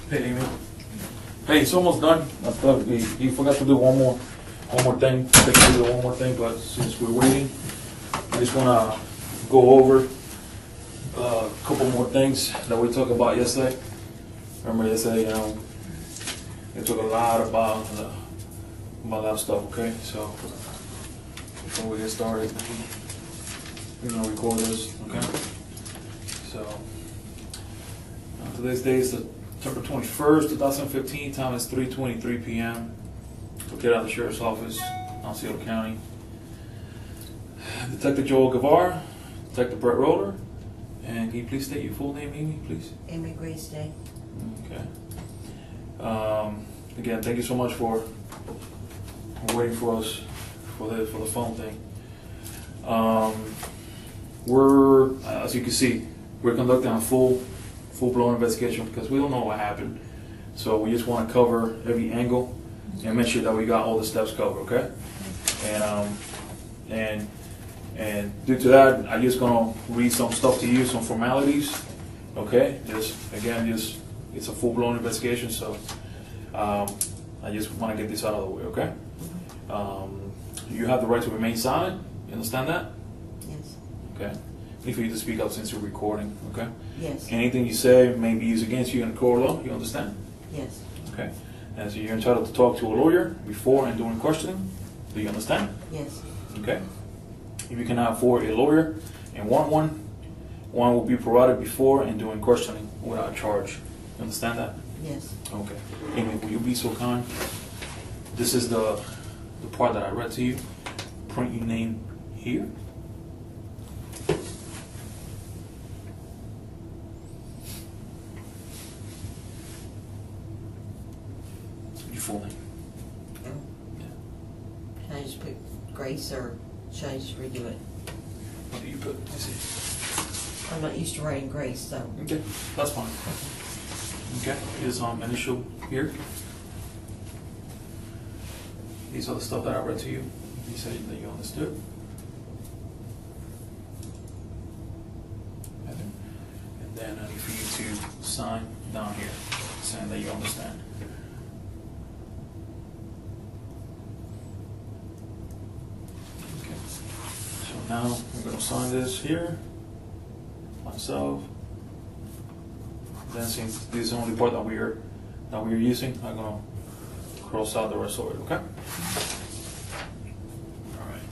Hey, Amy. Hey, it's almost done. I thought you forgot to do one more thing. I think to do one more thing, but since we're waiting, I just want to go over a couple more things that we talked about yesterday. Remember yesterday, we talked a lot about that stuff. Okay, so before we get started, we're gonna record this. Okay, so today's day is September 21st, 2015. Time is 3:23 p.m. Located at the Sheriff's Office, Osceola County. Detective Joel Guevara, Detective Brett Roller, and can you please state your full name, Amy, please? Amy Grace Day. Okay. Again, thank you so much for waiting for us for the phone thing. We're, as you can see, we're conducting a full-blown investigation because we don't know what happened. So we just want to cover every angle and make sure that we got all the steps covered, okay? And due to that, I'm just gonna read some stuff to you, some formalities, okay? It's a full-blown investigation, so I just want to get this out of the way, okay? You have the right to remain silent. You understand that? Yes. Okay. I need for you to speak up since you're recording, okay? Yes. Anything you say may be used against you in the court of law. You understand? Yes. Okay. And so you're entitled to talk to a lawyer before and during questioning. Do you understand? Yes. Okay. If you cannot afford a lawyer and want one will be provided before and during questioning without charge. You understand that? Yes. Okay. Amy, will you be so kind? This is the part that I read to you. Print your name here. Your full name. Oh. Yeah. Can I just put Grace or should I just redo it? What do you put? Let me see. I'm not used to writing Grace, so. Okay, that's fine. Okay, here's initial here. These are the stuff that I read to you. You said that you understood. And then I need for you to sign down here, saying that you understand. Okay. So now I'm going to sign this here myself. Then since this is the only part that we're using, I'm gonna cross out the rest of it, okay? Alright.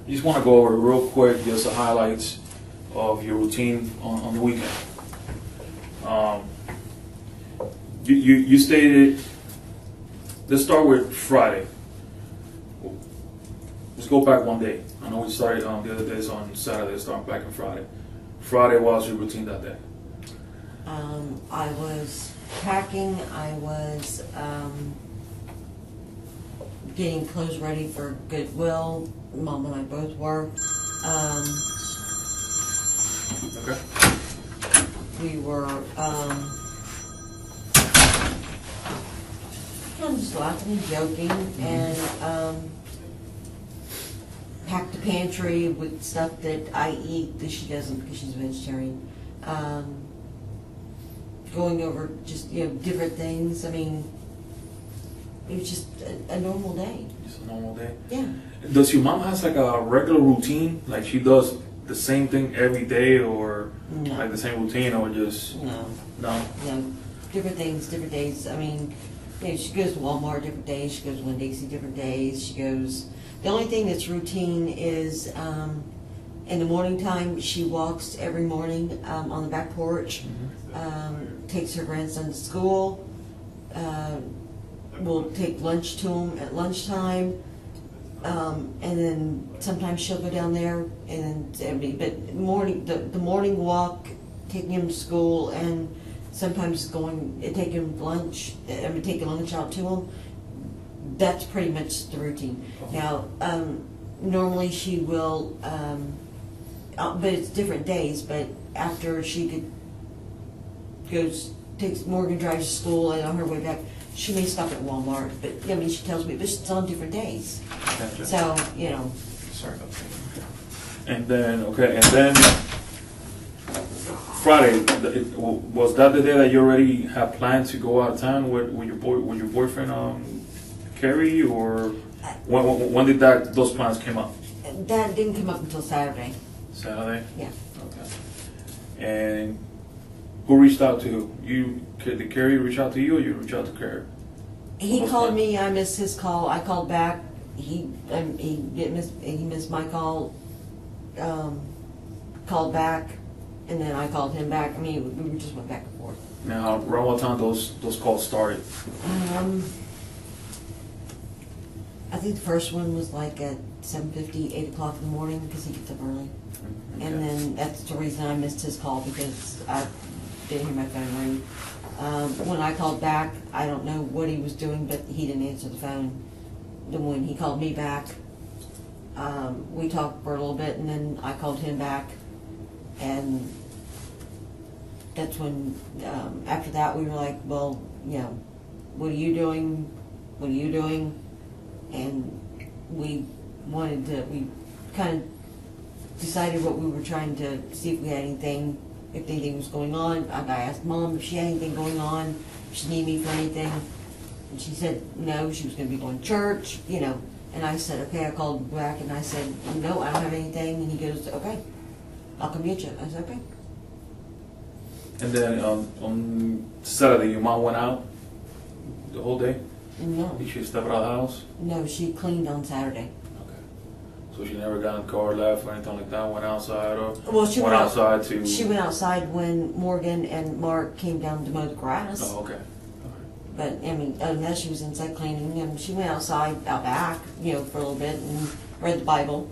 I just wanna go over real quick just the highlights of your routine on the weekend. You stated, let's start with Friday. Let's go back one day. I know we started the other days on Saturday, start back on Friday. Friday, what was your routine that day? I was packing. I was getting clothes ready for Goodwill. Mom and I both were. Okay. We were kind of just laughing and joking, and packed the pantry with stuff that I eat that she doesn't because she's a vegetarian. Going over just different things. I mean, it was just a normal day. Just a normal day. Yeah. Does your mom has like a regular routine? Like she does the same thing every day, or No. like the same routine, or just No. no? Different things, different days. I mean, she goes to Walmart different days. She goes to Winn-Dixie different days. She goes. The only thing that's routine is in the morning time, she walks every morning on the back porch, takes her grandson to school, will take lunch to him at lunchtime, and then sometimes she'll go down there, and then, but the morning walk, taking him to school, and sometimes taking lunch out to him. That's pretty much the routine. Now, normally she will, but it's different days, but after she takes Morgan drives to school, and on her way back, she may stop at Walmart, but I mean, she tells me, but it's on different days. Gotcha. So, Sorry about that. And then Friday, was that the day that you already had planned to go out of town with your boyfriend, Carrie, or when did those plans came up? That didn't come up until Saturday. Saturday? Yeah. Okay. And who reached out to you? Did Carrie reach out to you, or you reach out to Carrie? He called me. I missed his call. I called back. He missed my call. Called back, and then I called him back. I mean, we just went back and forth. Now, around what time those calls started? I think the first one was like at 7:50, 8 o'clock in the morning because he gets up early. Okay. And then that's the reason I missed his call because I didn't hear my phone ring. When I called back, I don't know what he was doing, but he didn't answer the phone. Then when he called me back, we talked for a little bit, and then I called him back, and that's when, after that, we were like, well, you know, what are you doing? What are you doing? And we kind of decided what we were trying to see if we had anything, if anything was going on. I asked Mom if she had anything going on, if she needed me for anything. And she said no, she was going to be going to church, you know. And I said, okay, I called back and I said, no, I don't have anything. And he goes, okay, I'll come get you. I said, okay. And then on Saturday, your mom went out the whole day? No. Did she step out of the house? No, she cleaned on Saturday. Okay. So she never got in the car, left, or anything like that? Went outside, or She went outside to... She went outside when Morgan and Mark came down to mow the grass. Oh, okay. But, I mean, other than that, she was inside cleaning, and she went outside, out back, you know, for a little bit, and read the Bible.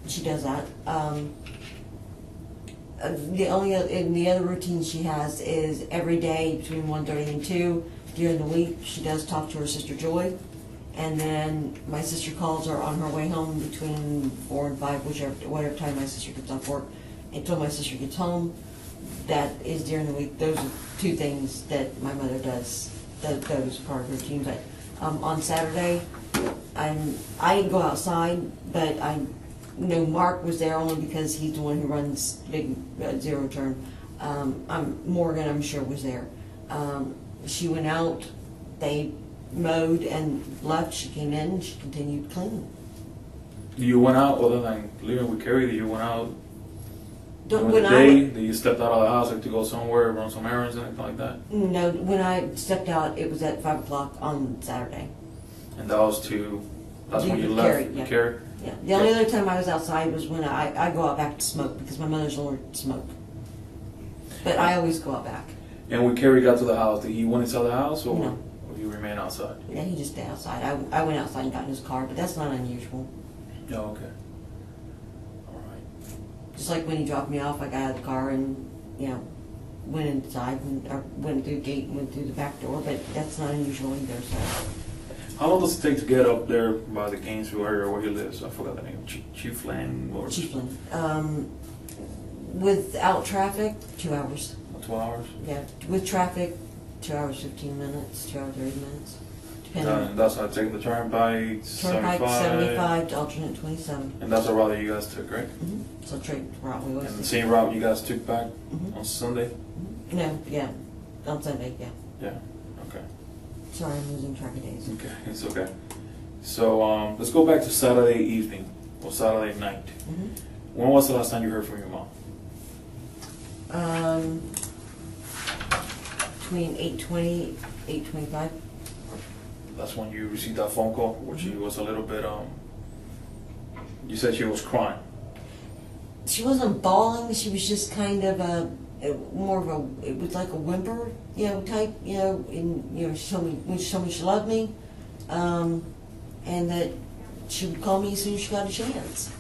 She does that. The other routine she has is every day between 1:30 and 2, during the week, she does talk to her sister Joy, and then my sister calls her on her way home between 4 and 5, whatever time my sister gets off work, until my sister gets home. That is during the week. Those are two things that my mother does. Those part of her routine. But on Saturday, I didn't go outside, but I know Mark was there only because he's the one who runs big zero turn. Morgan, I'm sure, was there. She went out, they mowed and left. She came in and she continued cleaning. You went out, other than living with Carrie, you went out during When the day? Did you step out of the house, like to go somewhere, run some errands, anything like that? No, when I stepped out, it was at 5 o'clock on Saturday. And that's when you left Carrie, with Carrie? Yeah. The only other time I was outside was when I go out back to smoke because my mother's allergic to smoke. But I always go out back. And when Carrie got to the house, did he went inside the house, or No. did he remain outside? Yeah, he just stayed outside. I went outside and got in his car, but that's not unusual. Oh, okay. All right. Just like when he dropped me off, I got out of the car and, you know, went inside or went through the gate and went through the back door, but that's not unusual either, so. How long does it take to get up there by the Gainesville area where he lives? I forgot the name. Chiefland? Or Chiefland. Without traffic, 2 hours. 2 hours? Yeah, with traffic, 2 hours 15 minutes, 2 hours 30 minutes, depending. And that's how I take the turnpike, Turnpike 75 to alternate 27. And that's the route that you guys took, right? Mm-hmm. So trade route we always And the take. same route you guys took back Mhm. on Sunday? No, yeah, on Sunday, yeah. Yeah. Okay. Sorry, I'm losing track of days. Okay, it's okay. So let's go back to Saturday evening or Saturday night. Mm-hmm. When was the last time you heard from your mom? Between 8:20, 8:25. That's when you received that phone call, where she was a little bit, you said she was crying. She wasn't bawling. She was just kind of it was like a whimper, you know, type, you know, and, you know, she told me she loved me, and that she would call me as soon as she got a chance.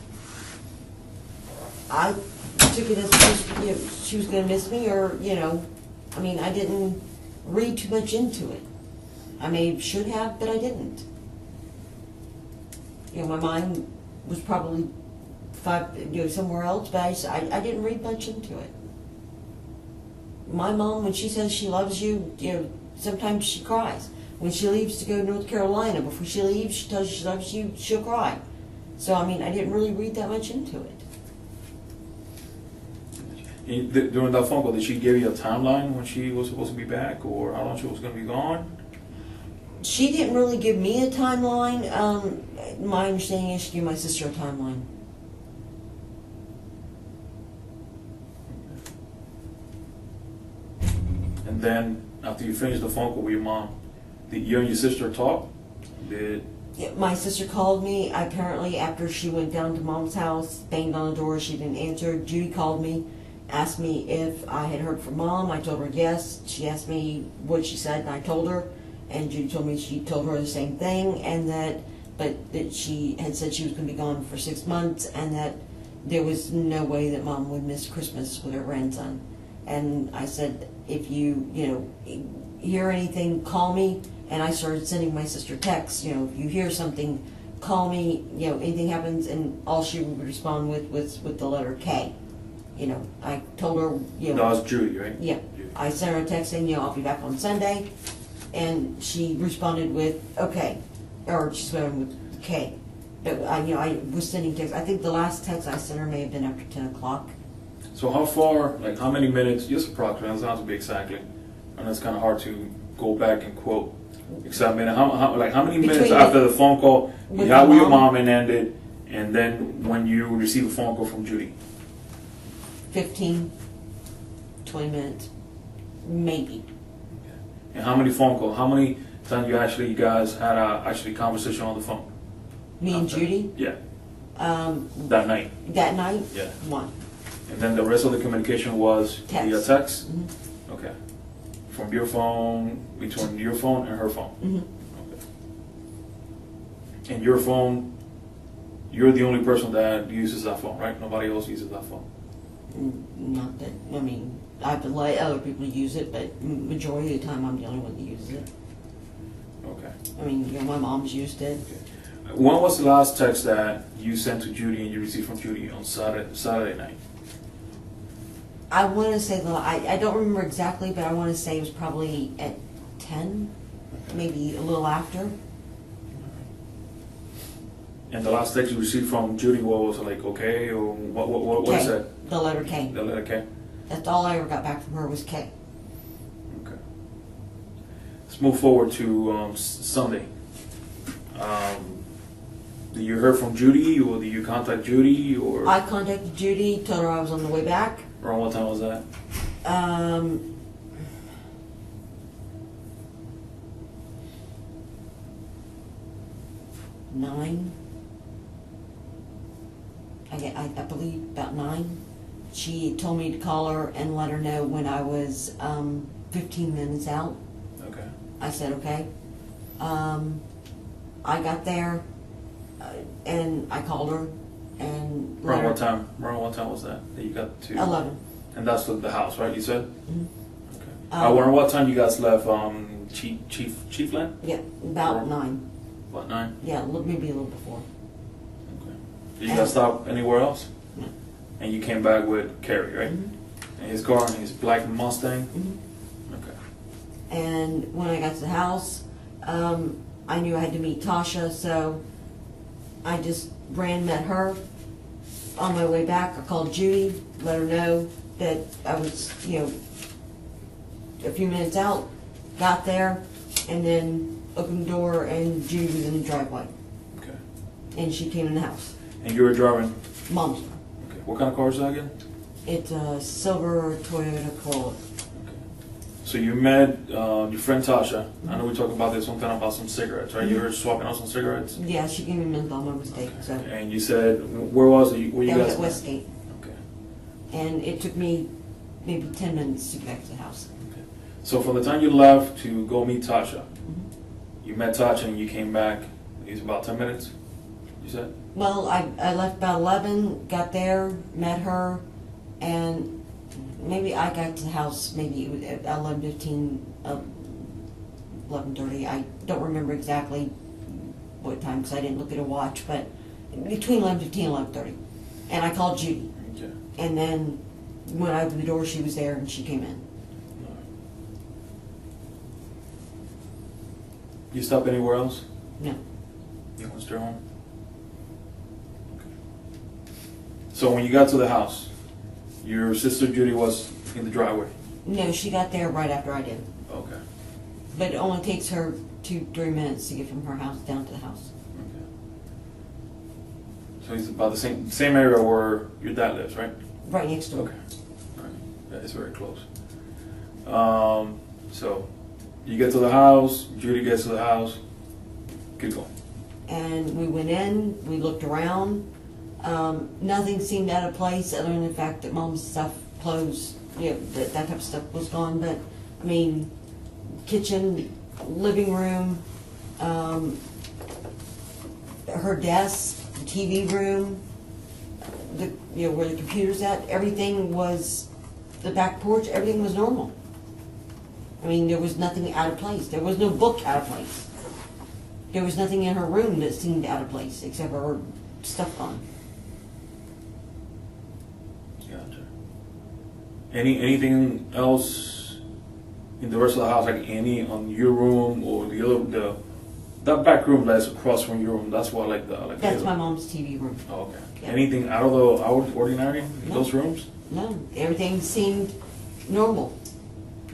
I took it as she was going to miss me, or, you know, I mean, I didn't read too much into it. I should have, but I didn't. You know, my mind was probably somewhere else, but I didn't read much into it. My mom, when she says she loves you, you know, sometimes she cries. When she leaves to go to North Carolina, before she leaves, she tells you she loves you, she'll cry. So, I didn't really read that much into it. During that phone call, did she give you a timeline when she was supposed to be back, or how long she was going to be gone? She didn't really give me a timeline. My understanding is she gave my sister a timeline. And then after you finished the phone call with your mom, did you and your sister talk? Yeah, my sister called me. Apparently, after she went down to mom's house, banged on the door, she didn't answer. Judy called me, asked me if I had heard from mom. I told her yes. She asked me what she said, and I told her. And Judy told me she told her the same thing, and that she had said she was going to be gone for 6 months, and that there was no way that mom would miss Christmas with her grandson. And I said, if you hear anything, call me. And I started sending my sister texts. If you hear something, call me. Anything happens, and all she would respond was with the letter K. I told her. That was Judy, right? Yeah. Judy. I sent her a text saying, I'll be back on Sunday, and she responded with okay, or she responded with K. But I was sending texts. I think the last text I sent her may have been after 10 o'clock. So how far, like how many minutes, just approximately, it doesn't have to be exactly, and it's kind of hard to go back and quote exact minute. How many minutes after the phone call you had with your mom and ended, and then when you receive a phone call from Judy? 15, 20 minutes, maybe. Okay. And how many times you guys had a conversation on the phone? Me and Judy? Yeah. That night? That night? Yeah. One. And then the rest of the communication was via text? Mm-hmm. Okay. From your phone, between your phone and her phone? Mm-hmm. Okay. And your phone, you're the only person that uses that phone, right? Nobody else uses that phone? Not that, I've let other people use it, but majority of the time I'm the only one that uses it. Okay. My mom's used it. Okay. When was the last text that you sent to Judy and you received from Judy on Saturday night? I want to say, I don't remember exactly, but I want to say it was probably at 10, maybe a little after. And the last text you received from Judy, what was it, like, okay, or what is that? The letter K. The letter K? That's all I ever got back from her was K. Okay. Let's move forward to Sunday. Did you hear from Judy, or did you contact Judy, or? I contacted Judy, told her I was on the way back. Around what time was that? 9. I believe about 9. She told me to call her and let her know when I was 15 minutes out. Okay. I said okay. I got there and I called her and Around what time? Around what time was that you got to? 11. And that's the house, right? You said. Mm-hmm. Okay. Around what time you guys left? Chiefland? Yeah, about 9. About 9? Yeah, maybe a little before. Okay. Did you guys stop anywhere else? No. And you came back with Kerry, right? Mm-hmm. And his car, and his black Mustang. Mm-hmm. Okay. And when I got to the house, I knew I had to meet Tasha, so I just met her. On my way back, I called Judy, let her know that I was, a few minutes out, got there, and then opened the door, and Judy was in the driveway. Okay. And she came in the house. And you were driving? Mom's car. Okay. What kind of car is that again? It's a silver Toyota Corolla. So you met your friend Tasha. I know we talked about this one time about some cigarettes, right? You were swapping out some cigarettes? Yeah, she gave me menthol, my mistake. Okay. So. And you said, where was it? Where you That guys was at met? Westgate. Okay. And it took me maybe 10 minutes to get back to the house. Okay. So from the time you left to go meet Tasha, you met Tasha and you came back, it was about 10 minutes, you said? Well, I left about 11, got there, met her, and maybe I got to the house maybe at 11:15, 11:30. I don't remember exactly what time because I didn't look at a watch, but between 11:15 and 11:30. And I called Judy. Okay. And then when I opened the door, she was there and she came in. You stop anywhere else? No. You went straight home? Okay. So when you got to the house, Your sister Judy was in the driveway. No, she got there right after I did. Okay. But it only takes her 2-3 minutes to get from her house down to the house. Okay. So it's about the same area where your dad lives, right? Right next door. Okay. All right. That is very close. So you get to the house, Judy gets to the house, keep going. And we went in, we looked around. Nothing seemed out of place other than the fact that Mom's stuff, clothes, that type of stuff was gone. But, I mean, kitchen, living room, her desk, the TV room, where the computer's at, everything was, the back porch, everything was normal. I mean, there was nothing out of place. There was no book out of place. There was nothing in her room that seemed out of place except for her stuff gone. Gotcha. Anything else in the rest of the house, like any on your room or that back room that's across from your room? That's what That's my mom's TV room. Oh, okay. Yeah. Anything out of the ordinary in those rooms? No, everything seemed normal.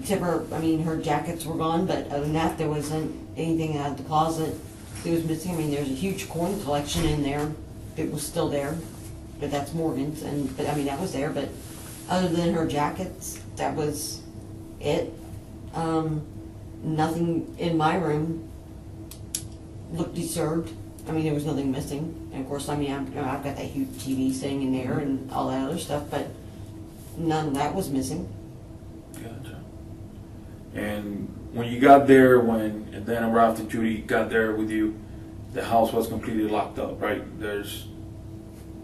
Except for, I mean, her jackets were gone, but other than that, there wasn't anything out of the closet that was missing. I mean, there's a huge coin collection in there that was still there, but that's Morgan's, but I mean, that was there, but other than her jackets, that was it. Nothing in my room looked disturbed. I mean, there was nothing missing. And of course, I mean, I've got that huge TV sitting in there and all that other stuff, but none of that was missing. Gotcha. And when you got there, and then right after Judy got there with you, the house was completely locked up, right? There's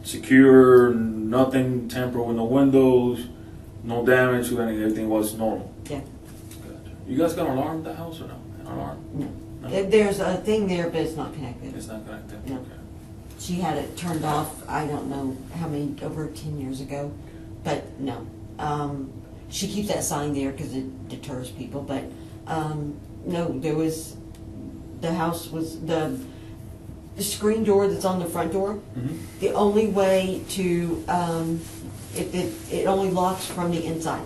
secure, nothing tampered with, no windows, no damage to anything. Everything was normal. Yeah. Gotcha. You guys got an alarm at the house or no? An alarm? No. There's a thing there, but it's not connected. It's not connected? No. Okay. She had it turned off, I don't know how many, over 10 years ago, but no. She keeps that sign there because it deters people, but no, there was, the house was, the screen door that's on the front door, the only way to, it only locks from the inside.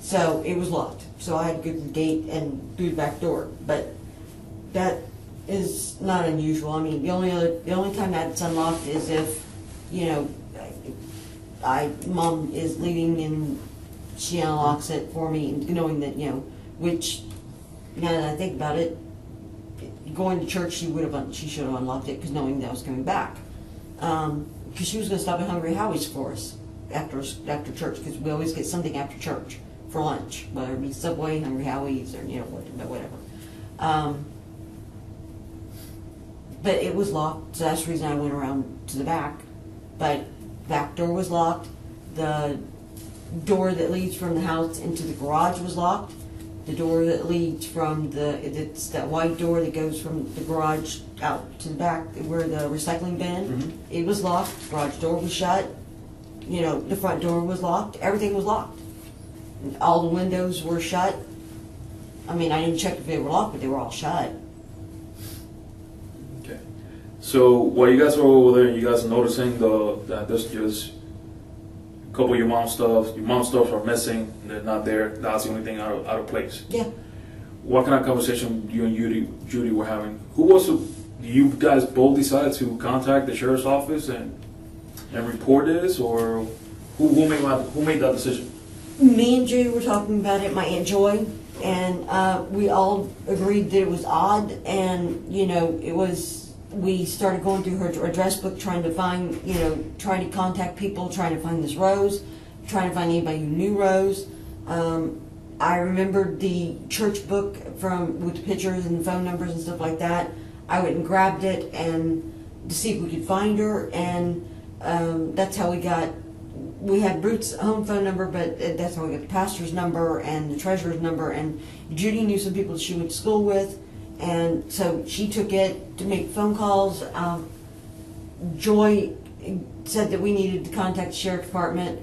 So it was locked. So I had to go to the gate and through the back door, but that is not unusual. I mean, the only time that's unlocked is if, Mom is leaving and she unlocks it for me, knowing that, which, now that I think about it, going to church, she should have unlocked it, because knowing that I was coming back. Because she was going to stop at Hungry Howie's for us after church, because we always get something after church for lunch, whether it be Subway, Hungry Howie's, or, whatever. But it was locked, so that's the reason I went around to the back. But back door was locked. The door that leads from the house into the garage was locked. The door that leads from it's that white door that goes from the garage out to the back where the recycling bin, it was locked. The garage door was shut. The front door was locked. Everything was locked. All the windows were shut. I mean, I didn't check if they were locked, but they were all shut. Okay. So while you guys were over there, you guys are noticing that there's just a couple of your mom's stuff. Your mom's stuff are missing. They're not there. That's the only thing out of place. Yeah. What kind of conversation you and Judy were having? You guys both decided to contact the sheriff's office and report this, or who made that decision? Me and Judy were talking about it, my Aunt Joy, and we all agreed that it was odd, and we started going through her address book trying to find, trying to contact people, trying to find this Rose, trying to find anybody who knew Rose. I remembered the church book with the pictures and phone numbers and stuff like that. I went and grabbed it and to see if we could find her, and that's how we had Ruth's home phone number, but that's how we got the pastor's number and the treasurer's number, and Judy knew some people she went to school with, and so she took it to make phone calls. Joy said that we needed to contact the sheriff department.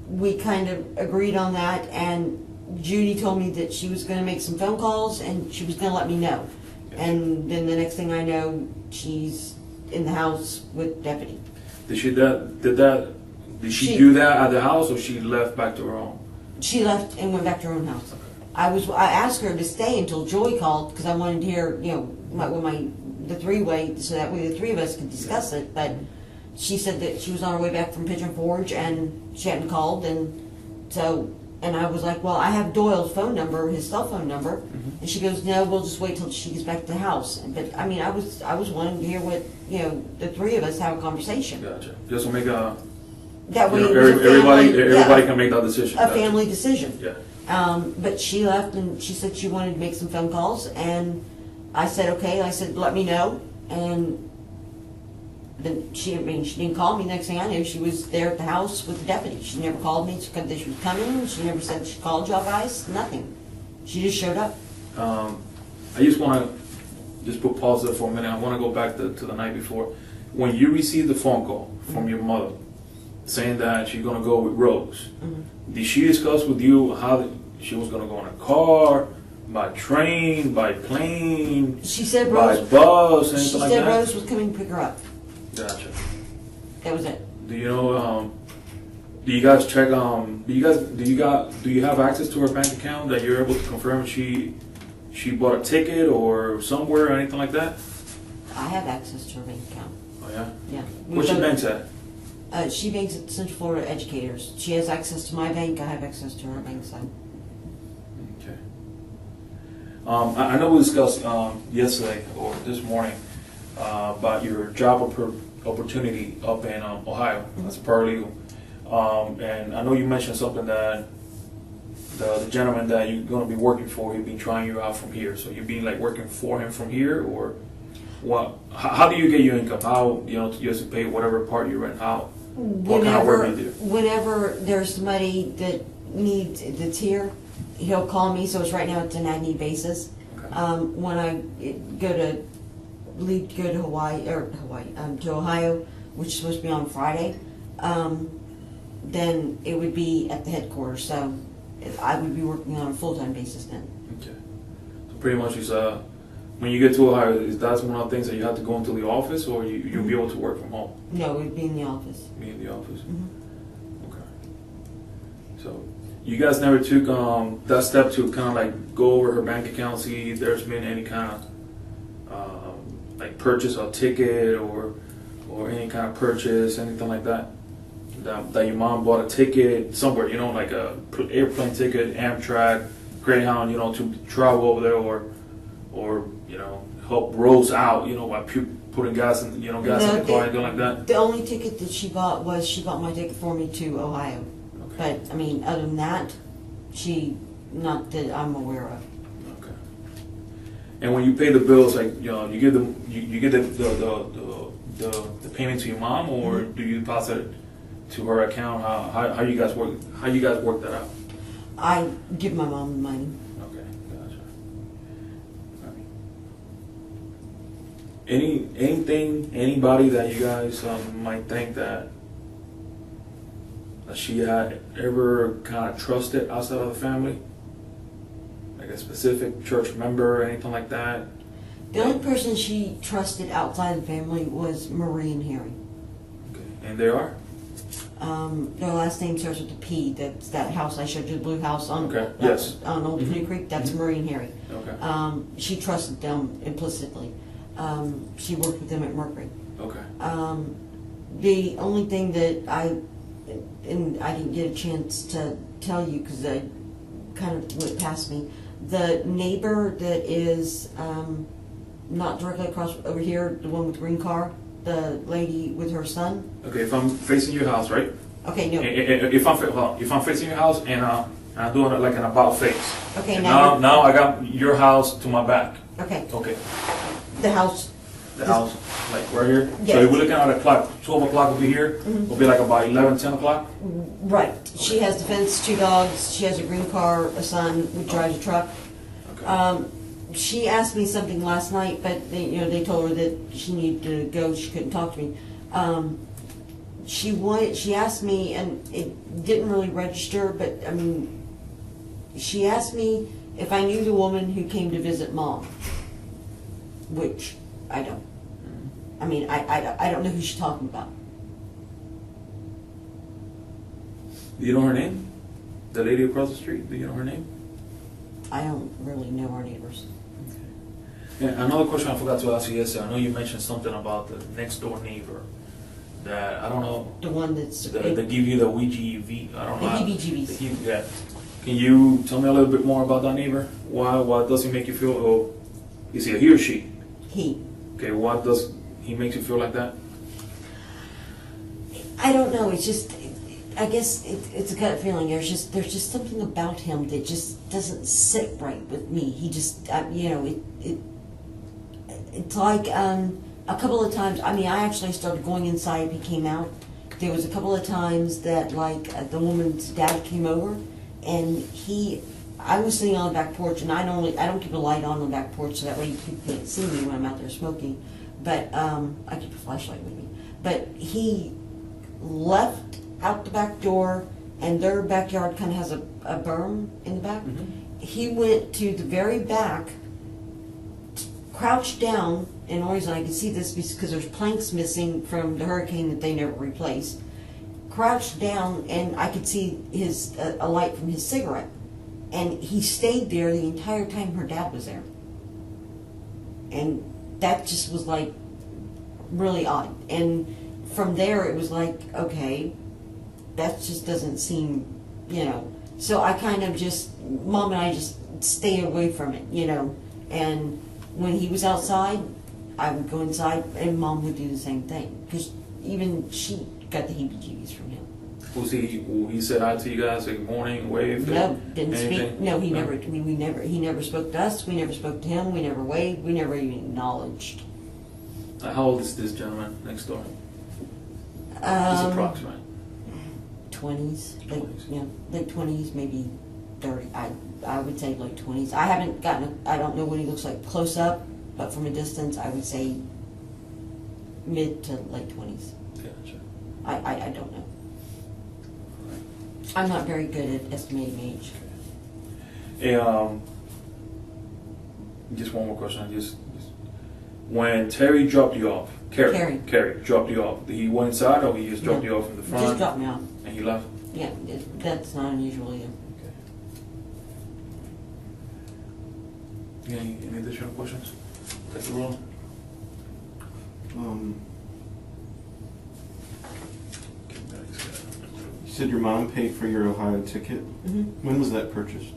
We kind of agreed on that, and Judy told me that she was going to make some phone calls and she was going to let me know. And then the next thing I know, she's in the house with deputy. Did that Did she do that at the house, or she left back to her home? She left and went back to her own house. I asked her to stay until Joy called because I wanted to hear, you know, the three-way, so that way the three of us could discuss it. But she said that she was on her way back from Pigeon Forge and she hadn't called, and I was like, well, I have Doyle's phone number, his cell phone number, and she goes, no, we'll just wait till she gets back to the house. But I mean, I was wanting to hear what, you know, the three of us have a conversation. Gotcha. Just to make a that way, everybody can make that decision. A family decision. Yeah. But she left and she said she wanted to make some phone calls, and I said okay. I said let me know, and then she didn't call me. Next thing I knew, she was there at the house with the deputy. She never called me. She said that she was coming. She never said she called y'all guys. Nothing. She just showed up. I just want to just put pause there for a minute. I want to go back to the night before. When you received the phone call from your mother saying that she's going to go with Rose, did she discuss with you how she was going to go in a car, by train, by plane, she said by Rose, bus, anything she like said that? Rose was coming to pick her up. Gotcha. That was it. Do you know? Do you guys check? Do you have access to her bank account that you're able to confirm she bought a ticket or somewhere or anything like that? I have access to her bank account. Oh yeah. Yeah. What's your bank's at? She banks at Central Florida Educators. She has access to my bank. I have access to her bank side. Okay. I know we discussed yesterday or this morning about your job opportunity up in Ohio as a paralegal. And I know you mentioned something that the gentleman that you're going to be working for, he's been trying you out from here. So you've been like working for him from here, or what? How do you get your income? How, you know, you have to pay whatever part you rent out? What kind of work do you do? Whenever there's somebody that that's here, he'll call me. So it's right now it's an ad-need basis. Okay. When I go to to Ohio, which is supposed to be on Friday, then it would be at the headquarters. So I would be working on a full-time basis then. Okay. So pretty much it's when you get to Ohio, is that one of the things that you have to go into the office, or you'll be able to work from home? No, it would be in the office. Be in the office. Okay. So you guys never took that step to kind of like go over her bank account, see if there's been any kind of like purchase a ticket or any kind of purchase, anything like that. That your mom bought a ticket somewhere, you know, like a airplane ticket, Amtrak, Greyhound, you know, to travel over there, or you know, help Rose out, you know, by putting gas in, you know, gas in the car, anything like that. The only ticket that she bought was she bought my ticket for me to Ohio. Okay. But I mean, other than that, not that I'm aware of. Okay. And when you pay the bills, like, you know, you give them, you get the payment to your mom, or do you pass it to her account? How you guys work? How you guys work that out? I give my mom the money. Okay, gotcha. Anything, anybody that you guys might think that she had ever kind of trusted outside of the family, like a specific church member or anything like that? The only person she trusted outside the family was Marie and Harry. Okay. And there are? Their last name starts with a P. That's that house I showed you, the blue house on Yes. on Old Canoe Creek. That's Marie and Harry. Okay. She trusted them implicitly. She worked with them at Mercury. Okay. The only thing that I didn't get a chance to tell you because I kind of went past me. The neighbor that is not directly across over here, the one with the green car, the lady with her son. Okay, if I'm facing your house, right? Okay, no. If I'm facing your house and I'm doing it like an about face. Okay, and now now I got your house to my back. Okay. Okay. The house. The house, like right here. Yes. So if we're looking at a clock, 12 o'clock will be here. Will be like about 11, 10 o'clock. Right. She has the fence, 2 dogs. She has a green car, a son who drives a truck. Okay. She asked me something last night, but they told her that she needed to go. She couldn't talk to me. She asked me, and it didn't really register, but I mean, she asked me if I knew the woman who came to visit Mom, which I don't. I mean, I don't know who she's talking about. Do you know her name? The lady across the street, do you know her name? I don't really know our neighbors. Yeah, another question I forgot to ask you yesterday. I know you mentioned something about the next door neighbor that, I don't know, The one that's that give you the WGV, I don't the know. heebie-jeebies. Yeah. Can you tell me a little bit more about that neighbor? Why does he make you feel, oh, is he a he or she? He. Okay, what does he make you feel like that? I don't know. It's just, I guess it's a gut feeling. There's just something about him that just doesn't sit right with me. He just, you know, it's like a couple of times. I mean, I actually started going inside. He came out. There was a couple of times that like the woman's dad came over, and I was sitting on the back porch, and I don't keep a light on the back porch so that way people can't see me when I'm out there smoking. But I keep a flashlight with me. But he left out the back door, and their backyard kind of has a berm in the back. Mm-hmm. He went to the very back, crouched down, and the only reason I can see this is because there's planks missing from the hurricane that they never replaced. Crouched down, and I could see a light from his cigarette. And he stayed there the entire time her dad was there. And that just was like really odd. And from there it was like, okay, that just doesn't seem, you know. So I kind of just, Mom and I just stay away from it, you know. And when he was outside, I would go inside, and Mom would do the same thing. Because even she got the heebie-jeebies from him. He said hi to you guys, like morning, wave? No, didn't anything? speak. No, he never. He never spoke to us. We never spoke to him. We never waved. We never even acknowledged. How old is this gentleman next door? Just approximate. 20s, like 20s. yeah, late 20s, maybe 30. I would say late 20s. I haven't gotten. I don't know what he looks like close up, but from a distance, I would say mid to late 20s. Gotcha. I don't know. I'm not very good at estimating age. Hey, just one more question. Just when Terry dropped you off, Carrie dropped you off. Did he went inside, or he just dropped you off in the front? Just dropped me off. And he left. Yeah, that's not unusual either. Okay. Any additional questions? Take the roll. You said your mom paid for your Ohio ticket. Mm-hmm. When was that purchased?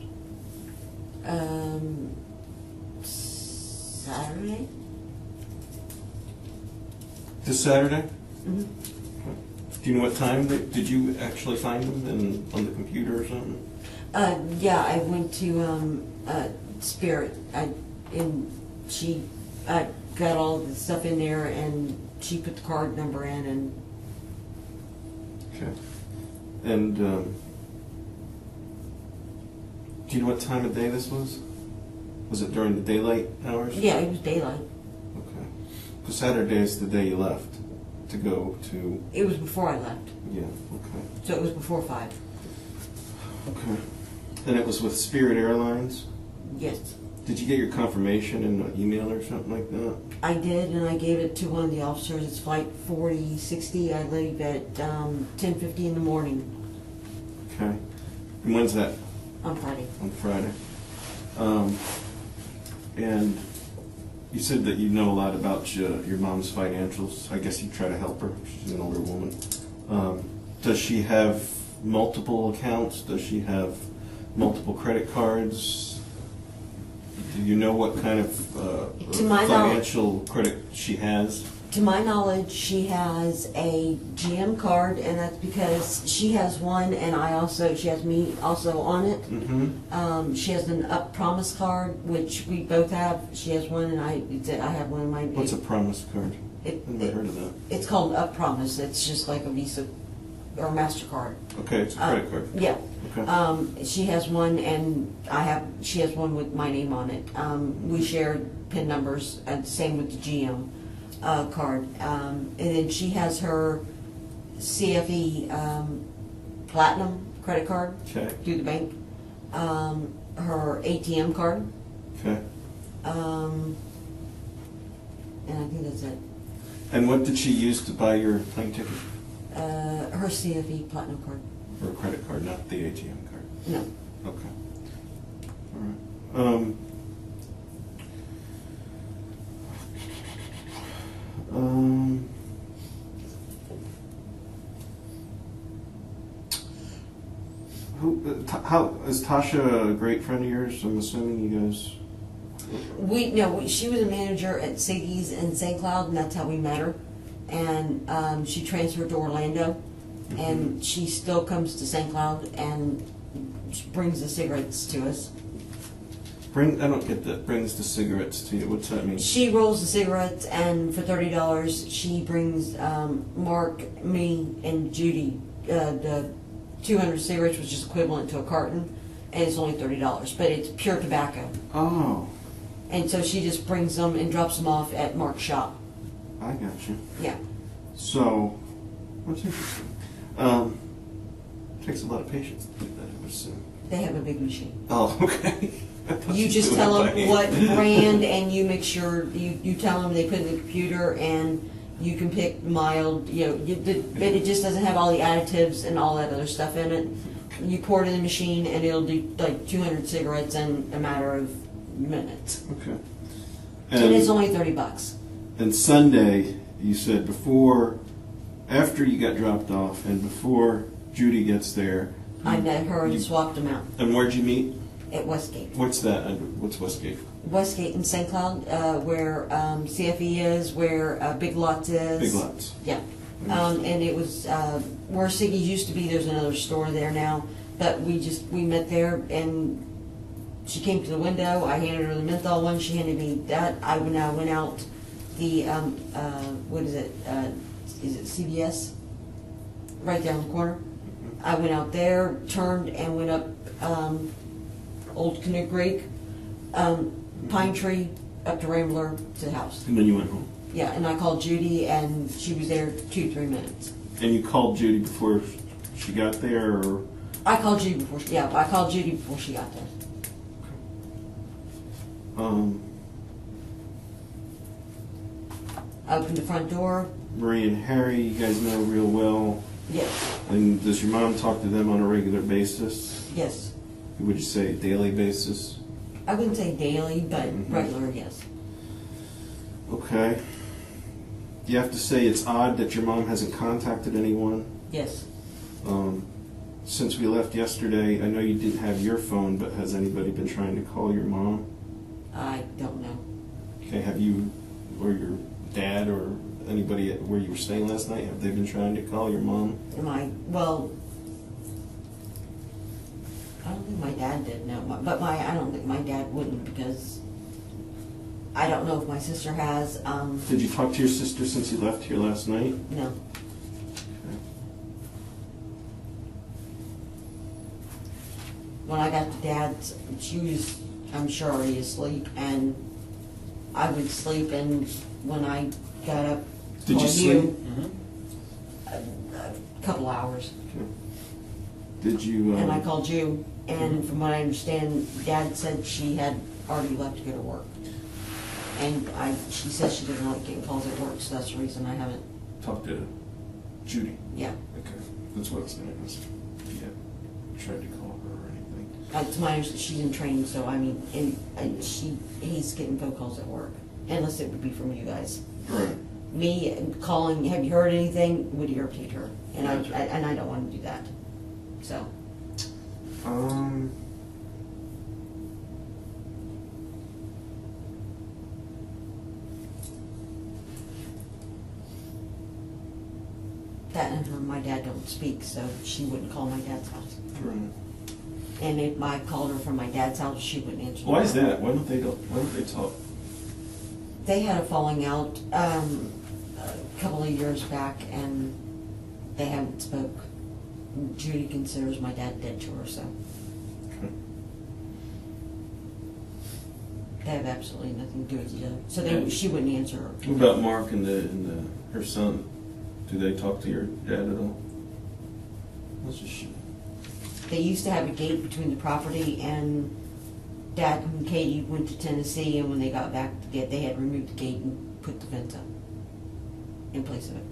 Saturday. This Saturday? Mm-hmm. Do you know what time? Did you actually find them on the computer or something? Yeah, I went to Spirit, she got all the stuff in there, and she put the card number in, and Okay. And do you know what time of day this was? Was it during the daylight hours? yeah, it was daylight. Okay. Because Saturday is the day you left to go to. It was before I left, Yeah. Okay. so it was before 5. Okay. And it was with Spirit Airlines. Yes, Did you get your confirmation in an email or something like that? I did, and I gave it to one of the officers. It's flight 4060. I leave at 10:50 in the morning Okay. And when's that? on Friday. On Friday. And you said that you know a lot about your mom's financials. I guess you try to help her. She's an older woman. Does she have multiple accounts? Does she have multiple credit cards? Do you know what kind of To my financial credit she has? To my knowledge, she has a GM card, and that's because she has one, and she has me also on it. Mm-hmm. She has an Up Promise card, which we both have. She has one, and I have one of mine. What's a promise card? It, I've never heard of that. It's called Up Promise. It's just like a Visa or MasterCard. Okay, it's a credit card. Yeah. Okay. She has one, and she has one with my name on it. We share PIN numbers, and same with the GM card. And then she has her CFE Platinum credit card Okay. through the bank. Her ATM card. Okay. And I think that's it. And what did she use to buy your plane ticket? Her CFE Platinum card. Or a credit card, not the ATM card? No. Okay. All right. How is Tasha a great friend of yours? I'm assuming you guys. She was a manager at Siggy's in St. Cloud, and that's how we met her. And she transferred to Orlando, and she still comes to St. Cloud and she brings the cigarettes to us. I don't get that. Brings the cigarettes to you. What's that mean? She rolls the cigarettes, and for $30, she brings Mark, me, and Judy the 200 cigarettes, which is equivalent to a carton, and it's only $30, but it's pure tobacco. Oh. And so she just brings them and drops them off at Mark's shop. I got you. Yeah. So, that's interesting. Takes a lot of patience to do that, I would assume. They have a big machine. Oh, okay. You just tell them what brand, and you make sure you tell them they put it in the computer, and you can pick mild. But it just doesn't have all the additives and all that other stuff in it. You pour it in the machine, and it'll do like 200 cigarettes in a matter of minutes. Okay. And it's only $30. And Sunday, you said after you got dropped off, and before Judy gets there. I met her and swapped them out. And where'd you meet? At Westgate. What's that? What's Westgate? Westgate in St. Cloud, where CFE is, where Big Lots is. Big Lots. Yeah. And it was where Siggy's used to be. There's another store there now. But we met there, and she came to the window. I handed her the menthol one. She handed me that. I went out the, what is it? Is it CVS? Right down the corner. I went out there, turned, and went up Old Canoe Creek, Pine Tree, up to Rambler, to the house. And then you went home? Yeah, and I called Judy, and she was there 2-3 minutes. And you called Judy before she got there, or? I called Judy before she got there. I opened the front door. Marie and Harry, you guys know real well. Yes. And does your mom talk to them on a regular basis? Yes. Would you say daily basis? I wouldn't say daily, but Mhm. regular, yes. Okay. You have to say it's odd that your mom hasn't contacted anyone. Yes. Since we left yesterday, I know you didn't have your phone, but has anybody been trying to call your mom? I don't know. Okay, have you, or your dad, or anybody where you were staying last night, have they been trying to call your mom? Well, I don't think my dad did, no. But I don't think my dad wouldn't, because I don't know if my sister has. Did you talk to your sister since you left here last night? No. When I got to Dad's, she was, I'm sure, already asleep, and I would sleep, and when I got up, Did you called sleep? A couple hours. Okay. Did you? And I called you, and from what I understand, Dad said she had already left to go to work. And she says she doesn't like getting calls at work, so that's the reason I haven't. Talked to Judy. Yeah. Okay, that's what I was going to ask. Yeah, tried to call her or anything. To my understanding, she's in training, so I mean, he's getting phone calls at work, unless it would be from you guys. Right. Me calling, have you heard anything, would irritate her, and Gotcha. I don't want to do that. So. That and my dad don't speak, so she wouldn't call my dad's house. Right. And if I called her from my dad's house, she wouldn't answer. Why is that? Why don't they talk? They had a falling out a couple of years back, and they haven't spoke. Judy considers my dad dead to her, so Okay. they have absolutely nothing to do with each other. So she wouldn't answer her. What about Mark and her son? Do they talk to your dad at all? That's a shame. They used to have a gate between the property, and Dad and Katie went to Tennessee, and when they got back, they had removed the gate and put the fence up in place of it.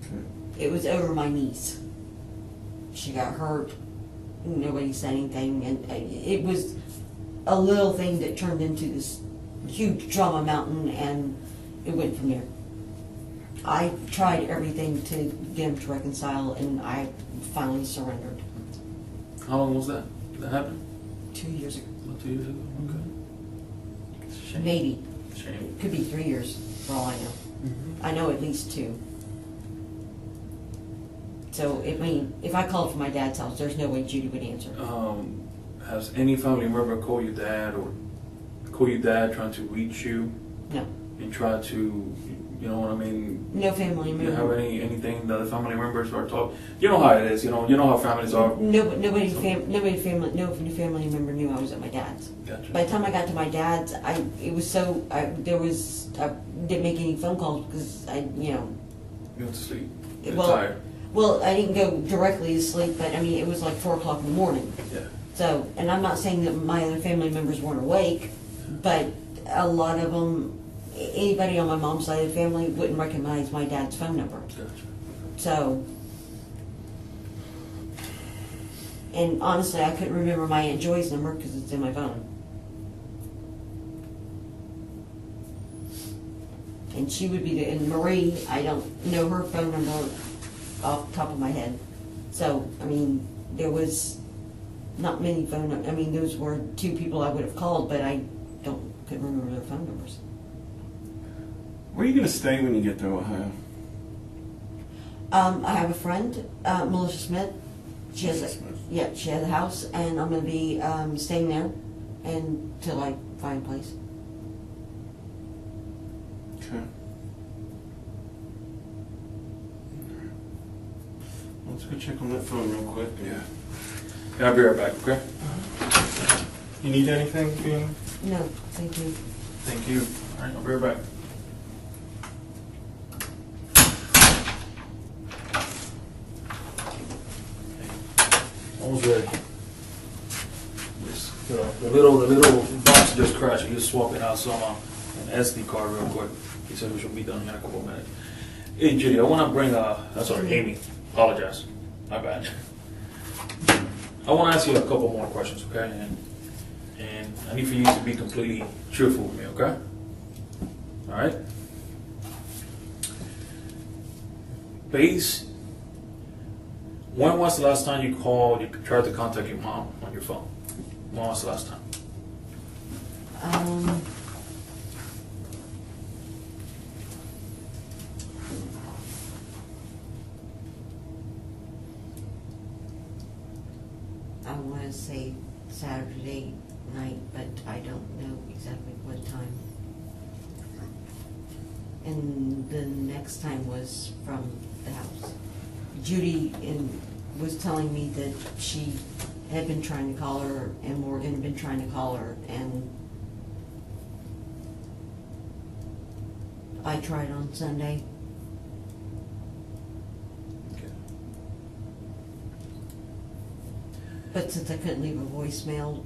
Okay. It was over my niece. she got hurt. Nobody said anything, and it was a little thing that turned into this huge drama mountain, and it went from there. I tried everything to get him to reconcile, and I finally surrendered. How long was that? That happened? 2 years ago. About 2 years ago? Okay. Shame. Maybe. Shame. It could be 3 years, for all I know. I know at least 2. So, I mean, if I called from my dad's house, there's no way Judy would answer. Has any family member called your dad or call your dad trying to reach you No. and try to, you know what I mean? No family You member. have anything that the family members are talking? You know how it is. You know how families are. No family member knew I was at my dad's. Gotcha. By the time I got to my dad's, I didn't make any phone calls because You went to sleep. You're Well, tired. Well, I didn't go directly to sleep, but I mean, it was like 4 o'clock in the morning. Yeah. So, and I'm not saying that my other family members weren't awake, but a lot of them, anybody on my mom's side of the family wouldn't recognize my dad's phone number. Gotcha. So, and honestly, I couldn't remember my Aunt Joy's number because it's in my phone. And she would be and Marie, I don't know her phone number off the top of my head. So, I mean, there was not many phone numbers. I mean, those were 2 people I would have called, but I couldn't remember their phone numbers. Where are you going to stay when you get to Ohio? I have a friend, Melissa Smith. She has she has a house, and I'm going to be staying there until I find a place. Okay. Let's go check on that phone real quick. Yeah. I'll be right back, okay? You need anything, Dean? No, thank you. Thank you. All right, I'll be right back. Almost ready. Just, the little box just crashed. He was swapping out some an SD card real quick. He said we should be done in a couple of minutes. Hey Judy, I want to bring sorry, Amy. Apologize. My bad. I want to ask you a couple more questions, okay? And I need for you to be completely truthful with me, okay? All right? Base, when was the last time you tried to contact your mom on your phone? When was the last time? I want to say Saturday night, but I don't know exactly what time. And the next time was from the house. Judy was telling me that she had been trying to call her, and Morgan had been trying to call her, and I tried on Sunday. Okay. But since I couldn't leave a voicemail,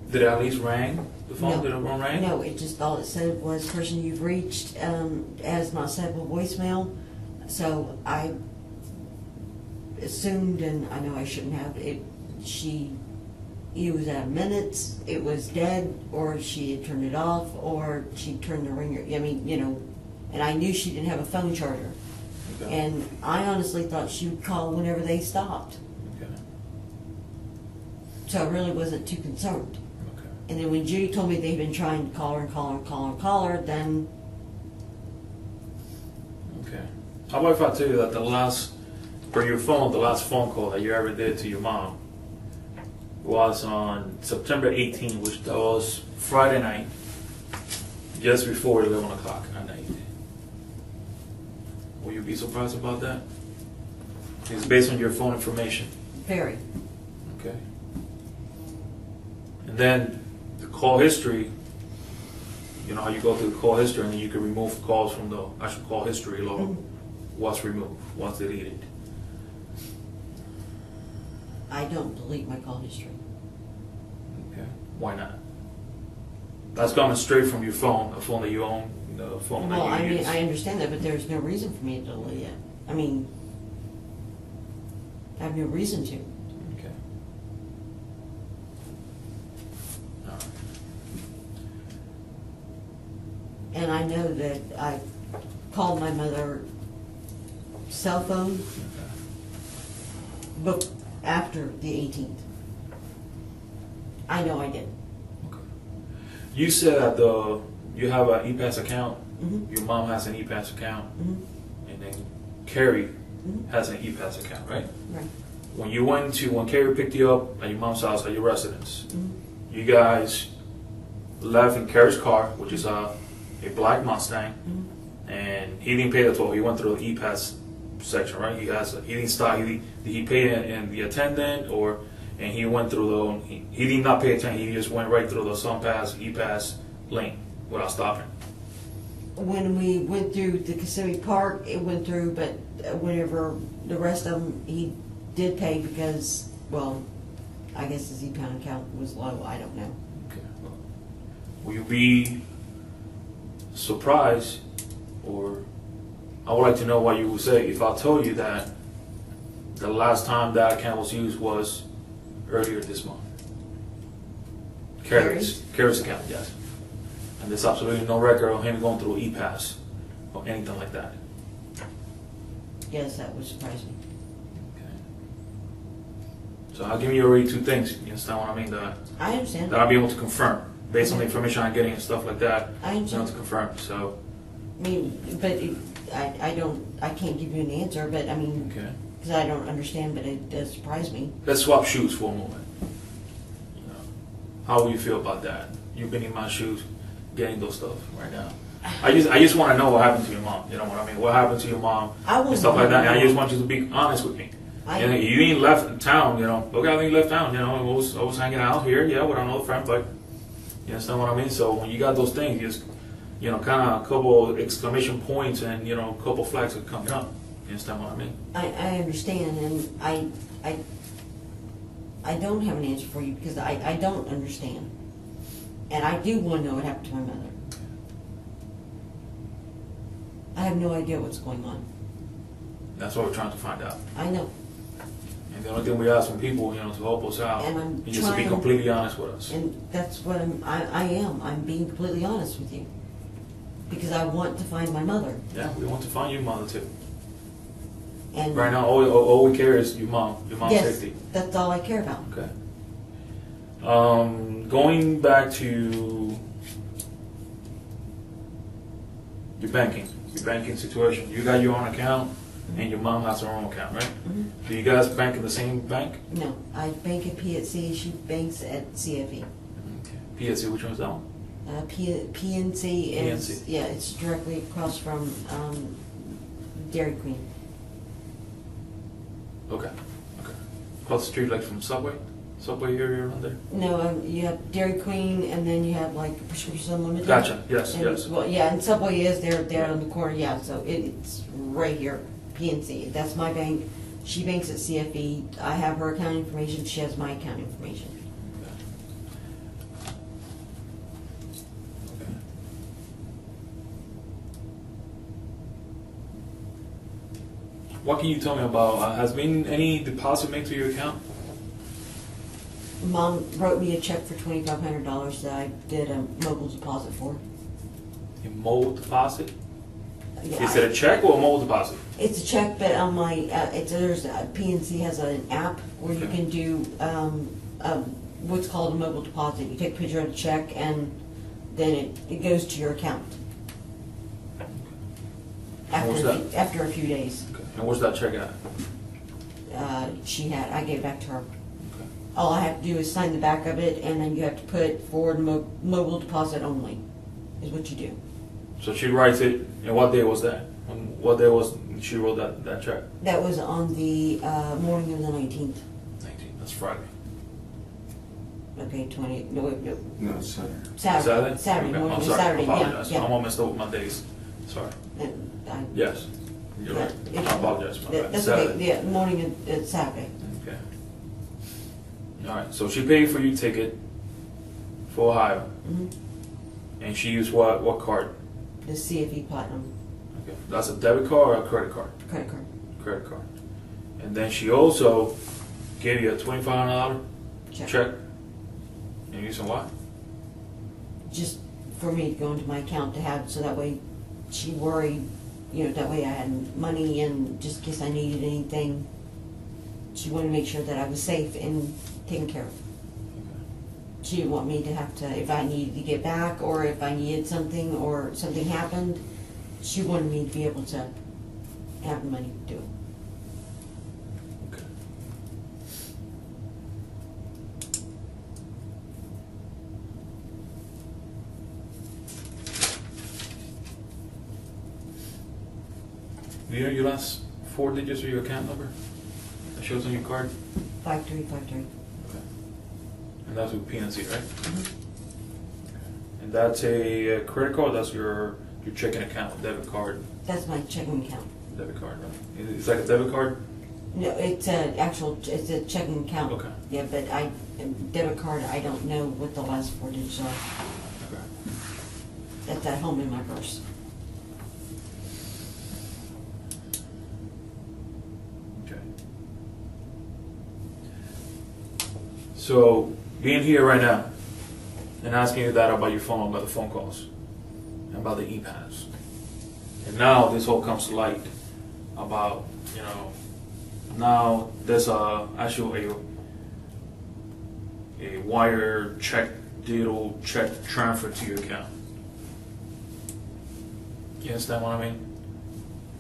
Did it at least ring? The phone? No. Did it ring? No, it just, all it said was, person you've reached has not set up a voicemail. So I assumed, and I know I shouldn't have, it was out of minutes, it was dead, or she had turned it off, or she turned the ringer, I mean, and I knew she didn't have a phone charger. Okay. And I honestly thought she would call whenever they stopped. Okay. So I really wasn't too concerned. Okay. And then when Judy told me they'd been trying to call her, then Okay. How about if I tell you that the last phone call that you ever did to your mom was on September 18th, which that was Friday night, just before 11 o'clock at night. Will you be surprised about that? It's based on your phone information. very. Okay. And then the call history, you know how you go through the call history and then you can remove calls from the actual call history log. What's removed, what's deleted. I don't delete my call history. Okay. Why not? That's coming straight from your phone, a phone that you own, the phone Well, that I you mean, use. I understand that, but there's no reason for me to delete it. I mean, I have no reason to. Okay. All right. And I know that I called my mother cell phone but after the 18th. I know I did. Okay. You said that you have an E-Pass account. Mm-hmm. Your mom has an E-Pass account, Mm-hmm. and then Carrie Mm-hmm. has an E-Pass account, right? Right. When Carrie picked you up at your mom's house at your residence, Mm-hmm. you guys left in Carrie's car, which is a black Mustang, Mm-hmm. and he didn't pay the toll. He went through the E-Pass section, right? He didn't stop. Did he pay in the attendant, and he went through he did not pay attention. He just went right through the SunPass E-Pass lane without stopping. When we went through the Kissimmee Park, it went through, but whenever the rest of them, he did pay because, well, I guess his e-pound account was low. I don't know. Okay. Will you be surprised, or I would like to know what you would say if I told you that the last time that account was used was earlier this month? Carrie's account, yes. And there's absolutely no record of him going through E-Pass or anything like that. Yes, that would surprise me. Okay. So I'll give you already two things. You understand what I mean? I understand. That I'll be able to confirm based on the information I'm getting and stuff like that. I understand. To confirm. So. I mean, but I can't give you an answer, but I mean, Okay. because I don't understand, but it does surprise me. Let's swap shoes for a moment. You know, how will you feel about that? You've been in my shoes, getting those stuff right now. I just want to know what happened to your mom. You know what I mean? What happened to your mom and stuff like that. And I just want you to be honest with me. You ain't left town. You know, look how you left town. You know, I was hanging out here, yeah, with another friend, but you understand what I mean? So when you got those things, just kind of a couple exclamation points and a couple flags are coming up. You understand what I mean? I understand, and I don't have an answer for you because I don't understand. And I do want to know what happened to my mother. I have no idea what's going on. That's what we're trying to find out. I know. And the only thing we ask from people, to help us out, And is just to be completely honest with us. And that's what I am. I'm being completely honest with you. Because I want to find my mother. Yeah, we want to find your mother too. And Right now, all we care is your mom's yes, safety. that's all I care about. Okay. Going back to your banking situation. You got your own account, and your mom has her own account, right? Mm-hmm. Do you guys bank in the same bank? No, I bank at PNC. She banks at CFE. Okay. PSC, which one's that one? PNC is PNC. yeah, it's directly across from Dairy Queen. Okay. Across the street, like from Subway area around there? No, you have Dairy Queen, and then you have like Prescription Unlimited. Gotcha. Yes. And, Yes. well, yeah, and Subway is there on the corner. Yeah, so it's right here. PNC. That's my bank. She banks at CFE. I have her account information. She has my account information. Okay. What can you tell me about? Has been any deposit made to your account? Mom wrote me a check for $2,500 that I did a mobile deposit for. A mobile deposit? Yeah, Is it a check or a mobile deposit? It's a check, but on my PNC has an app where you Okay. can do what's called a mobile deposit. You take a picture of the check and then it goes to your account. And what's that? After a few days. Okay. And where's that check at? I gave it back to her. Okay. All I have to do is sign the back of it, and then you have to put forward mobile deposit only, is what you do. So she writes it, and what day was that? What day was she wrote that check? That was on the morning of the 19th. 19. That's Friday. Okay, 20. No, wait, no. No, it's Saturday. Saturday Okay. morning. I'm sorry. Saturday, I apologize. yeah. I'm all messed up with my days. Sorry. Yes. You're right. I apologize for that. That's Saturday. okay. Yeah, morning of Saturday. Okay. All right. So she paid for your ticket for Ohio, Mm-hmm. and she used what card? The CFE Platinum Okay. That's a debit card or a credit card? credit card. Credit card. And then she also gave you a $2,500 check. And you said what? Just for me to go into my account to have, so that way she worried, you know, that way I had money and just in case I needed anything. She wanted to make sure that I was safe and taken care of. She didn't want me to have to, if I needed to get back or if I needed something or something happened, she wanted me to be able to have the money to do it. Okay. Do you know your last 4 digits of your account number that shows on your card? 5353. Okay. And that's with PNC, right? And that's a credit card. That's your checking account, debit card. That's my checking account. Debit card, right? It's like a debit card. No, it's it's a checking account. Okay. Yeah, but debit card, I don't know what the last 4 digits are. Okay. That's at home in my purse. Okay. So being here right now and asking you that about your phone, about the phone calls, and about the e-pass, and now this all comes to light about, you know, now there's actually a wire check, digital check transfer to your account. You understand what I mean?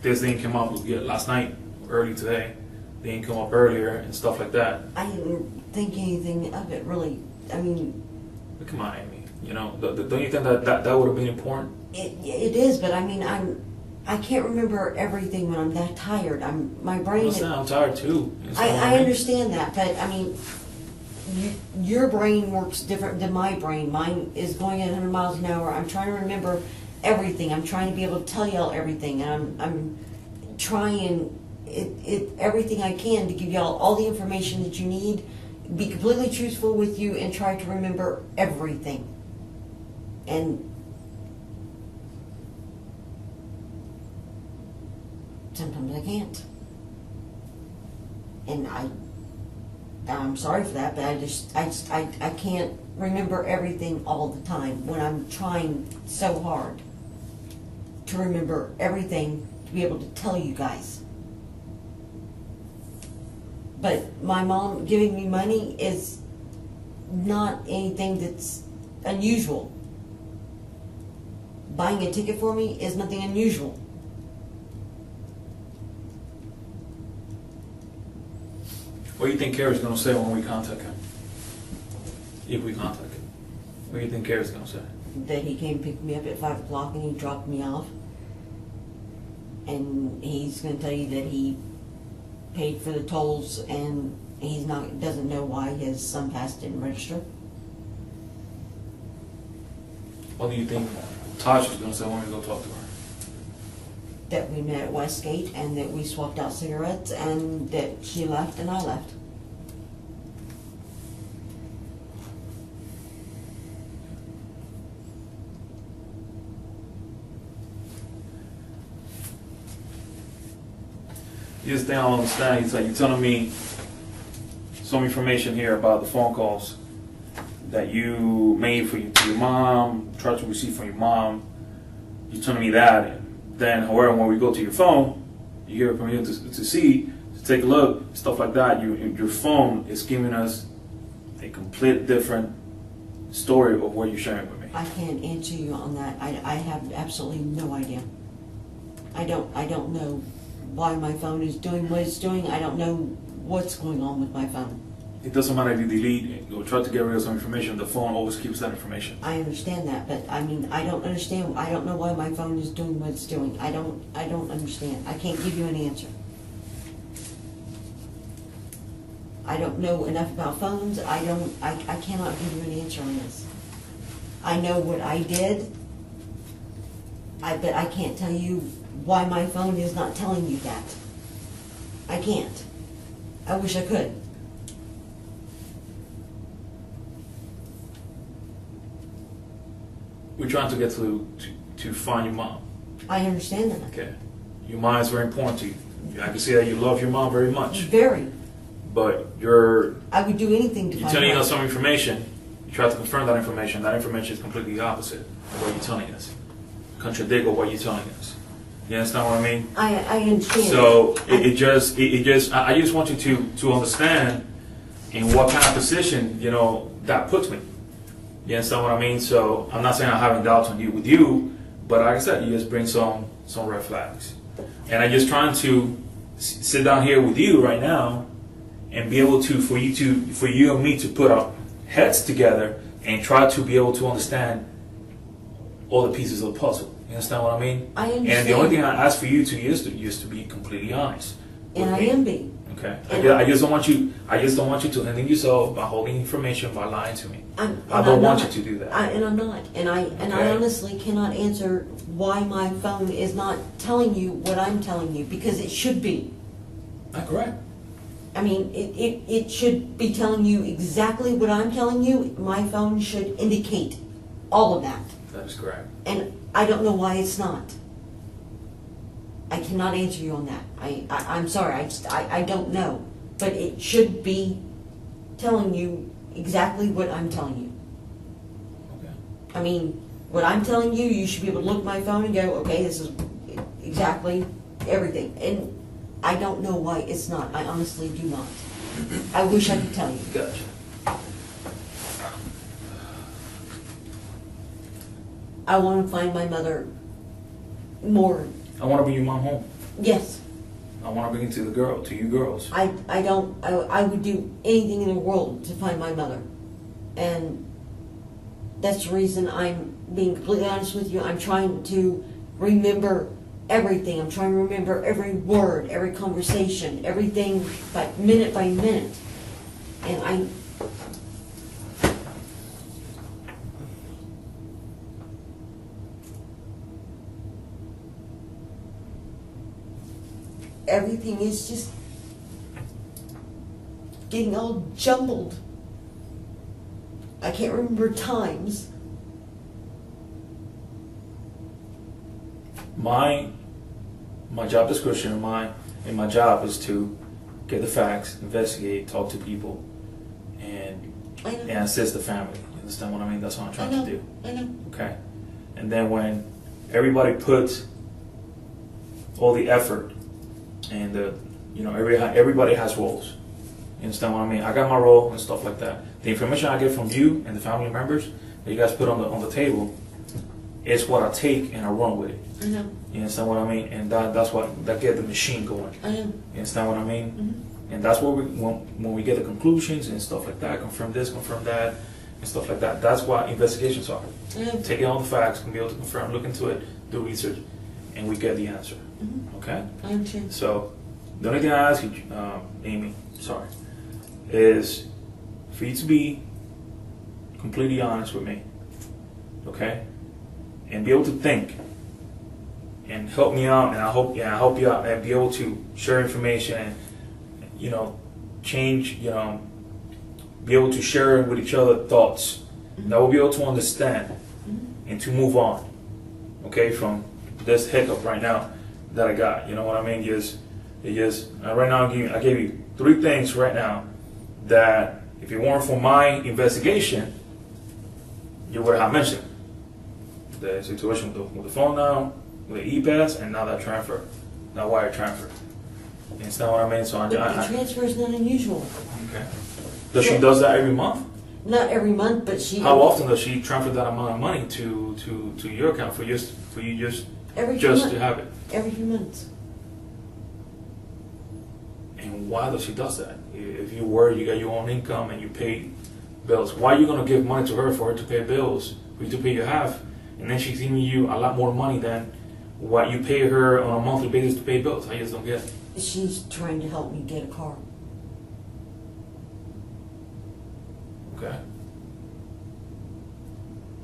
This didn't come up yet last night, early today. They didn't come up earlier and stuff like that. I didn't think anything of it really. I mean, But come on, Amy. You know, don't you think that would have been important? it is, but I mean, I can't remember everything when I'm that tired. My brain. I'm tired too. You know what I mean? understand that, but I mean, your brain works different than my brain. Mine is going at 100 miles an hour. I'm trying to remember everything. I'm trying to be able to tell y'all everything, and I'm trying everything I can to give y'all all the information that you need, be completely truthful with you, and try to remember everything. And sometimes I can't. And I'm sorry for that, but I can't remember everything all the time when I'm trying so hard to remember everything to be able to tell you guys. But my mom giving me money is not anything that's unusual. Buying a ticket for me is nothing unusual. What do you think Kara's going to say when we contact him? If we contact him. What do you think Kara's going to say? That he came pick me up at 5 o'clock and he dropped me off. And he's going to tell you that he paid for the tolls and doesn't know why his son pass didn't register. What do you think Tasha's going to say when we go talk to her? That we met at Westgate and that we swapped out cigarettes and that she left and I left. You just don't understand. He's like, you're telling me some information here about the phone calls that you made to your mom, tried to receive from your mom. You're telling me that. And then, however, when we go to your phone, you hear it from you to see, to take a look, stuff like that. Your phone is giving us a complete different story of what you're sharing with me. I can't answer you on that. I have absolutely no idea. I don't know why my phone is doing what it's doing. I don't know what's going on with my phone. It doesn't matter if you delete it or try to get rid of some information, the phone always keeps that information. I understand that, but I mean, I don't understand. I don't know why my phone is doing what it's doing. I don't understand. I can't give you an answer. I don't know enough about phones. I cannot give you an answer on this. I know what I did. But I can't tell you why my phone is not telling you that. I can't. I wish I could. We're trying to get to find your mom. I understand that. Okay. Your mom is very important to you. I can see that you love your mom very much, Very. but I would do anything to you're find telling out. us some information. You try to confirm that information. That information is completely opposite of what you're telling us. Contradict of what you're telling us. You understand what I mean? I understand. So it just I just want you to understand in what kind of position that puts me. You understand what I mean? So I'm not saying I'm having doubts on you with you, but like I said, you just bring some red flags, and I'm just trying to sit down here with you right now and be able to for you and me to put our heads together and try to be able to understand all the pieces of the puzzle. You understand what I mean? I understand. And the only thing I ask for you to is to be completely honest. And with I me. am being. Okay. And I just don't want you. I just don't want you to hinder yourself by holding information by lying to me. I And don't I'm want not. you to do that. And I'm not. And I Okay. honestly cannot answer why my phone is not telling you what I'm telling you, because it should be. Not correct. I mean, it should be telling you exactly what I'm telling you. My phone should indicate all of that. That is correct. And I don't know why it's not. I cannot answer you on that. I'm sorry, I don't know. But it should be telling you exactly what I'm telling you. Okay. I mean, what I'm telling you, you should be able to look at my phone and go, okay, this is exactly everything. And I don't know why it's not. I honestly do not. I wish I could tell you. Gotcha. I want to find my mother more. I want to bring your mom home. Yes, I want to bring it to you girls. I would do anything in the world to find my mother. And that's the reason I'm being completely honest with you. I'm trying to remember everything. I'm trying to remember every word, every conversation, everything by minute. And everything is just getting all jumbled. I can't remember times. My job description in my job is to get the facts, investigate, talk to people, and I know. and assist the family. You understand what I mean? That's what I'm trying to do. I know. Okay. And then when everybody puts all the effort and everybody has roles. You understand what I mean? I got my role and stuff like that. The information I get from you and the family members that you guys put on the table is what I take and I run with it. I know. You understand what I mean? And that's what get the machine going. I know. You understand what I mean? Mm-hmm. And that's what when we get the conclusions and stuff like that, confirm this, confirm that, and stuff like that. That's what investigations are. I know. Taking all the facts and be able to confirm, look into it, do research, and we get the answer. Mm-hmm. Okay? I understand. So the only thing I ask you, Amy, sorry, is for you to be completely honest with me, okay, and be able to think and help me out, and I help you out, and be able to share information and change, be able to share with each other thoughts that we'll be able to understand and to move on, okay, from this hiccup right now that I got. You know what I mean? Right now I gave you 3 things right now that if it weren't for my investigation, you would have mentioned. The situation with the phone now, with the e-pass, and now that transfer, that wire transfer. You understand what I mean? So But the transfer is not unusual. okay. Does she does that every month? Not every month, but she. How often does she transfer that amount of money to your account for you just Every few to months. have it? Every few months. And why does she does that? If you got your own income and you pay bills, why are you gonna give money to her for her to pay bills, for you to pay your half, and then she's giving you a lot more money than what you pay her on a monthly basis to pay bills? I just don't get it. She's trying to help me get a car. Okay.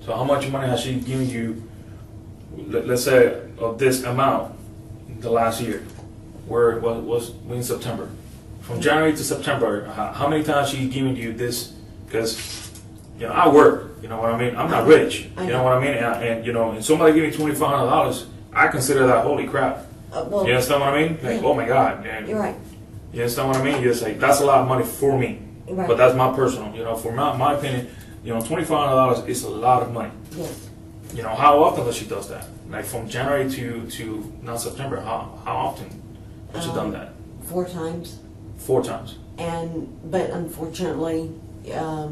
So how much money has she given you? Let's say of this amount the last year, where it was in September, from January to September. How many times she given you this? Because I work. You know what I mean? I'm not rich. You know what I mean? And and somebody giving me $2,500, I consider that holy crap. Well, You understand what I mean? Like, Yeah. oh my God. And you're right. you understand what I mean? You're just like, that's a lot of money for me. Right. But that's my personal, for my opinion, $2,500 is a lot of money. Yes. How often does she does that? Like from January to now September, how often has she done that? 4 times. 4 times. But unfortunately, So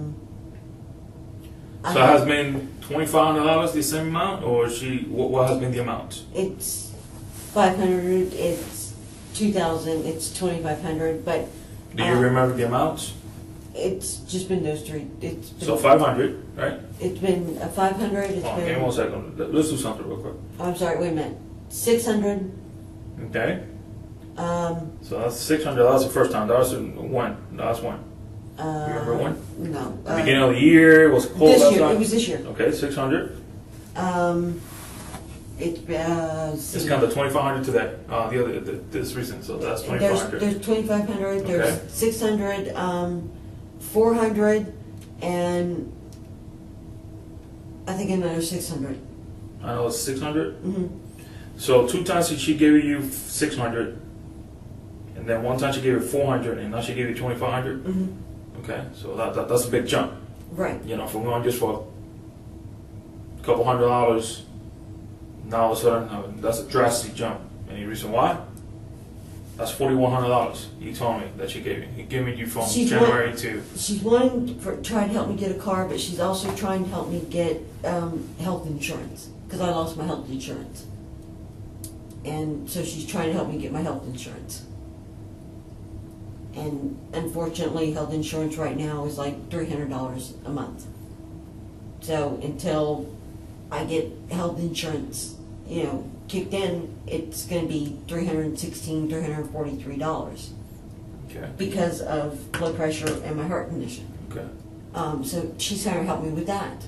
it has been $2,500 the same amount, or what has been the amount? it's 500, it's 2,000, it's 2,500, but Do you remember the amounts? it's just been those 3. It's been, So 500, right? it's been a 500. It's Hold on, give me been. 1 second. Let's do something real quick. I'm sorry. Wait a minute. 600. Okay. Um. So that's 600. That was the first time. That was when? Last one. Remember when? No. Beginning of the year. Was it cold This last year. time? It was this year. Okay, 600. It's It's kind of 2,500 to that. The other this recent. So that's 2,500. There's 2,500. Okay. There's 600. 400, and I think another 600. I know it's 600. Mm-hmm. So 2 times she gave you 600, and then 1 time she gave you 400, and now she gave you 2,500. Mm-hmm. Okay, so that's a big jump. Right. From going just for a couple $100, now all of a sudden that's a drastic jump. Any reason why? That's $4,100. You told me that she gave you. He gave me you from January to. She's wanting to try to help me get a car, but she's also trying to help me get health insurance because I lost my health insurance, and so she's trying to help me get my health insurance. And unfortunately, health insurance right now is like $300 a month. So until I get health insurance, kicked in, it's going to be $316, $343 Okay. because of blood pressure and my heart condition. Okay. So she's trying to help me with that.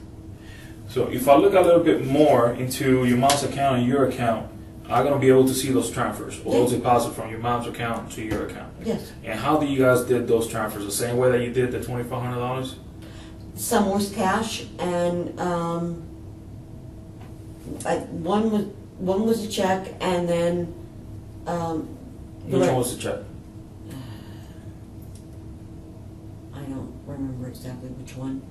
So if I look a little bit more into your mom's account and your account, I'm gonna be able to see those transfers or those deposits from your mom's account to your account. Yes. And how do you guys did those transfers? The same way that you did the $2,500? Some was cash, and one was a check, and then Which one was the check? I don't remember exactly which one.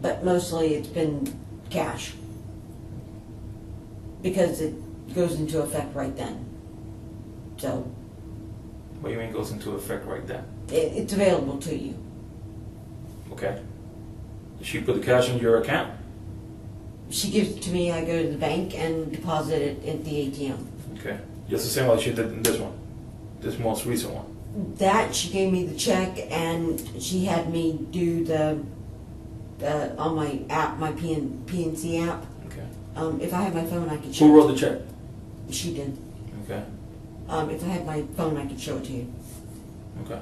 But mostly it's been cash because it goes into effect right then. So What do you mean goes into effect right then? it's available to you. Okay. Did she put the cash in your account? She gives it to me, I go to the bank and deposit it at the ATM. Okay. Just the same way she did in this one, this most recent one. That, she gave me the check, and she had me do the on my app, my PNC app. Okay. If I had my phone, I could show Who it. wrote the check? She did. Okay. If I had my phone, I could show it to you. Okay.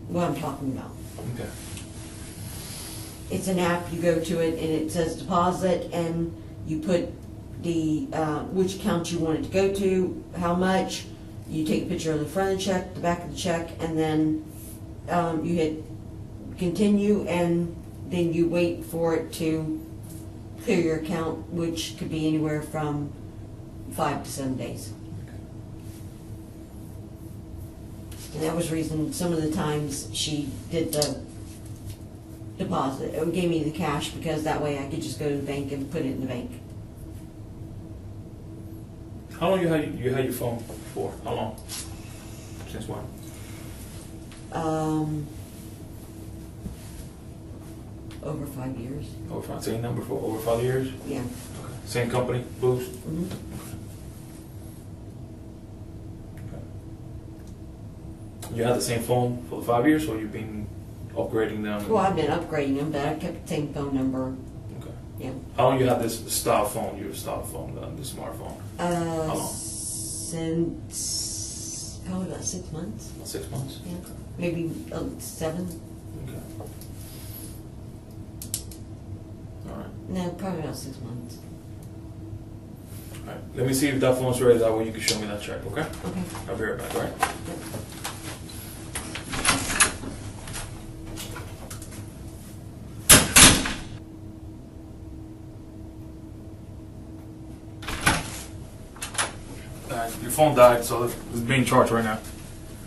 What I'm talking about. Okay. It's an app, you go to it, and it says deposit, and you put the which account you want it to go to, how much. You take a picture of the front of the check, the back of the check, and then you hit continue, and then you wait for it to clear your account, which could be anywhere from 5 to 7 days. And that was the reason some of the times she did the deposit, or gave me the cash, because that way I could just go to the bank and put it in the bank. How long you had your phone for? How long? Since when? Over 5 years. Over 5. Same number for over 5 years? Yeah. Okay. Same company, Boost? Mm-hmm. Okay. You had the same phone for the 5 years, or you've been upgrading them? Well, I've been upgrading them, but I kept the same phone number. Okay. Yeah. How long you had this style phone, your style phone, the smartphone? How long? Since probably about 6 months. About 6 months? Yeah. Okay. Maybe 7. Okay. All right. No, probably about 6 months. All right. Let me see if that phone's ready. That way you can show me that check, okay? Okay. I'll be right back, all right? Yep. your phone died, so it's being charged right now.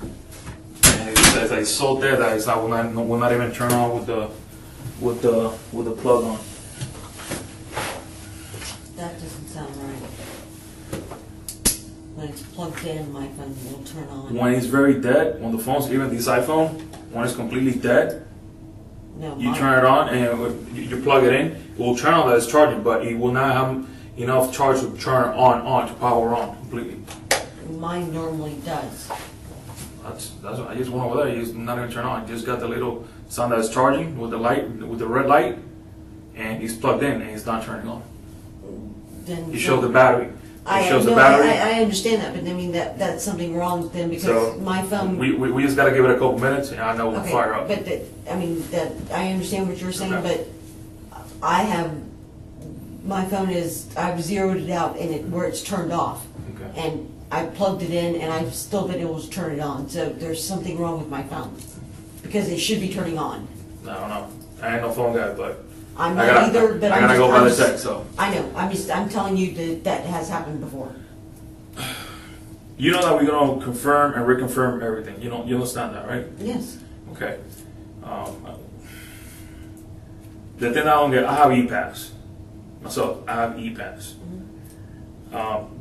And it says that it's so dead that it's not will not even turn on with the plug on. That doesn't sound right. When it's plugged in, my phone will turn on. When it's very dead, when the phone's, even this iPhone, when it's completely dead, No, you mine- turn it on and you plug it in, it will turn on that it's charging, but it will not have enough charge to turn on to power on completely. Mine normally does. That's what I just went over there. It's not even turn on. It just got the little sound that it's charging with the light, with the red light, and it's plugged in and it's not turning on. Then You show the battery. It shows the no, battery. I understand that, but I mean that's something wrong then because So, my phone. We just got to give it a couple minutes, and I know we'll Okay, fire up. but I mean that I understand what you're saying, Okay. but I have my phone is I've zeroed it out and it where it's turned off, Okay. and I plugged it in and I've still been able to turn it on. So there's something wrong with my phone because it should be turning on. I don't know. I ain't no phone guy, but I'm I not gotta, either, but I I'm gotta just, go by I'm the just- text. So I know. I'm telling you that has happened before. you know that we're gonna confirm and reconfirm everything. You understand that, right? Yes. Okay. The thing I don't get, I have E-Pass. Myself, I have E-Pass.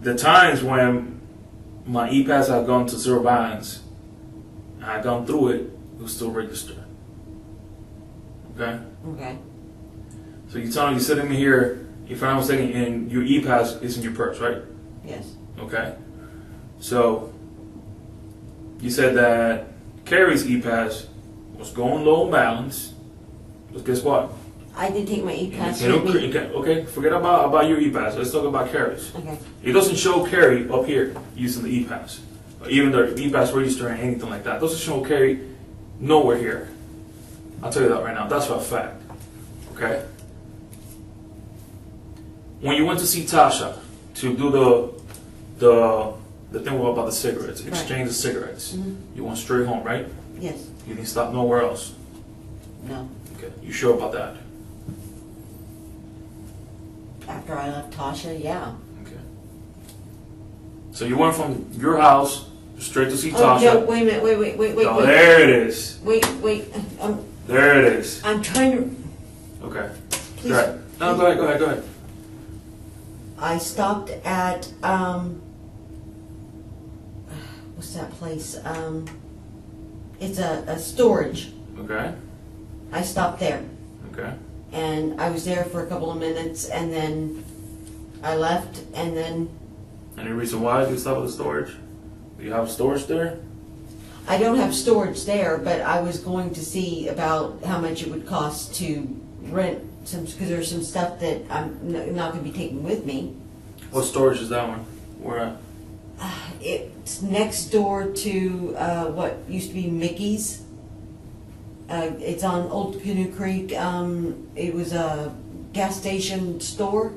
The times when my E-Pass have gone to zero balance, and I've gone through it, it was still registered. Okay? Okay. So you're telling me you're sitting here, if I'm not mistaken, and your E-Pass is in your purse, right? Yes. Okay? So, you said that Carrie's E-Pass was going low on balance, but guess what? I did take my E-Pass You with me. okay, forget about your E-Pass. Let's talk about Carrie's. Okay. It doesn't show Carrie up here using the E-Pass. Or even the E-Pass register or anything like that. It doesn't show Carrie nowhere here. I'll tell you that right now. That's for a fact. Okay? When you went to see Tasha to do the thing about the cigarettes, Right. exchange the cigarettes, Mhm. you went straight home, right? Yes. You didn't stop nowhere else. No. Okay. You sure about that? After I left Tasha, yeah. Okay. So you went from your house straight to see Oh, Tasha. no, wait a minute, wait. Oh, there it is. Wait, There it is. I'm trying to, Okay. please. Go ahead. No, go ahead. I stopped at, what's that place? It's a storage. Okay. I stopped there. Okay. And I was there for a couple of minutes and then I left and then Any reason why you stop at the storage? Do you have storage there? I don't have storage there, but I was going to see about how much it would cost to rent some, because there's some stuff that I'm not going to be taking with me. What storage is that one? Where at? It's next door to what used to be Mickey's. It's on Old Canoe Creek. It was a gas station store.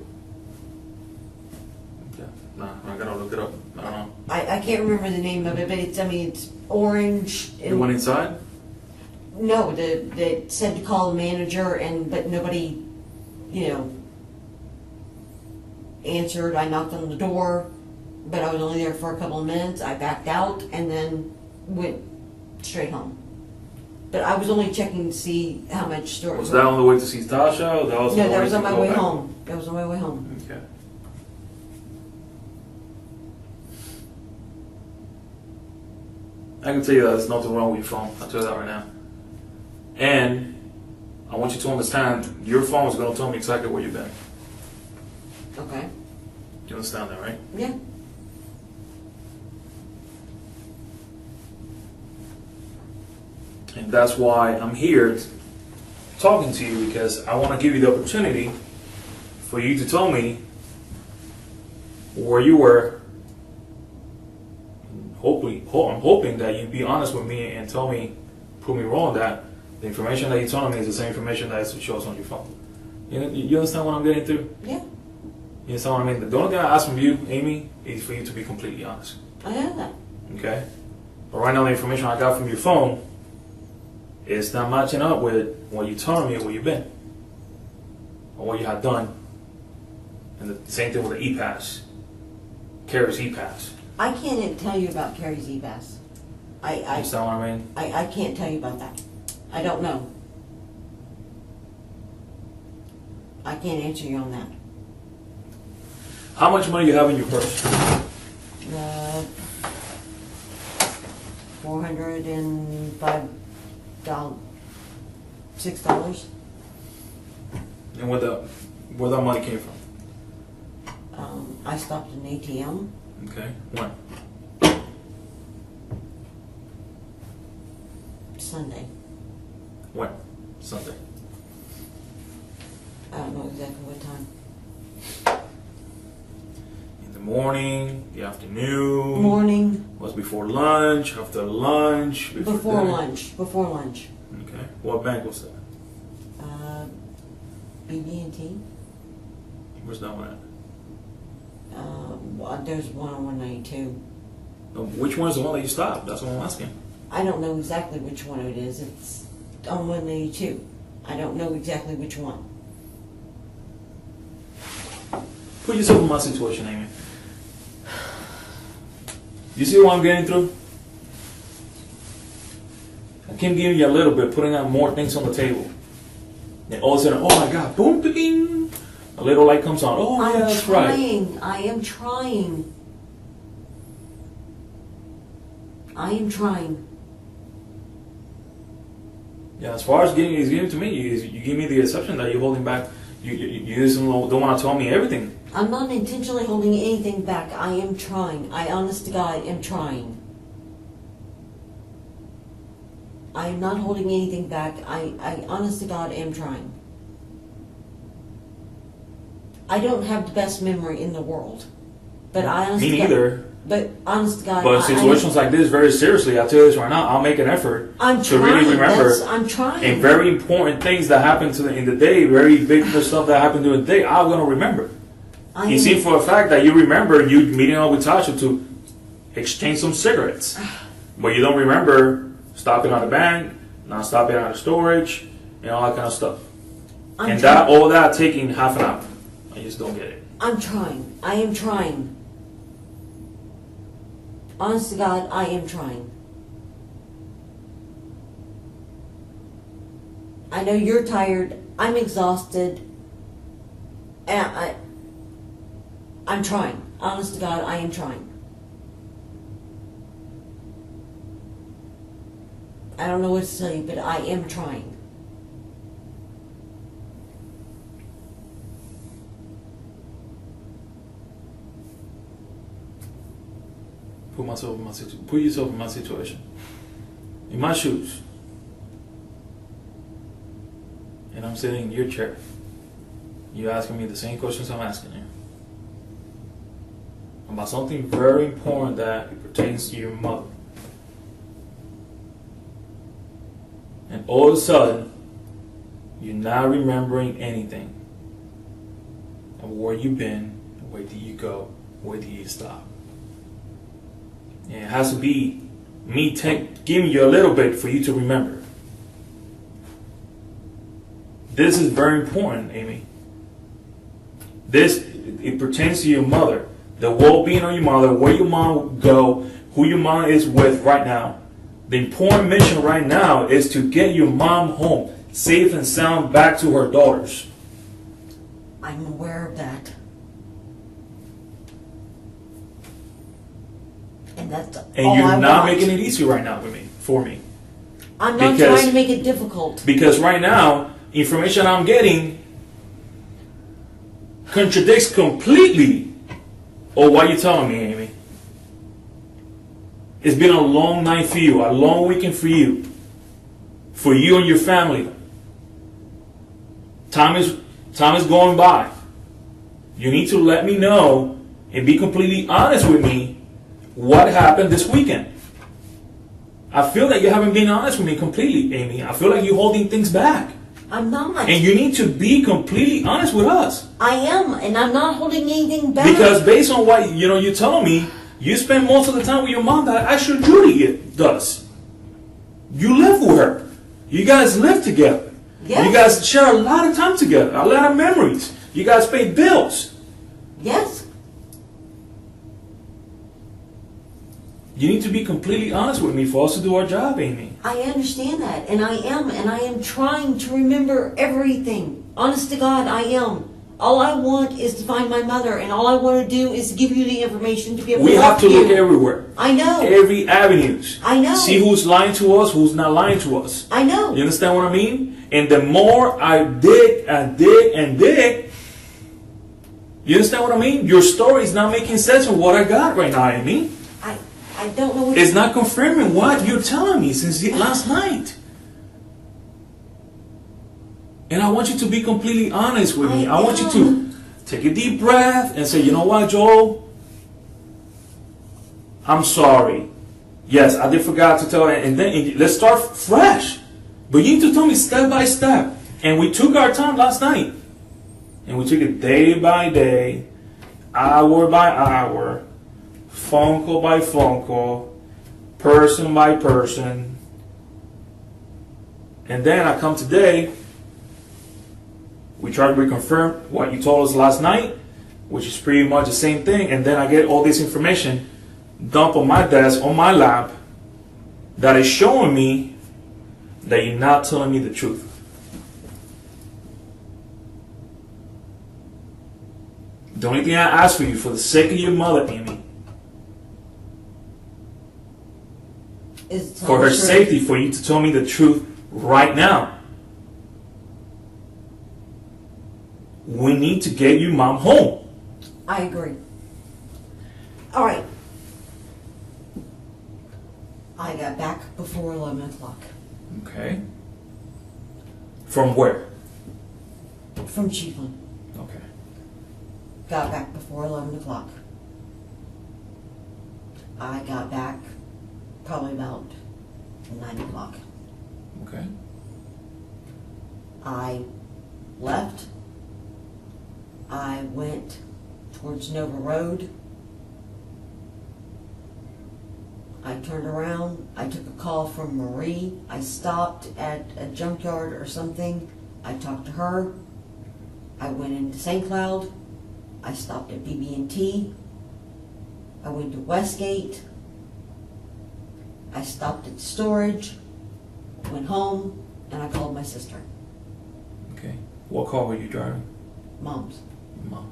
Okay. Nah, I gotta look it up. I don't know. I can't remember the name of it, but it's orange. You went inside? No, they said to call the manager, but nobody, answered. I knocked on the door, but I was only there for a couple of minutes. I backed out and then went straight home. But I was only checking to see how much storage. Was that on the way to see Tasha? Or that was No, that was to on my go way back? home. That was on my way home. Okay. I can tell you that there's nothing wrong with your phone. I'll tell you that right now. And I want you to understand your phone is going to tell me exactly where you've been. Okay. You understand that, right? Yeah. And that's why I'm here talking to you, because I want to give you the opportunity for you to tell me where you were. I'm hoping that you be honest with me and tell me, prove me wrong, that the information that you're telling me is the same information that shows on your phone. You understand what I'm getting through? Yeah. You understand what I mean? The only thing I ask from you, Amy, is for you to be completely honest. I know that. Okay? But right now, the information I got from your phone is not matching up with what you're telling me and where you've been, or what you have done. And the same thing with the E-Pass. Carrie's E-Pass. I can't tell you about Carrie's e-pass. Understand what I mean? I can't tell you about that. I don't know. I can't answer you on that. How much money you have in your purse? $405, $6. And where that money came from? I stopped an ATM. Okay. When? Sunday. When? Sunday. I don't know exactly what time. In the morning, the afternoon. Morning. Was before lunch, after lunch, Before dinner? lunch. Before lunch. Okay. What bank was that? BB&T. Where's that one at? There's one on 192. Which one is the one that you stopped? That's what I'm asking. I don't know exactly which one it is. It's on 192. I don't know exactly which one. Put yourself in my situation, Amy. You see what I'm getting through? I keep giving you a little bit, putting out more things on the table. And all of a sudden, oh my God, boom, ding, a little light comes on. Oh, yeah, that's right. I am trying. I am trying. Yeah, as far as giving to me, you give me the exception that you're holding back. You just don't want to tell me everything. I'm not intentionally holding anything back. I am trying. I, honest to God, am trying. I am not holding anything back. I honest to God, am trying. I don't have the best memory in the world. But I honestly... Me neither. But honest to God... But situations like this, very seriously, I'll tell you this right now, I'll make an effort to really remember. I'm trying. And very important things that happen in the day, very big stuff that happened during the day, I'm going to remember. You see for a fact that you remember you meeting up with Tasha to exchange some cigarettes. But you don't remember stopping at the bank, not stopping at the storage, and all that kind of stuff. All that taking half an hour. I just don't get it. I'm trying. I am trying. Honest to God, I am trying. I know you're tired. I'm exhausted. And I'm trying. Honest to God, I am trying. I don't know what to tell you, but I am trying. Put yourself in my situation. In my shoes. And I'm sitting in your chair. You're asking me the same questions I'm asking you. About something very important that pertains to your mother. And all of a sudden, you're not remembering anything. And where you've been, where did you go, where did you stop? And it has to be me giving you a little bit for you to remember. This is very important, Amy. It pertains to your mother. The well-being of your mother, where your mom go, who your mom is with right now. The important mission right now is to get your mom home, safe and sound, back to her daughters. I'm aware of that. And that's And all you're I not want. making it easy right now for me. I'm not trying to make it difficult. Because right now, information I'm getting contradicts completely of what you're telling me, Amy. It's been a long night for you, a long weekend for you and your family. Time is going by. You need to let me know and be completely honest with me what happened this weekend. I feel that you haven't been honest with me completely, Amy. I feel like you're holding things back. I'm not. And you need to be completely honest with us. I am, and I'm not holding anything back. Because based on what you're telling me, you spend most of the time with your mom that actually Judy does. You live with her. You guys live together. Yes. You guys share a lot of time together, a lot of memories. You guys pay bills. Yes. You need to be completely honest with me for us to do our job, Amy. I understand that, and I am trying to remember everything. Honest to God, I am. All I want is to find my mother, and all I want to do is give you the information to be able We to have to help look you. everywhere. I know. Every avenues. I know. See who's lying to us, who's not lying to us. I know. You understand what I mean? And the more I dig and dig and dig, you understand what I mean? Your story is not making sense with what I got right now, Amy. I don't know what It's not confirming what you're telling me since last night. And I want you to be completely honest with me. I want you to take a deep breath and say, you know what, Joel? I'm sorry. Yes, I did forget to tell you. And then let's start fresh. But you need to tell me step by step. And we took our time last night. And we took it day by day, hour by hour, phone call by phone call, person by person. And then I come today. We try to reconfirm what you told us last night, which is pretty much the same thing. And then I get all this information dumped on my desk, on my lap, that is showing me that you're not telling me the truth. The only thing I ask for you, for the sake of your mother, Amy, is for her safety, for you to tell me the truth right now. We need to get your mom home. I agree. All right. I got back before 11 o'clock. Okay. From where? From Chiefland. Okay. Got back before 11 o'clock. I got back probably about 9 o'clock. Okay. I left. I went towards Nova Road. I turned around. I took a call from Marie. I stopped at a junkyard or something. I talked to her. I went into St. Cloud. I stopped at BB&T. I went to Westgate. I stopped at storage. Went home, and I called my sister. Okay. What car were you driving? Mom's. Mom.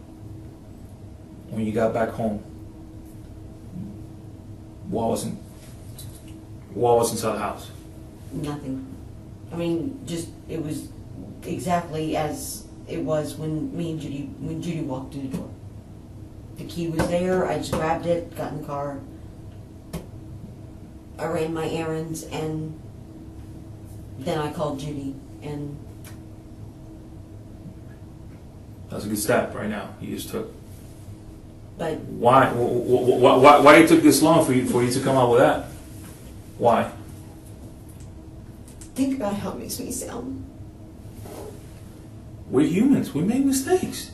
When you got back home, what was inside the house? Nothing. I mean, just, it was exactly as it was when Judy walked through the door. The key was there, I just grabbed it, got in the car, I ran my errands, and then I called Judy, and That's a good step right now. You just took. but Why it took this long for you to come out with that? Why? think about how it makes me sound. We're humans. We make mistakes.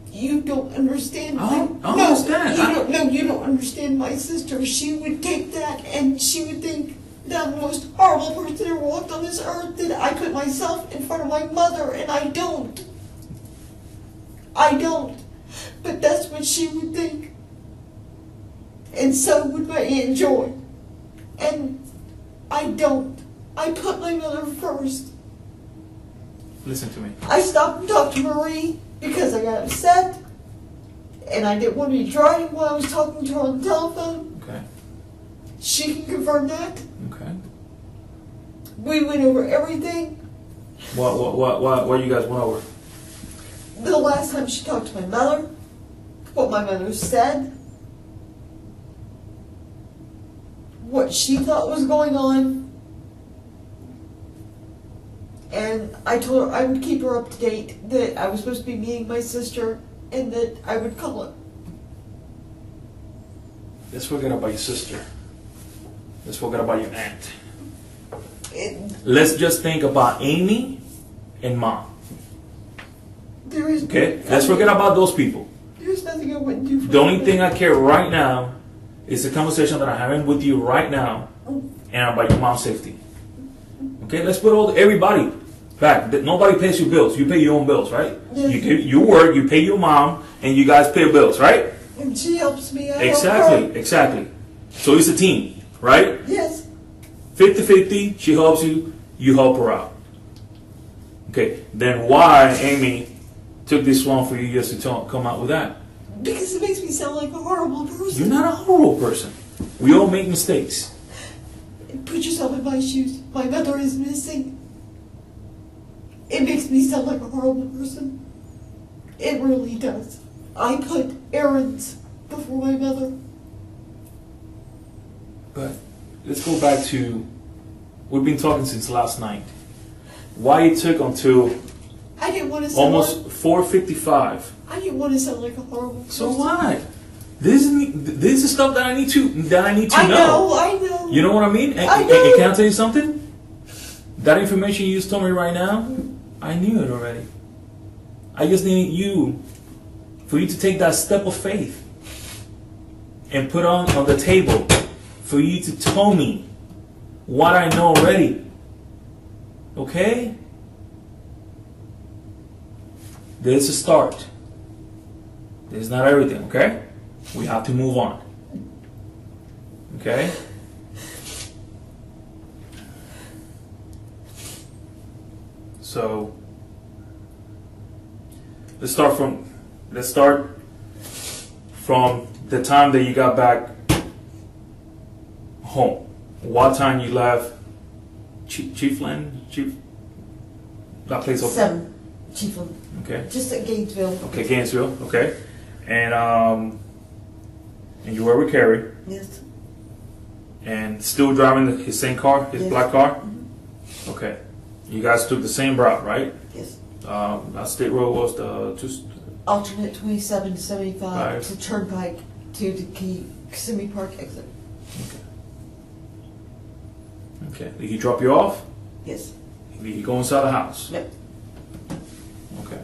You don't understand. I understand. You don't understand my sister. She would take that and she would think that the most horrible person ever walked on this earth, that I put myself in front of my mother, and I don't. But that's what she would think. And so would my Aunt Joy. And I don't. I put my mother first. Listen to me. I stopped and talked to Marie because I got upset, and I didn't want to be driving while I was talking to her on the telephone. Okay. She can confirm that. Okay. We went over everything. What you guys went over? The last time she talked to my mother, what my mother said, what she thought was going on, and I told her I would keep her up to date, that I was supposed to be meeting my sister, and that I would call her. Let's forget about your sister. Let's forget about your aunt. Let's just think about Amy and Mom. There is Okay? Let's forget about those people. There's nothing I wouldn't do for The only her. thing I care right now is the conversation that I'm having with you right now and about your mom's safety. Okay? Let's put everybody back. Nobody pays your bills. You pay your own bills, right? Yes. You work, you pay your mom, and you guys pay bills, right? And she helps me out. Exactly. So it's a team, right? Yes. 50-50, she helps you, you help her out. Okay, then why, Amy, took this long for you just to come out with that? Because it makes me sound like a horrible person. You're not a horrible person. We all make mistakes. Put yourself in my shoes. My mother is missing. It makes me sound like a horrible person. It really does. I put errands before my mother. But let's go back to, we've been talking since last night. Why it took until I didn't want to sound almost 4:55. I didn't want to sound like a horrible person. So what? This is stuff that I need to I know. You know what I mean? I And know. can I tell you something? That information you just told me right now, I knew it already. I just needed for you to take that step of faith and put on the table for you to tell me what I know already. Okay? This is a start. This is not everything, okay? We have to move on. Okay? So let's start from the time that you got back home. What time you left Chiefland? That place over 7, Chiefland. Okay. Just at Gainesville. Okay, Gainesville, okay. And you were with Carrie Yes. and still driving his same car, his Yes. black car? Mhm. Okay. You guys took the same route, right? Yes. That state road was the Alternate 27 to 75 Right. to Turnpike to the Kissimmee Park exit. Okay. Did he drop you off? Yes. Did he go inside the house? Yep. Okay.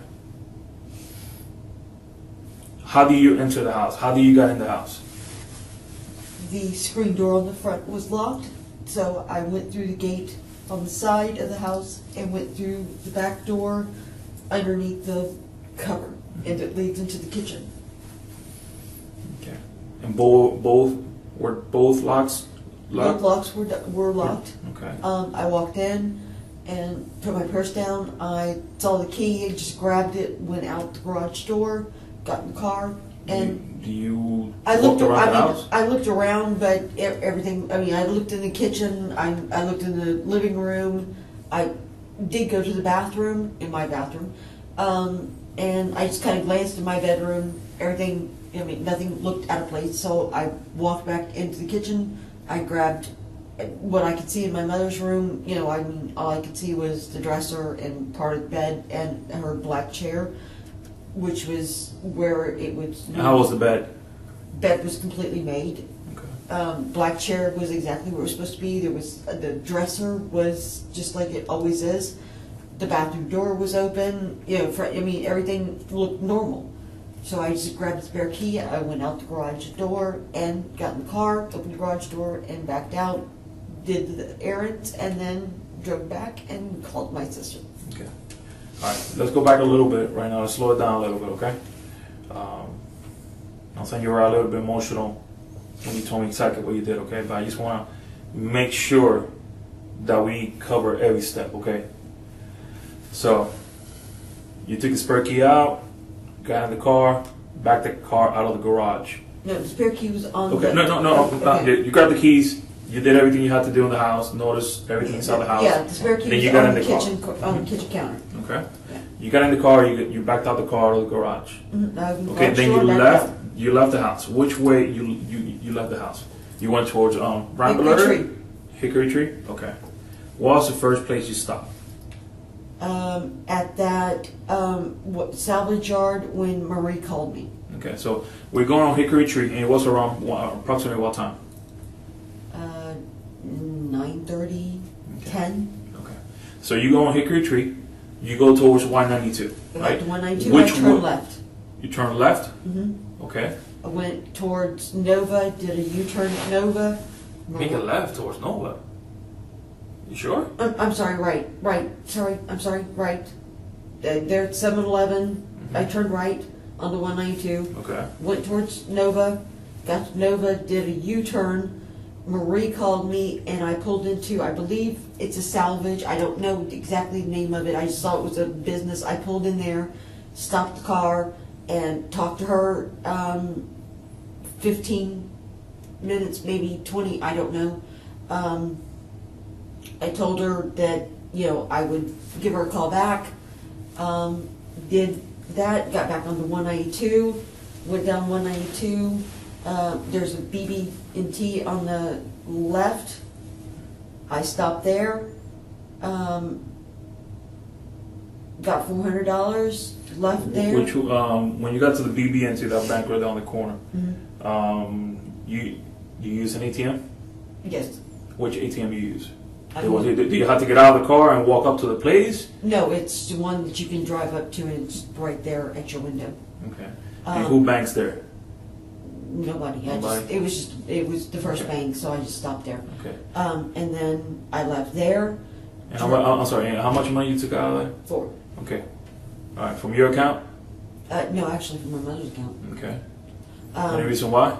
How do you enter the house? How do you get in the house? The screen door on the front was locked, so I went through the gate on the side of the house and went through the back door underneath the cover, and it leads into the kitchen. Okay. And both locks Both locked? locks were locked. Okay. I walked in and put my purse down. I saw the key and just grabbed it, went out the garage door, got in the car, and Do you I walk looked. around the house? I looked around, but everything. I mean, I looked in the kitchen. I looked in the living room. I did go to the bathroom, in my bathroom, and I just kind of glanced in my bedroom. Everything. I mean, nothing looked out of place. So I walked back into the kitchen. I grabbed what I could see in my mother's room. You know, I mean, all I could see was the dresser and part of the bed and her black chair, which was where it was. How was the bed? Bed was completely made. Okay. Black chair was exactly where it was supposed to be. There was the dresser was just like it always is. The bathroom door was open. You know, I mean, everything looked normal. So I just grabbed the spare key. I went out the garage door and got in the car, opened the garage door, and backed out. Did the errands and then drove back and called my sister. Okay. All right. Let's go back a little bit right now. Let's slow it down a little bit, okay? I'm saying you were a little bit emotional when you told me exactly what you did, okay? But I just want to make sure that we cover every step, okay? So, you took the spare key out, got in the car, backed the car out of the garage. No, the spare key was on Okay, the... no, not Okay. yet. You grabbed the keys, you did everything you had to do in the house, noticed everything inside the house. Yeah, the spare key Then you was got on in the the car. kitchen, on the kitchen counter. Okay. Yeah. You got in the car, you backed out the car out of the garage. Mhm, I opened the Okay, garage then door, you backed left. out. You left the house. Which way you left the house? You went towards Hickory Rambler? Tree. Hickory Tree. Okay. What was the first place you stopped? At that salvage yard when Marie called me. Okay, so we're going on Hickory Tree, and it was around approximately what time? 9:30, Okay. 10. Okay. So you go on Hickory Tree. You go towards Y92, I right? got to 192. Which I turned way? left. You turn left. hmm Okay. I went towards Nova. Did a U-turn at Nova. Make a left towards Nova. You sure? I'm sorry. Right. Sorry. I'm sorry. Right. There at 7-Eleven. I turned right onto 192. Okay. Went towards Nova. got to Nova, did a U-turn. Marie called me and I pulled into, I believe it's a salvage. I don't know exactly the name of it. I just saw it was a business. I pulled in there, stopped the car, and talked to her 15 minutes, maybe 20, I don't know. I told her that, I would give her a call back. Did that, got back onto 192, went down 192. There's a BB&T on the left. I stopped there. Got $400 left there. Which, when you got to the BB&T, that bank right down the corner, you use an ATM? Yes. Which ATM you use? I Do don't- you have to get out of the car and walk up to the place? No, it's the one that you can drive up to and it's right there at your window. Okay. And who banks there? Nobody. Nobody? It was the first Okay. bank, so I just stopped there. Okay. And then I left there. And I'm sorry, and how much money you took out of there? For Okay. All right, from your account? no, actually from my mother's account. Okay. Any reason why?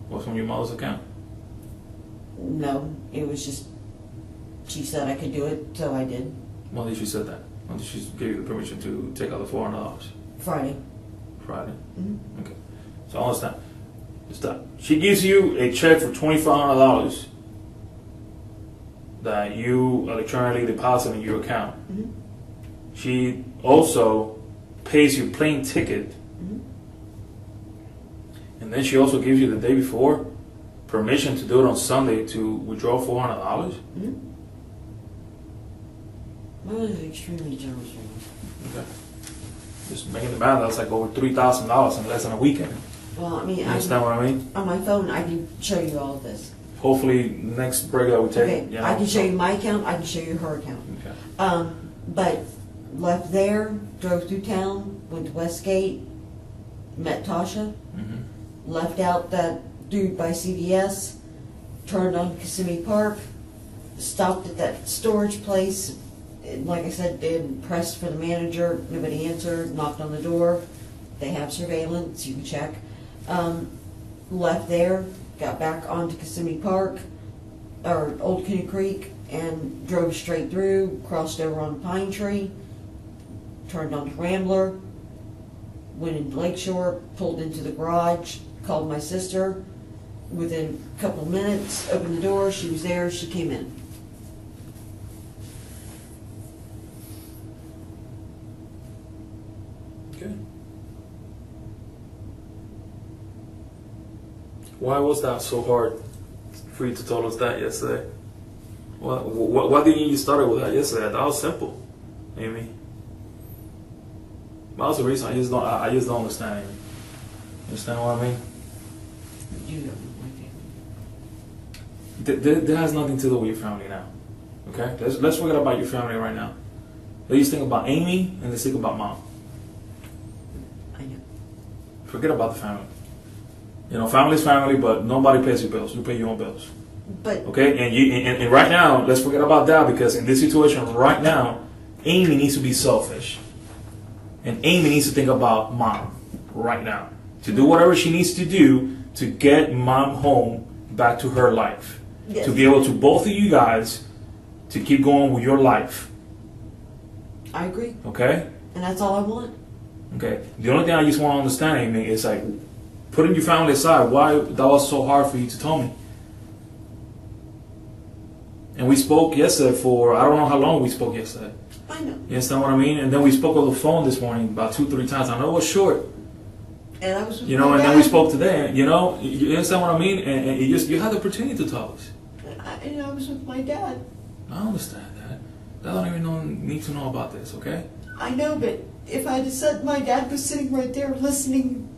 Was from your mother's account? No, it was just she said I could do it, so I did. When did she say that? When did she give you the permission to take out the $400? Friday. Friday? Mm-hmm. Okay. So I understand. Stop. She gives you a check for $2,500 that you electronically deposit in your account. Mm-hmm. She also pays your plane ticket, Mm-hmm. and then she also gives you the day before permission to do it on Sunday to withdraw $400. Mm-hmm. My mother's extremely generous right now. Okay. Just making the math, that's like over $3,000 in less than a weekend. Well, I mean, You understand what I mean? on my phone I can show you all of this. Hopefully, next break that we take. Okay, I can show you my account. I can show you her account. Okay. But left there, drove through town, went to Westgate, met Tasha, Mm-hmm. left out that dude by CVS, turned on Kissimmee Park, stopped at that storage place. Like I said, did pressed for the manager. Nobody answered. Knocked on the door. They have surveillance. You can check. Left there, got back onto Kissimmee Park, or Old Canoe Creek, and drove straight through, crossed over on Pine Tree, turned onto Rambler, went into Lakeshore, pulled into the garage, called my sister. Within a couple of minutes, opened the door, she was there, she came in. Okay. Why was that so hard for you to tell us that yesterday? Why didn't you start with that yesterday? That was simple, Amy. That was the reason. I just don't understand, Amy. Understand what I mean? You don't know my family. That has nothing to do with your family now. Okay? Let's forget about your family right now. Let's just think about Amy and let's think about Mom. I know. Forget about the family. Family's family, but nobody pays your bills. You pay your own bills. But Okay? And right now, let's forget about that because in this situation right now, Amy needs to be selfish. And Amy needs to think about Mom right now. To do whatever she needs to do to get Mom home back to her life. Yes. To be able to, both of you guys, to keep going with your life. I agree, Okay? and that's all I want. Okay. The only thing I just want to understand, Amy, is like putting your family aside, why that was so hard for you to tell me. And we spoke yesterday for, I don't know how long we spoke yesterday. I know. You understand what I mean? And then we spoke on the phone this morning about 2-3 times. I know it was short. And I was with And my then we dad. spoke today. You understand what I mean? And you had the opportunity to tell us. And I was with my dad. I understand that. I don't even need to know about this, okay? I know, but if I had said my dad was sitting right there listening.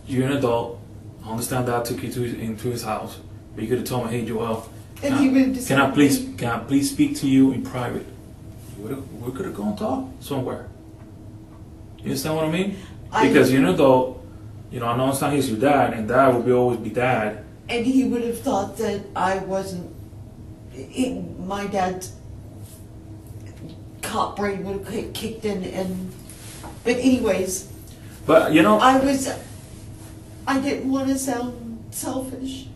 You're an adult. I understand that took you into his house. But you could have told me, hey, Joel, And he would have decided. can I please speak to you in private? We could have gone talk somewhere. You understand what I mean? Because you're an adult. I know it's not he's your dad, and dad will always be dad. And he would have thought that I wasn't. My dad's cop brain would have kicked in, but anyways, But I was. I didn't want to sound selfish,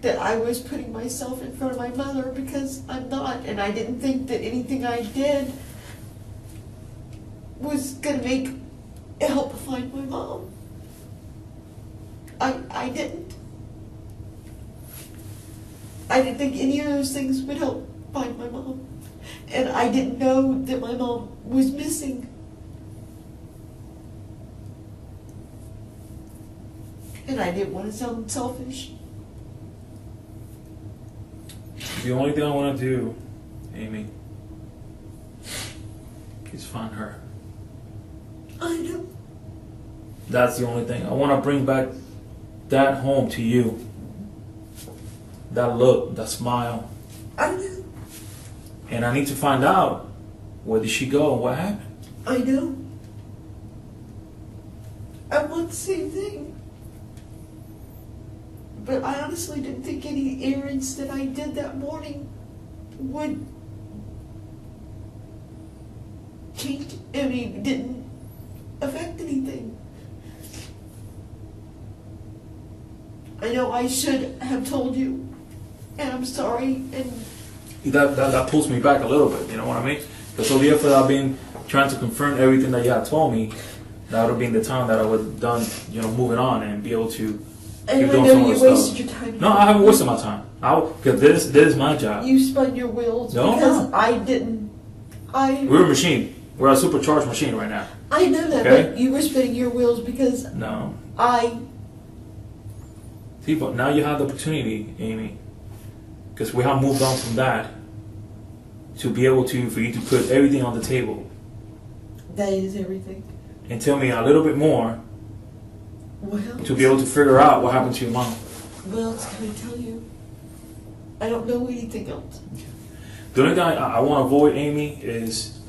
that I was putting myself in front of my mother, because I'm not, and I didn't think that anything I did was gonna help find my mom. I didn't. I didn't think any of those things would help find my mom. And I didn't know that my mom was missing. And I didn't want to sound selfish. The only thing I want to do, Amy, is find her. I know. That's the only thing. I want to bring back that home to you. That look, that smile. I know. And I need to find out, where did she go and what happened? I know. I want the same thing. But I honestly didn't think any errands that I did that morning would change, didn't affect anything. I know I should have told you, and I'm sorry, and That pulls me back a little bit, you know what I mean? Because all the effort I've been trying to confirm everything that you had told me, that would have been the time that I would have done, moving on and be able to. I know you wasted your time. No, I haven't wasted my time. Because this is my job. You spun your wheels because I didn't. We're a machine. We're a supercharged machine right now. I know that, Okay? but you were spinning your wheels because No. See, but now you have the opportunity, Amy, because we have moved on from that, to be able to, for you to put everything on the table that is everything. and tell me a little bit more, Well, to be able to figure out what happened to your mom. Well, it's going to tell you. I don't know anything else. The only thing I want to avoid, Amy, is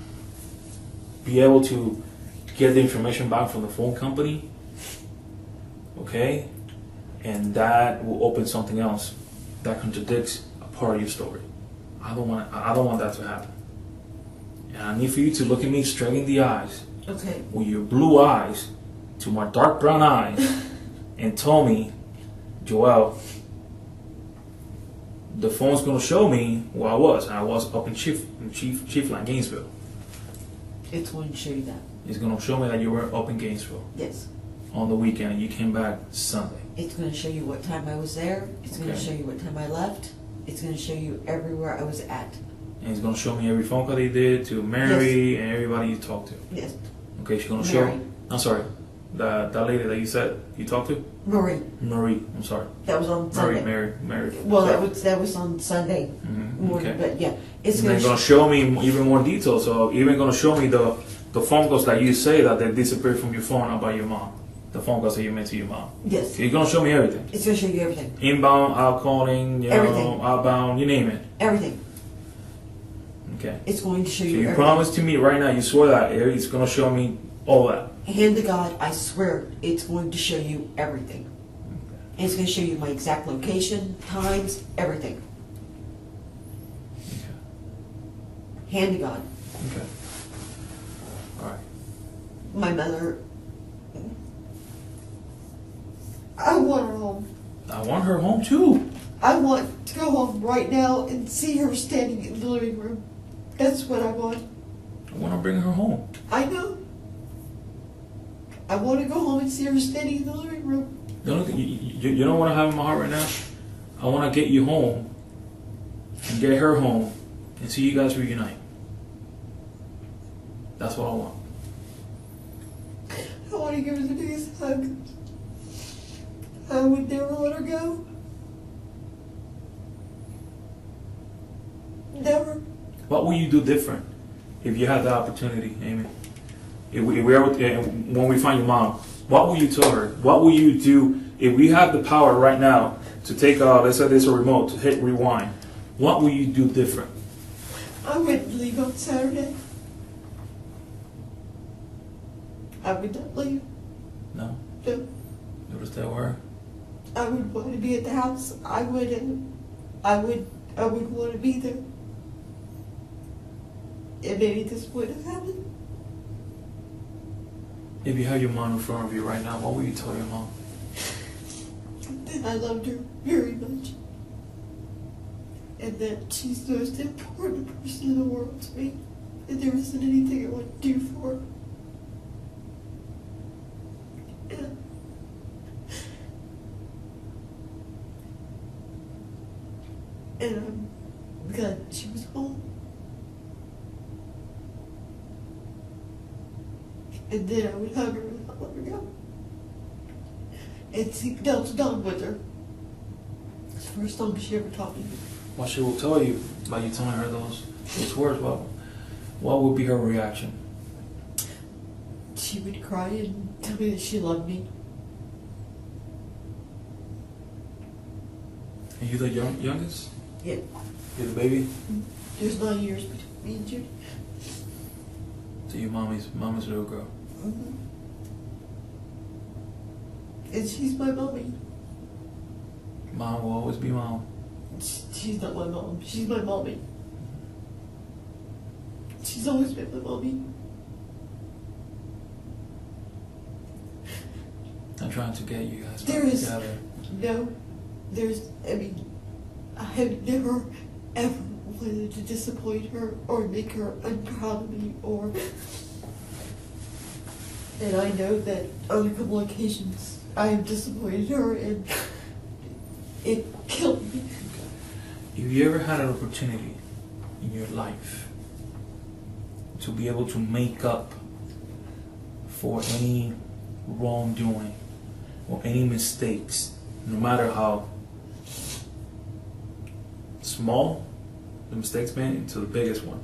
be able to get the information back from the phone company, okay? And that will open something else that contradicts a part of your story. I don't want that to happen. And I need for you to look at me straight in the eyes, Okay. with your blue eyes to my dark brown eyes, and tell me, Joel, the phone's gonna show me where I was. And I was up in Chiefline, Gainesville. It's going to show you that. It's gonna show me that you were up in Gainesville Yes. on the weekend and you came back Sunday. It's going to show you what time I was there. It's going to Okay. show you what time I left. It's going to show you everywhere I was at. And it's gonna show me every phone call they did to Mary and everybody you talked to. Yes. Okay, she's gonna Mary. show. I'm sorry, that lady that you said you talked to, Marie. Marie. I'm sorry, That was on Sunday. Mary. Well, Sorry. that was on Sunday morning, Okay. but yeah, it's And going they're gonna show me even more details. So even gonna show me the phone calls that you say that they disappeared from your phone about your mom. The phone calls that you made to your mom. Yes. So you're gonna show me everything. It's going to show you everything. Inbound, outcalling, Everything. outbound, you name it. Everything. Okay. It's going to show So you you everything. promised to me right now. You swore that it's gonna show me all that. Hand to God, I swear it's going to show you everything. And it's going to show you my exact location, times, everything. Hand to God. Okay. All right. My mother, I want her home. I want her home too. I want to go home right now and see her standing in the living room. That's what I want. I want to bring her home. I know. I want to go home and see her standing in the living room. The only thing, you know what I have in my heart right now? I want to get you home and get her home and see you guys reunite. That's what I want. I want to give her the biggest hug. I would never let her go. Never. What will you do different if you had the opportunity, Amy? If we ever, when we find your mom, what will you tell her? What will you do if we have the power right now to take, let's say there's a remote, to hit rewind? What will you do different? I wouldn't leave on Saturday. I would not leave. No? No. You would stay with her? I would want to be at the house. I would want to be there. And maybe this would have happened. If you had your mom in front of you right now, what would you tell your mom? that I loved her very much, and that she's the most important person in the world to me, and there isn't anything I would do for her. And I'm glad she was home. And then I would hug her and let her go. And sing Delta Dawn with her. It's the first song she ever taught me. What she will tell you by you telling her those words, what would be her reaction? She would cry and tell me that she loved me. And you the youngest? Yeah. You're the baby? There's 9 years between me and Judy. So your mama's little girl. Mm-hmm. And she's my mommy. Mom will always be mom. She's not my mom. She's my mommy. She's always been my mommy. I'm trying to get you guys back There is together. no, I have never, ever wanted to disappoint her or make her unproud of me and I know that on a couple occasions I have disappointed her and it killed me. If you ever had an opportunity in your life to be able to make up for any wrongdoing or any mistakes, no matter how small the mistakes been into the biggest one,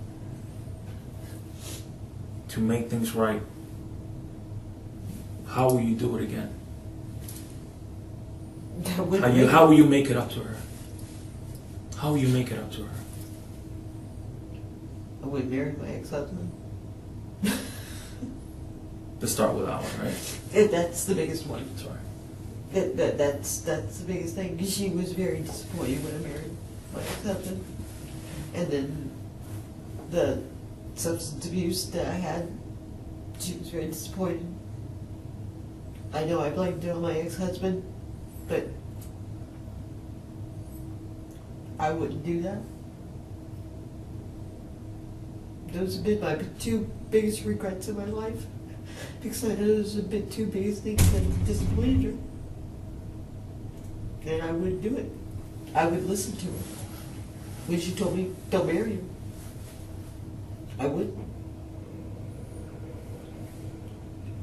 to make things right, how will you do it again? How will you make it up to her? How will you make it up to her? I would marry my ex-husband. To start with that one, right? That's the biggest one. Sorry. That's the biggest thing. She was very disappointed when I married my ex-husband, and then the substance abuse that I had, she was very disappointed. I know I blamed it on my ex-husband, but I wouldn't do that. Those have been my two biggest regrets in my life, because I know those have been two biggest things that disappointed her. And I wouldn't do it. I would listen to her. When she told me, don't marry him, I wouldn't.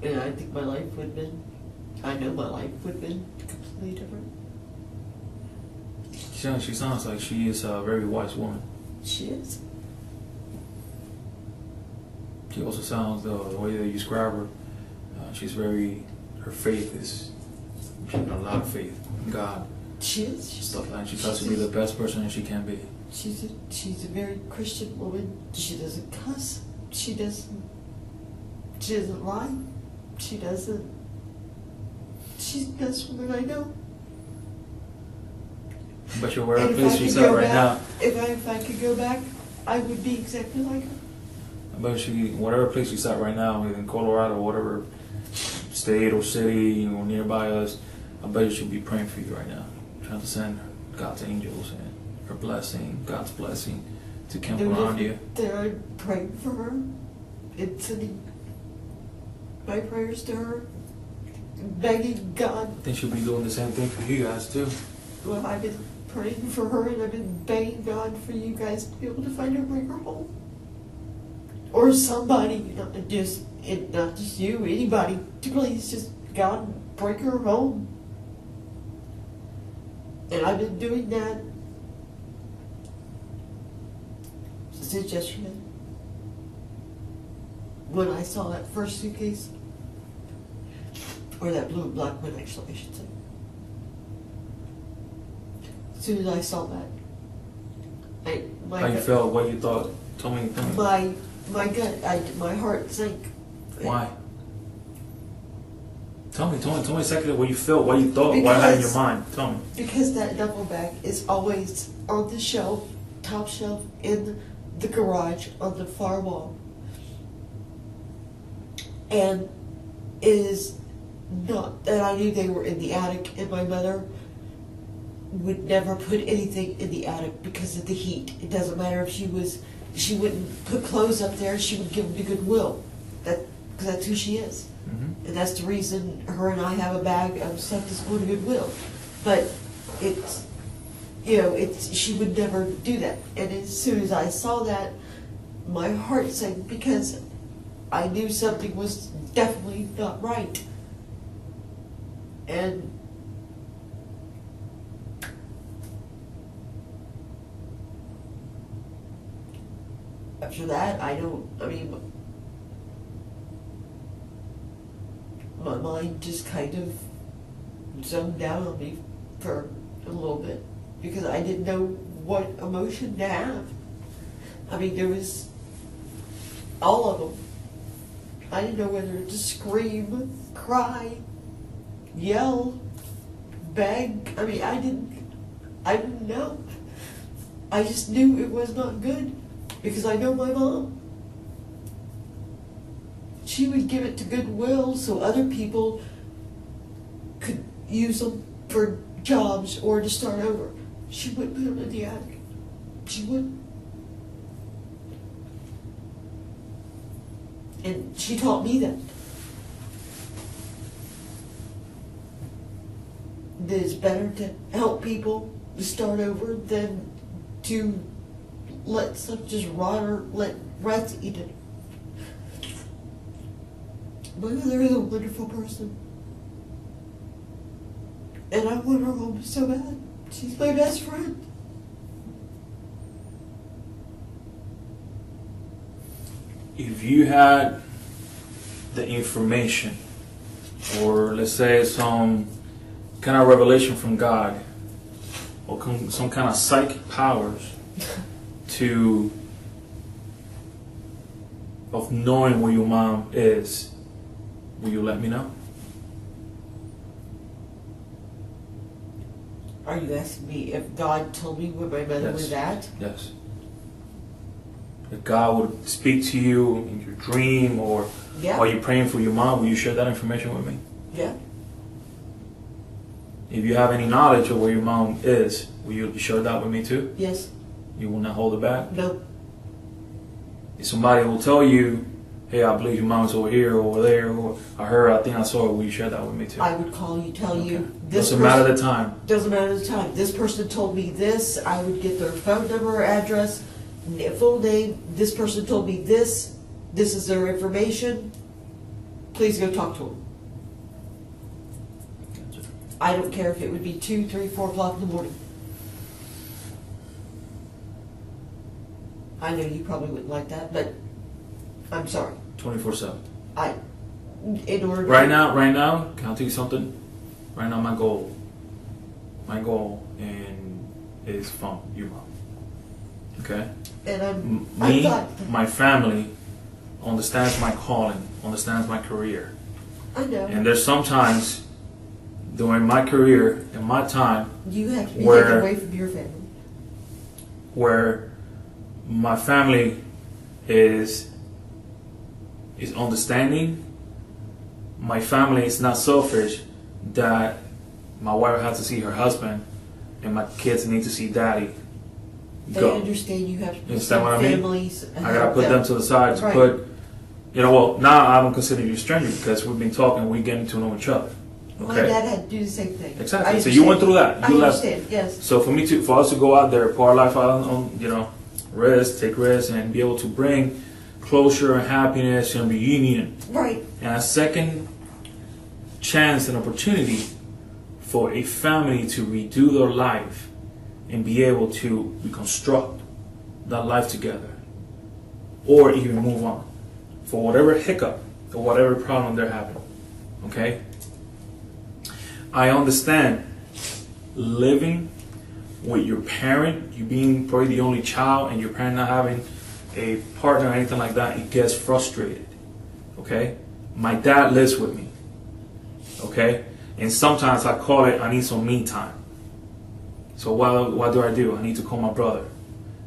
And I think my life would have been, I know my life would have been completely different. She sounds like she is a very wise woman. She is. She also sounds, the way that you describe her, she's very, her faith is, she has a lot of faith in God. She is. Stuff like that. She tries to be the best person that she can be. She's a very Christian woman. She doesn't cuss. She doesn't lie. She's the best woman I know. But you're wherever place she's at right now. If I could go back, I would be exactly like her. But whatever place she's at right now, either in Colorado, whatever state or city, nearby us, I bet you she'll be praying for you right now, trying to send God's angels and her blessing, God's blessing, to camp around you. They're praying for her and sending my prayers to her, begging God. I think she'll be doing the same thing for you guys too. Well, I've been praying for her and I've been begging God for you guys to be able to find her and bring her home. Or somebody, not just you, anybody, to please just God bring her home. And I've been doing that since yesterday. When I saw that first suitcase, or that blue and black one actually, I should say. As soon as I saw that, How you felt, what you thought, tell me. My gut, my heart sank. Why? Tell me exactly what you felt, what you thought, what you had in your mind. Tell me. Because that duffel bag is always on the shelf, top shelf, in the garage on the far wall. And it is not that I knew they were in the attic, and my mother would never put anything in the attic because of the heat. It doesn't matter if she wouldn't put clothes up there, she would give them to Goodwill. Because that's who she is. Mm-hmm. And that's the reason her and I have a bag of stuff that's going to Goodwill. But it's, she would never do that. And as soon as I saw that, my heart sank because I knew something was definitely not right. And after that, my mind just kind of zoned out on me for a little bit because I didn't know what emotion to have. There was all of them. I didn't know whether to scream, cry, yell, beg. I didn't know. I just knew it was not good because I know my mom. She would give it to Goodwill so other people could use them for jobs or to start over. She wouldn't put them in the attic. She wouldn't. And she taught me that it's better to help people to start over than to let stuff just rot or let rats eat it. My mother is a wonderful person. And I want her home so bad. She's my best friend. If you had the information, or let's say some kind of revelation from God, or some kind of psychic powers of knowing where your mom is, will you let me know? Are you asking me if God told me where my mother was at? Yes. If God would speak to you in your dream or while you're praying for your mom, will you share that information with me? Yeah. If you have any knowledge of where your mom is, will you share that with me too? Yes. You will not hold it back? No. If somebody will tell you, hey, I believe your mom's over here or over there, or I think I saw her, will you share that with me too? I would call you, tell you. Doesn't matter the time. Doesn't matter the time. This person told me this. I would get their phone number or address, full name. This person told me this. This is their information. Please go talk to them. I don't care if it would be 2, 3, 4 o'clock in the morning. I know you probably wouldn't like that, but I'm sorry. 24/7. In order to... Right now, can I tell you something? Right now, my goal is from your mom. Okay? And my family understands my calling, understands my career. I know. And there's sometimes during my career and my time you have to be taken away from your family. Where my family is understanding. My family is not selfish that my wife has to see her husband and my kids need to see daddy. They understand you have to put understand what I mean? families. I gotta put them to the side to put, now I don't consider you a stranger because we've been talking, we're getting to know each other. Okay? My dad had to do the same thing. Exactly. So you went through that. I understand, yes. So for us to go out there, pour our life out on take risks and be able to bring closure and happiness and reunion. Right. And a second chance and opportunity for a family to redo their life and be able to reconstruct that life together or even move on for whatever hiccup or whatever problem they're having. Okay? I understand living with your parent, you being probably the only child and your parent not having a partner or anything like that, it gets frustrated. Okay? My dad lives with me. Okay? And sometimes I call it, I need some me time. So what do? I need to call my brother.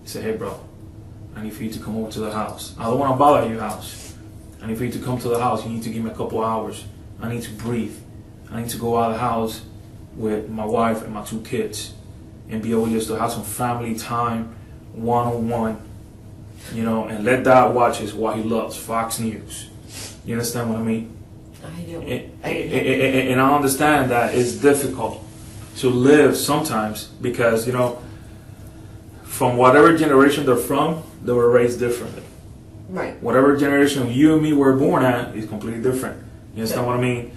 I say, hey bro, I need for you to come over to the house. I don't want to bother your house. I need for you to come to the house. You need to give me a couple hours. I need to breathe. I need to go out of the house with my wife and my 2 kids. and be able just to have some family time, one-on-one, you know, and let Dad watch what he loves, Fox News. You understand what I mean? I don't. And I understand that it's difficult to live sometimes because, you know, from whatever generation they're from, they were raised differently. Right. Whatever generation you and me were born at is completely different. You understand what I mean?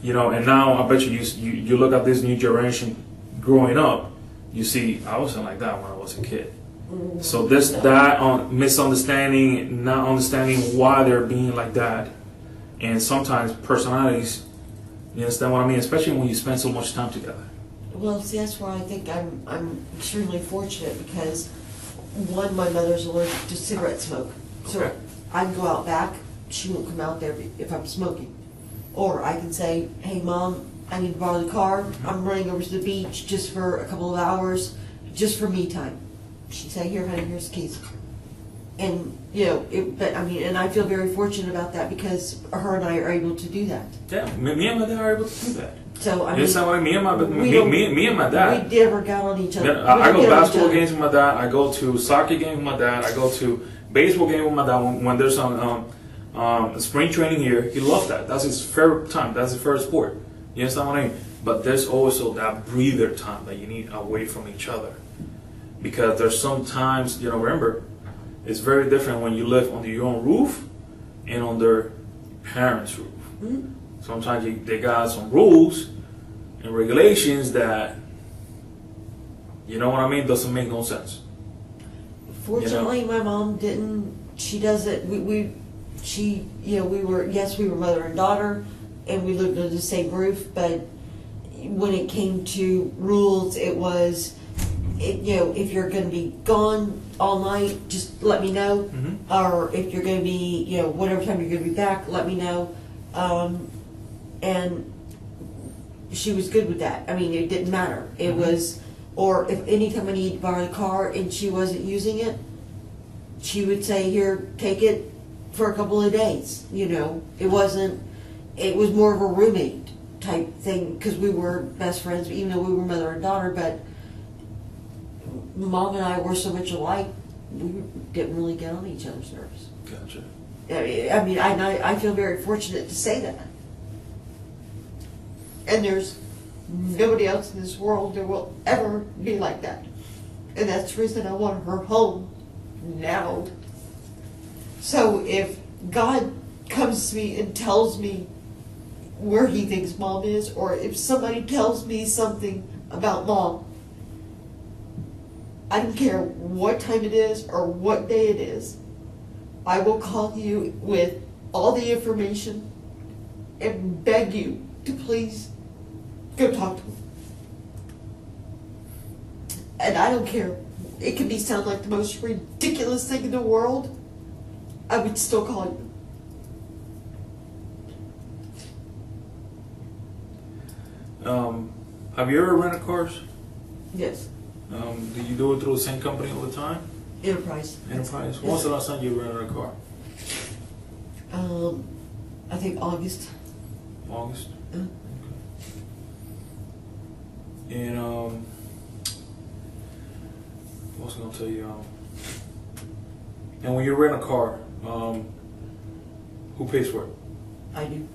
You know, and now I bet you look at this new generation growing up, you see, I wasn't like that when I was a kid. So that misunderstanding, not understanding why they're being like that, and sometimes personalities, you understand what I mean? Especially when you spend so much time together. Well, see, that's why I think I'm extremely fortunate because, one, my mother's allergic to cigarette smoke. So Okay. I can go out back, she won't come out there if I'm smoking. Or I can say, hey Mom, I need to borrow the car, I'm running over to the beach just for a couple of hours, just for me time. She'd say, here honey, here's the keys. And, you know, but I mean, and I feel very fortunate about that because her and I are able to do that. Yeah, me and my dad are able to do that. So, I You mean, understand what I mean? Me and my dad. we never got on each other. Yeah, I We go didn't get on each basketball other. games with my dad. I go to soccer games with my dad. I go to baseball game with my dad when there's some spring training here. He loves that. That's his favorite time. That's his favorite sport. You understand what I mean? But there's also that breather time that you need away from each other. Because there's sometimes, you know, remember, it's very different when you live under your own roof and under parents' roof. Mhm. Sometimes they got some rules and regulations that, you know what I mean, doesn't make no sense. Fortunately, my mom didn't. She doesn't. We were mother and daughter, and we lived under the same roof. But when it came to rules, it was, if you're going to be gone all night, just let me know. Mm-hmm. Or if you're going to be, whatever time you're going to be back, let me know. And she was good with that. I mean, it didn't matter. It Mm-hmm. was. Or if anytime I needed to borrow the car and she wasn't using it, she would say, here, take it for a couple of days. It wasn't, it was more of a roommate type thing because we were best friends, even though we were mother and daughter, but Mom and I were so much alike, we didn't really get on each other's nerves. Gotcha. I mean, I feel very fortunate to say that. And there's nobody else in this world that will ever be like that. And that's the reason I want her home now. So if God comes to me and tells me where he thinks Mom is, or if somebody tells me something about Mom, I don't care what time it is or what day it is, I will call you with all the information and beg you to please go talk to him. And I don't care. It could sound like the most ridiculous thing in the world. I would still call you. Have you ever rented cars? Yes. Do you do it through the same company all the time? Enterprise. Enterprise. When was the last time you rented a car? I think August. August. Uh, And what was I gonna tell you? And when you rent a car, who pays for it? I do.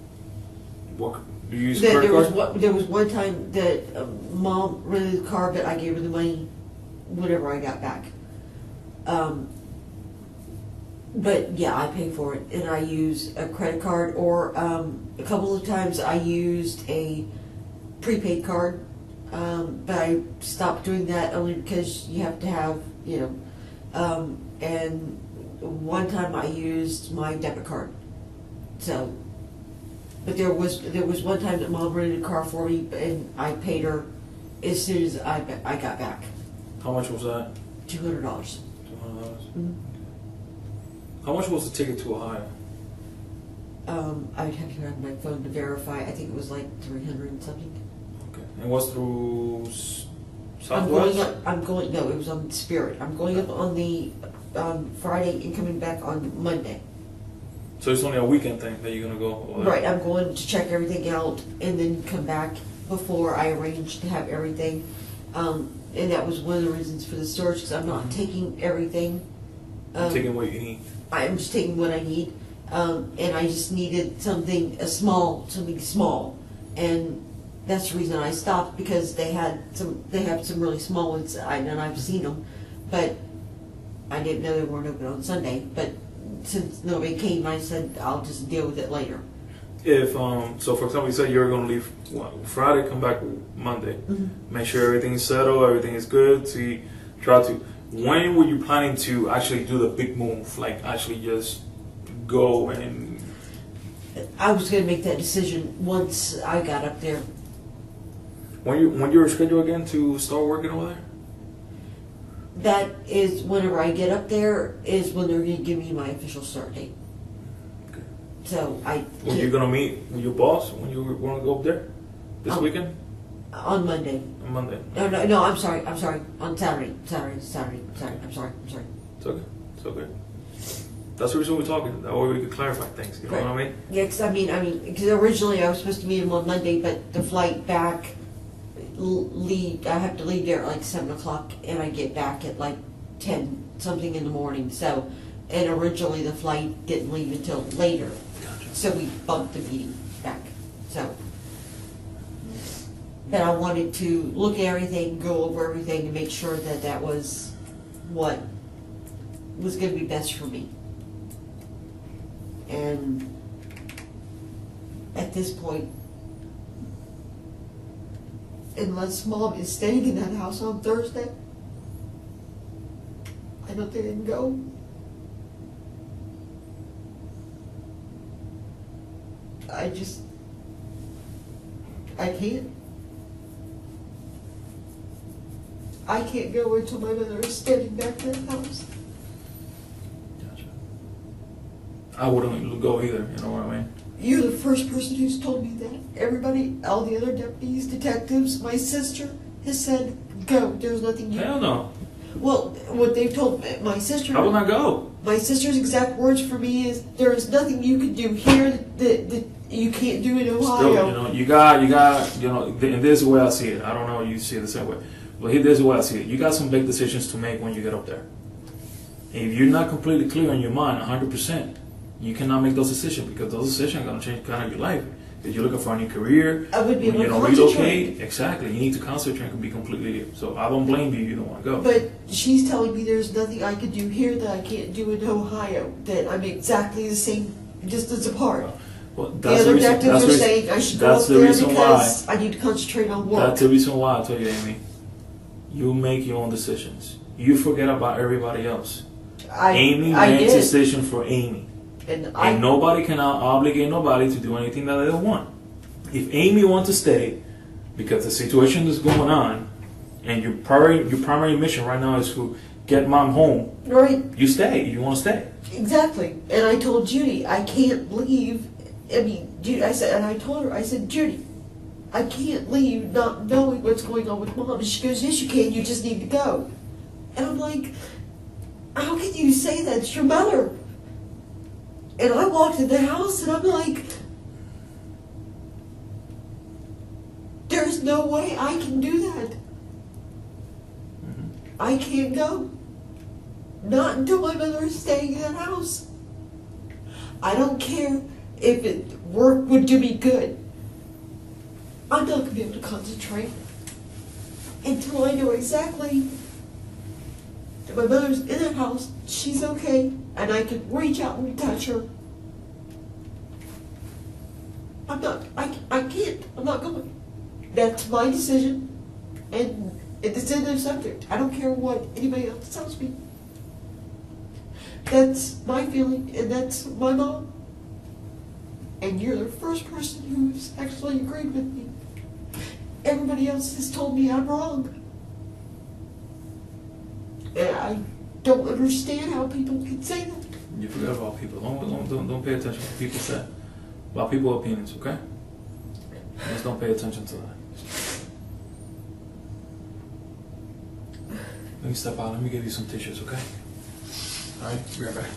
What do you use? There Credit card? was one time that Mom rented the car, but I gave her the money whenever I got back. But yeah, I pay for it, and I use a credit card, or a couple of times I used a prepaid card. But I stopped doing that only because you have to have, and one time I used my debit card. So, but there was one time that Mom rented a car for me, and I paid her as soon as I got back. How much was that? $200. $200. Mm-hmm. How much was the ticket to Ohio? I would have to have my phone to verify. I think it was like 300 and something. Okay. And what's through I'm going Southwest? up. No, it was on Spirit. I'm going up on the Friday and coming back on Monday. So it's only a weekend thing that you're gonna go over there? Right, I'm going to check everything out and then come back before I arrange to have everything. and that was one of the reasons for the storage, because I'm not taking everything. Taking what you need. I'm just taking what I need, and I just needed something small, and that's the reason I stopped, because they have some really small ones, and I've seen them, but I didn't know they weren't open on Sunday. But since nobody came, I said I'll just deal with it later. If so, for example, you said you were going to leave Friday, come back Monday. Mm-hmm. Make sure everything's settled, everything is good. Try to. When were you planning to actually do the big move? Like actually just go and. I was going to make that decision once I got up there. When you're scheduled again to start working over there? That is whenever I get up there is when they're going to give me my official start date. Okay. So I. When you're gonna meet with your boss? When you want to go up there? This weekend? On Monday. On Monday. No, I'm sorry. On Saturday. I'm sorry. It's okay. It's okay. That's the reason we're talking. That way we can clarify things. You know what I mean? Yeah, because because originally I was supposed to meet him on Monday, but the flight back, I have to leave there at like 7 o'clock, and I get back at like 10 something in the morning. So, and originally the flight didn't leave until later. Gotcha. So we bumped the meeting back. So, but I wanted to look at everything, go over everything, and make sure that that was what was going to be best for me. And at this point, unless Mom is staying in that house on Thursday, I don't think I can go. I can't. I can't go until my mother is standing back in the house. Gotcha. I wouldn't go either, you know what I mean? You're the first person who's told me that. Everybody, all the other deputies, detectives, my sister has said, go. There's nothing you Hell no. Well, what they've told my sister. I will not go. My sister's exact words for me is, there is nothing you can do here that you can't do in Ohio. Still, you got, and this is the way I see it. I don't know if you see it the same way. But this is the way I see it. You got some big decisions to make when you get up there. If you're not completely clear in your mind, 100%, you cannot make those decisions, because those decisions are going to change kind of your life. If you're looking for a new career, I would be when you able to don't concentrate. relocate, exactly, you need to concentrate and be completely. So I don't blame you if you don't want to go. But she's telling me there's nothing I can do here that I can't do in Ohio. That I'm exactly the same distance apart. Well, The other detectives are saying I should go up there because I need to concentrate on work. That's the reason why I tell you, Amy. You make your own decisions. You forget about everybody else. Amy makes a decision for Amy. And nobody can obligate nobody to do anything that they don't want. If Amy wants to stay, because the situation is going on, and your primary mission right now is to get Mom home, right? You stay. You want to stay. Exactly. And I told Judy, I can't leave. Judy, I said, Judy, I can't leave not knowing what's going on with Mom. And she goes, yes, you can. You just need to go. And I'm like, how can you say that? It's your mother. And I walked in the house and I'm like, there's no way I can do that. Mm-hmm. I can't go. Not until my mother is staying in that house. I don't care if work would do me good. I'm not going to be able to concentrate until I know exactly that my mother's in that house, she's okay, and I can reach out and touch her. I can't. I'm not going. That's my decision, and it's in the subject. I don't care what anybody else tells me. That's my feeling, and that's my mom. And you're the first person who's actually agreed with me. Everybody else has told me I'm wrong. And I don't understand how people can say that. You forget about people. Don't pay attention to what people say. About people's opinions, okay? Just don't pay attention to that. Let me step out. Let me give you some tissues, okay? All right, be right back.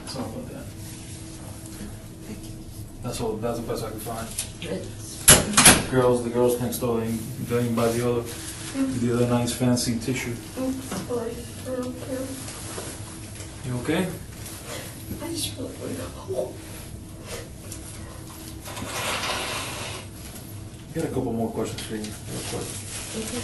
Sorry about that. That's all. That's the best I can find. It's, The girls next door, they didn't buy the other nice fancy tissue. You okay? I just really want to go home. Got a couple more questions for you, real quick. Okay.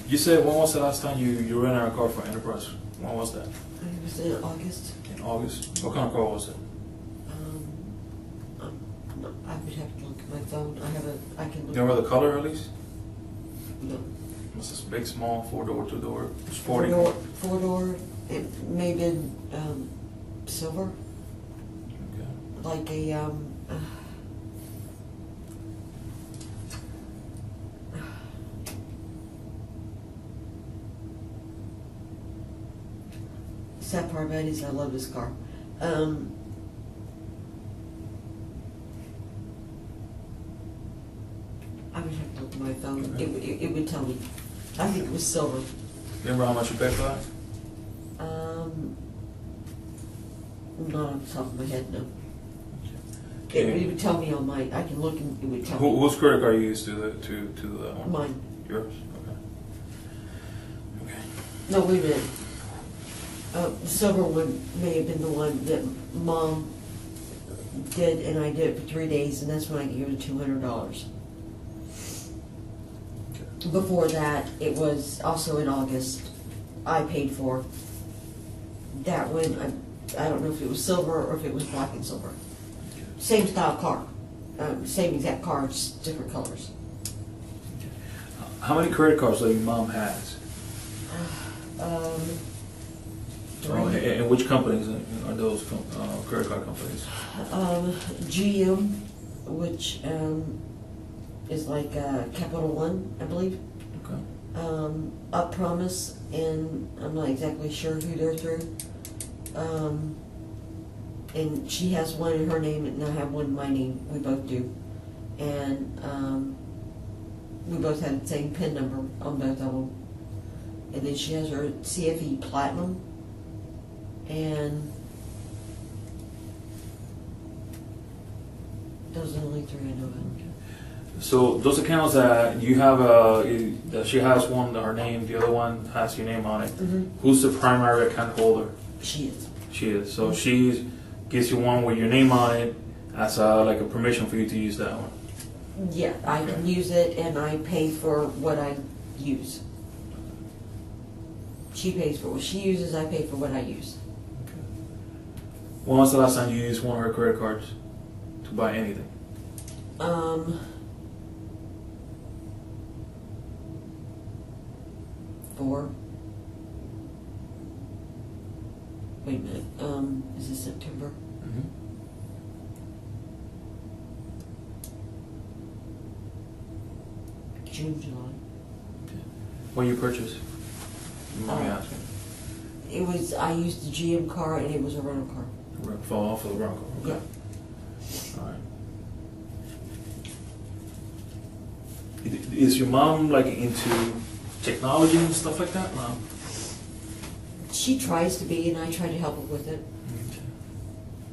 You said, when was the last time you rented a car for Enterprise? When was that? It was in August. In August? What kind of car was it? I would have to look at my phone. I can You look. remember the color at least? No. Was this big, small, 4-door, 2-door, sporty? Four-door. It may have been silver. Okay. Like a Sapphire Buddies. I love this car. I would have to look at my phone. Okay. It would tell me. I think it was silver. Remember how much you paid for that? Not on the top of my head, no. Okay. It would tell me on my. I can look and it would tell me. Whose credit card you used to the one? Mine. Yours? Okay. Okay. No, wait a minute. The silver one may have been the one that Mom did, and I did it for 3 days, and that's when I gave her $200. Before that, it was also in August. I paid for that one. I don't know if it was silver or if it was black and silver. Same style car, same exact car, just different colors. How many credit cards that your mom has? Three. And which companies are those credit card companies? GM, which is like Capital One, I believe. Okay. Up Promise, and I'm not exactly sure who they're through. And she has one in her name, and I have one in my name. We both do, and we both have the same PIN number on both of them. And then she has her CFE Platinum, and those are the only three I know of. So those accounts that you have, that she has one her name, the other one has your name on it. Mm-hmm. Who's the primary account holder? She is. She is. So she gives you one with your name on it as like a permission for you to use that one. Yeah, I can use it, and I pay for what I use. She pays for what she uses, I pay for what I use. When was the last time you used one of her credit cards to buy anything? Wait a minute, is this September? Mm-hmm. June, July. When you purchased? You mind me asking? It was, I used the GM car, and it was a rental car. Fall off of the Bronco. Okay. Yeah. All right. Is your mom like into technology and stuff like that? No. She tries to be, and I try to help her with it. Okay.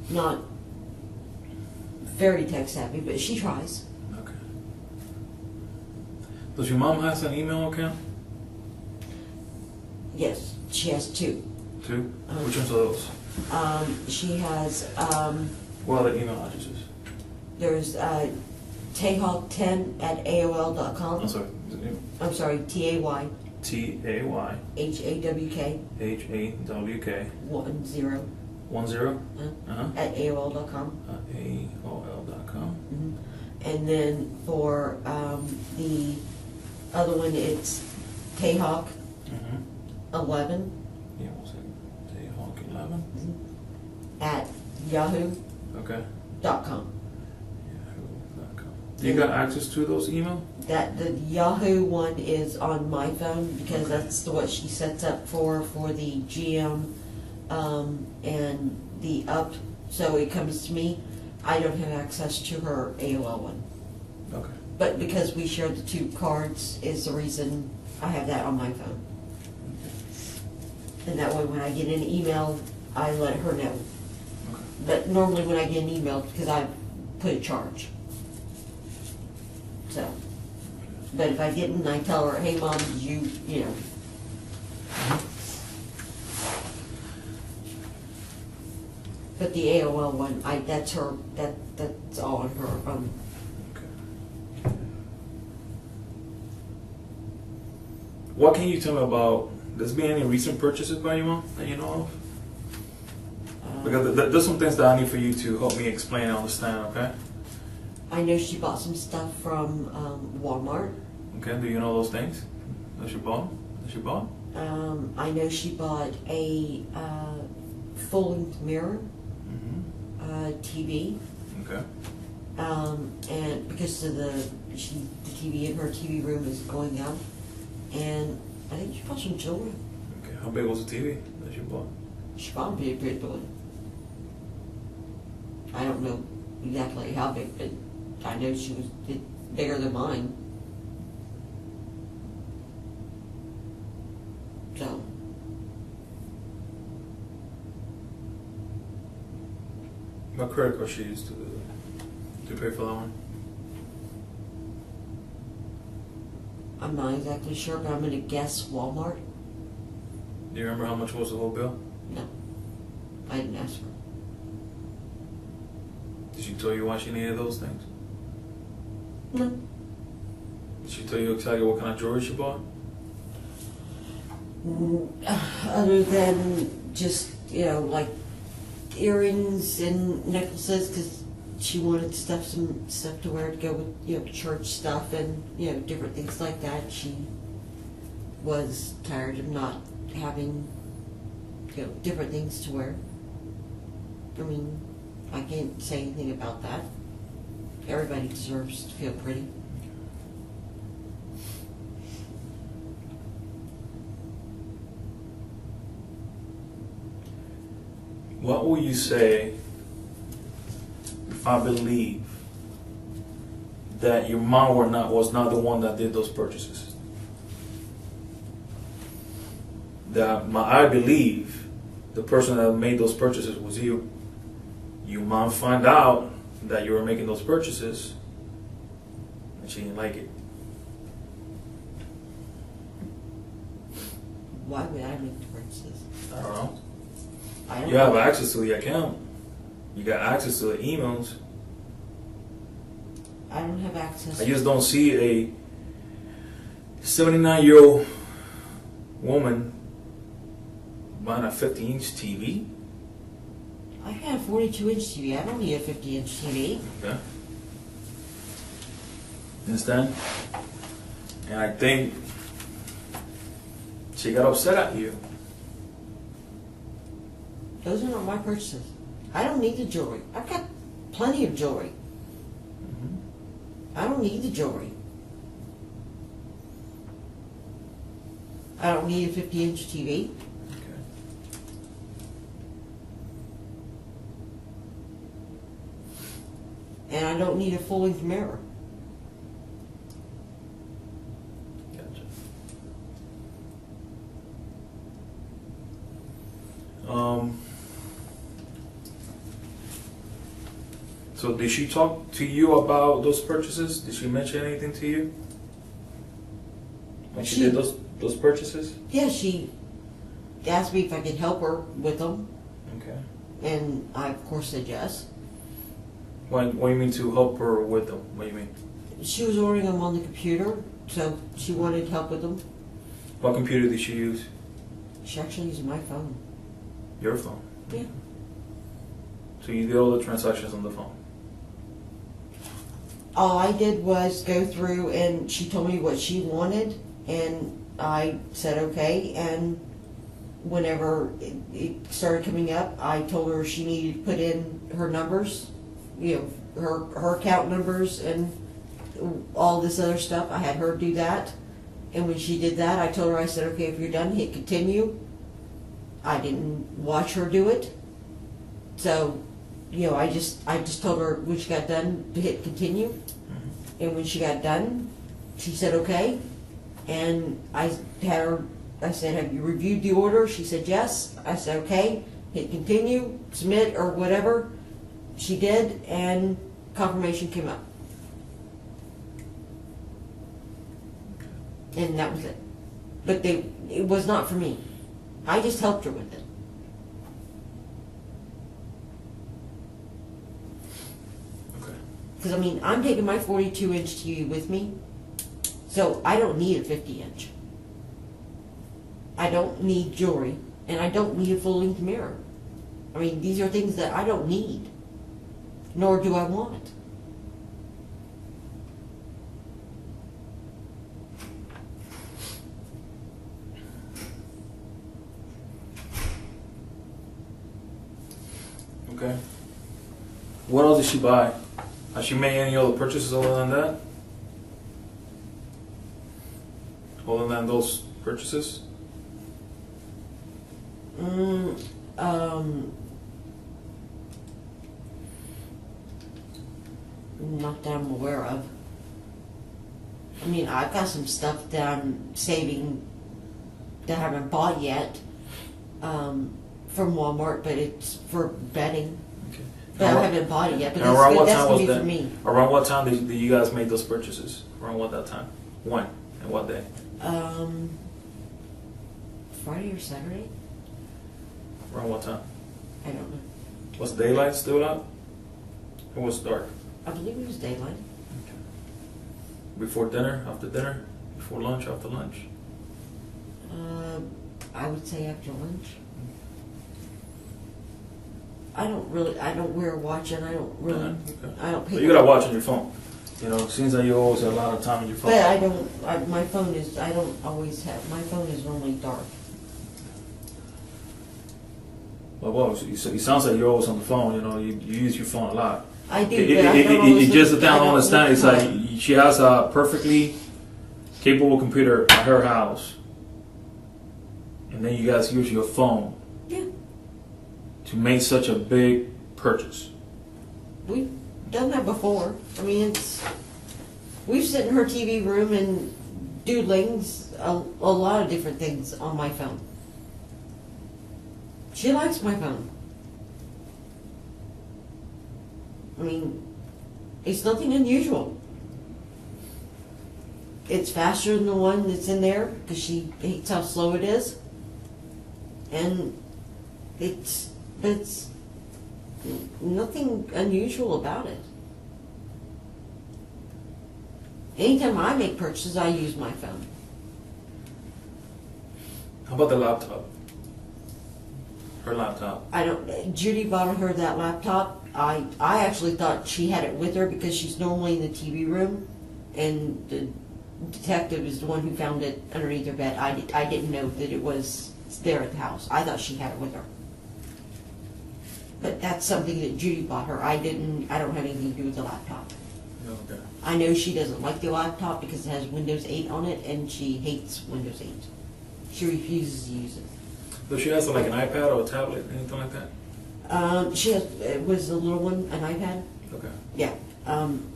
Not very tech savvy, but she tries. Okay. Does your mom have an email account? Yes, she has two. Two? Which ones are those? She has, What are the email addresses? there's Tayhawk10@AOL.com. I'm sorry. I'm sorry, TAY TAY HAWK HAWK 10 10 at AOL.com. AOL.com. Mhm. And then for the other one, it's Tayhawk Mm-hmm. 11 Yeah, one second. Tayhawk 11. at Yahoo.com. Okay. Yahoo.com. Do you got access to those email? That the Yahoo one is on my phone because Okay. that's what she sets up for the GM, and the Up So it comes to me. I don't have access to her AOL one. Okay. But because we share the two cards is the reason I have that on my phone. And that way when I get an email, I let her know. Okay. But normally when I get an email, because I put a charge. So, but if I didn't, I tell her, hey Mom, did you know. But the AOL one, that's her, that's all on her. Okay. What can you tell me about, there's been any recent purchases by your mom that you know of? Because there's some things that I need for you to help me explain and understand, okay? I know she bought some stuff from Walmart. Okay, do you know those things that she bought? I know she bought a full-length mirror, TV. Okay. And because of the TV in her TV room is going up, and I think she bought some jewelry. Okay, how big was the TV that she bought? She bought a big one. I don't know exactly how big, but I know she was bigger than mine. So. What credit card she used to pay for that one? I'm not exactly sure, but I'm going to guess Walmart. Do you remember how much was the whole bill? No, I didn't ask her. Did she tell you why she needed those things? No. Did she tell you exactly what kind of jewelry she bought? Other than just, like earrings and necklaces, because she wanted some stuff to wear to go with, church stuff and, different things like that. She was tired of not having, different things to wear. I mean, I can't say anything about that. Everybody deserves to feel pretty. What will you say if I believe that your mom was not the one that did those purchases? I believe the person that made those purchases was you. Your mom found out that you were making those purchases and she didn't like it. Why would I make the purchases? I don't know. I don't You have know. access to the account. You got access to the emails. I don't have access. I just don't see a 79-year-old woman buying a 50-inch TV. I got a 42-inch TV. I don't need a 50-inch TV. Okay. Understand? And I think she got upset at you. Those are not my purchases. I don't need the jewelry. I've got plenty of jewelry. I don't need the jewelry. I don't need a 50-inch TV. Okay. And I don't need a full-length mirror. Gotcha. So did she talk to you about those purchases? Did she mention anything to you when she did those purchases? Yeah, she asked me if I could help her with them, Okay. and I, of course, said yes. What do you mean to help her with them? What do you mean? She was ordering them on the computer, so she wanted help with them. What computer did she use? She actually used my phone. Your phone. Yeah. So you did all the transactions on the phone. All I did was go through, and she told me what she wanted, and I said okay, and whenever it started coming up, I told her she needed to put in her numbers, her account numbers and all this other stuff. I had her do that, and when she did that, I told her, I said, okay, if you're done, hit continue. I didn't watch her do it, so I just told her when she got done to hit continue, and when she got done, she said okay, and I said, have you reviewed the order? She said yes. I said okay, hit continue, submit, or whatever. She did, and confirmation came up. And that was it. But it was not for me. I just helped her with it. Okay. Because, I mean, I'm taking my 42-inch TV with me, so I don't need a 50-inch. I don't need jewelry, and I don't need a full-length mirror. I mean, these are things that I don't need, nor do I want. Okay. What else did she buy? Has she made any other purchases other than that? Other than those purchases? Not that I'm aware of. I mean, I've got some stuff that I'm saving that I haven't bought yet from Walmart, but it's for bedding. Okay. But I haven't bought it yet, but And around what that's time going was to be that? for me. Around what time did you guys make those purchases? Around what that time? When? And what day? Friday or Saturday? Around what time? I don't know. Was daylight still out? Or was it dark? I believe it was daylight. Before dinner? After dinner? Before lunch? After lunch? I would say after lunch. I don't wear a watch, and I don't really, Okay. I don't pay. But you gotta watch on your phone. You know, it seems like you always have a lot of time on your phone. But I don't, my phone is, I don't always have, my phone is normally dark. Well, it sounds like you're always on the phone. You know, you use your phone a lot. I do, but I don't always It just look- the thing I don't understand is look like at it. she has a perfectly capable computer at her house, and then you guys use your phone Yeah, to make such a big purchase. we've done that before. I mean, we've sit in her TV room and doodlings, a lot of different things on my phone. She likes my phone. I mean, it's nothing unusual. It's faster than the one that's in there because she hates how slow it is. And it's nothing unusual about it. Anytime I make purchases, I use my phone. How about the laptop? Her laptop. Judy bought her that laptop. I actually thought she had it with her because she's normally in the TV room, and the detective is the one who found it underneath her bed. I didn't know that it was there at the house. I thought she had it with her. But that's something that Judy bought her. I don't have anything to do with the laptop. Okay. I know she doesn't like the laptop because it has Windows 8 on it, and she hates Windows 8. She refuses to use it. Does she has like an iPad or a tablet, anything like that? It was a little one, an iPad. Okay. Yeah.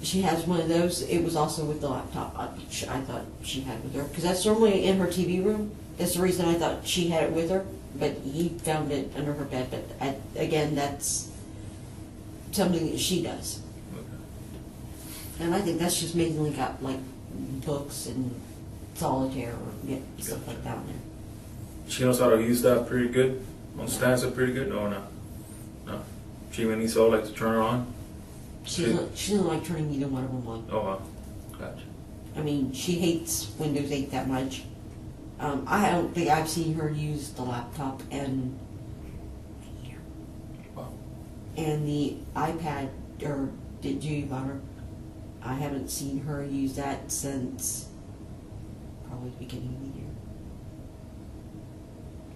She has one of those. It was also with the laptop. I thought she had with her because that's normally in her TV room. That's the reason I thought she had it with her. But he found it under her bed. But again, that's something that she does. Okay. And I think that's just mainly got like books and solitaire or stuff like that in there. She knows how to use that pretty good? Understands it pretty good? No, no. No. She even needs to like to turn her on? She doesn't like turning either one of them on. Oh, wow. Gotcha. I mean, she hates Windows 8 that much. I don't think I've seen her use the laptop and Wow. the iPad, or did Judy bought her. I haven't seen her use that since probably the beginning of the year.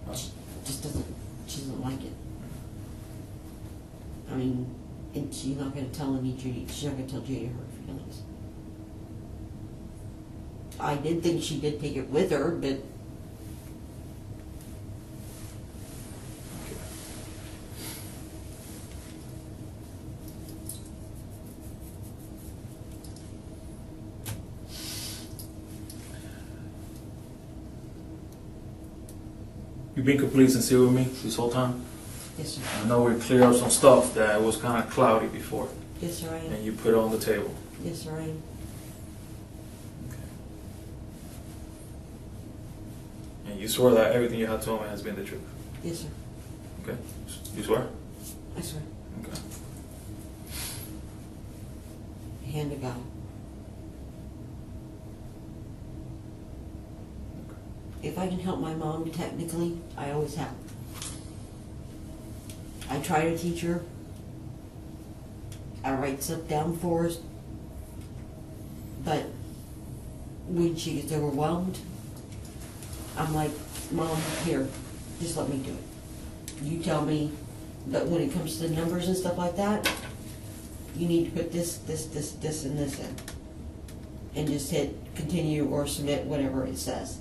Wow. She doesn't like it. I mean, and she's not going to tell Judy her feelings. I did think she did take it with her, but You've been completely sincere with me this whole time? Yes, sir. I know we cleared up some stuff that was kind of cloudy before, Yes, sir, I am. and you put it on the table. Yes, sir, I am. And you swear that everything you have told me has been the truth. Yes, sir. Okay? You swear? I swear. Okay. Hand to God. If I can help my mom technically, I always have. I try to teach her. I write stuff down for her. But when she gets overwhelmed, I'm like, Mom, here, just let me do it. You tell me, but when it comes to the numbers and stuff like that, you need to put this, and this in. And just hit continue or submit, whatever it says.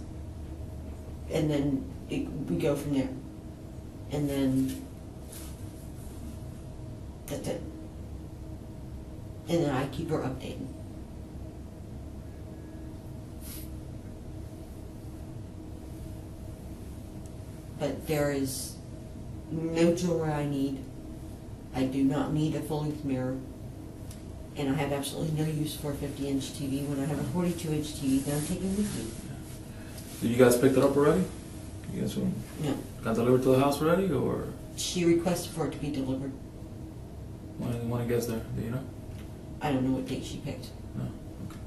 And then we go from there. And then that's it. And then I keep her updated. But there is no jewelry I need. I do not need a full-length mirror. And I have absolutely no use for a 50-inch TV when I have a 42-inch TV that I'm taking with me. Did you guys pick it up already? You guys No. got delivered to the house already, or She requested for it to be delivered. when it gets there? Do you know? I don't know what date she picked. No. Okay.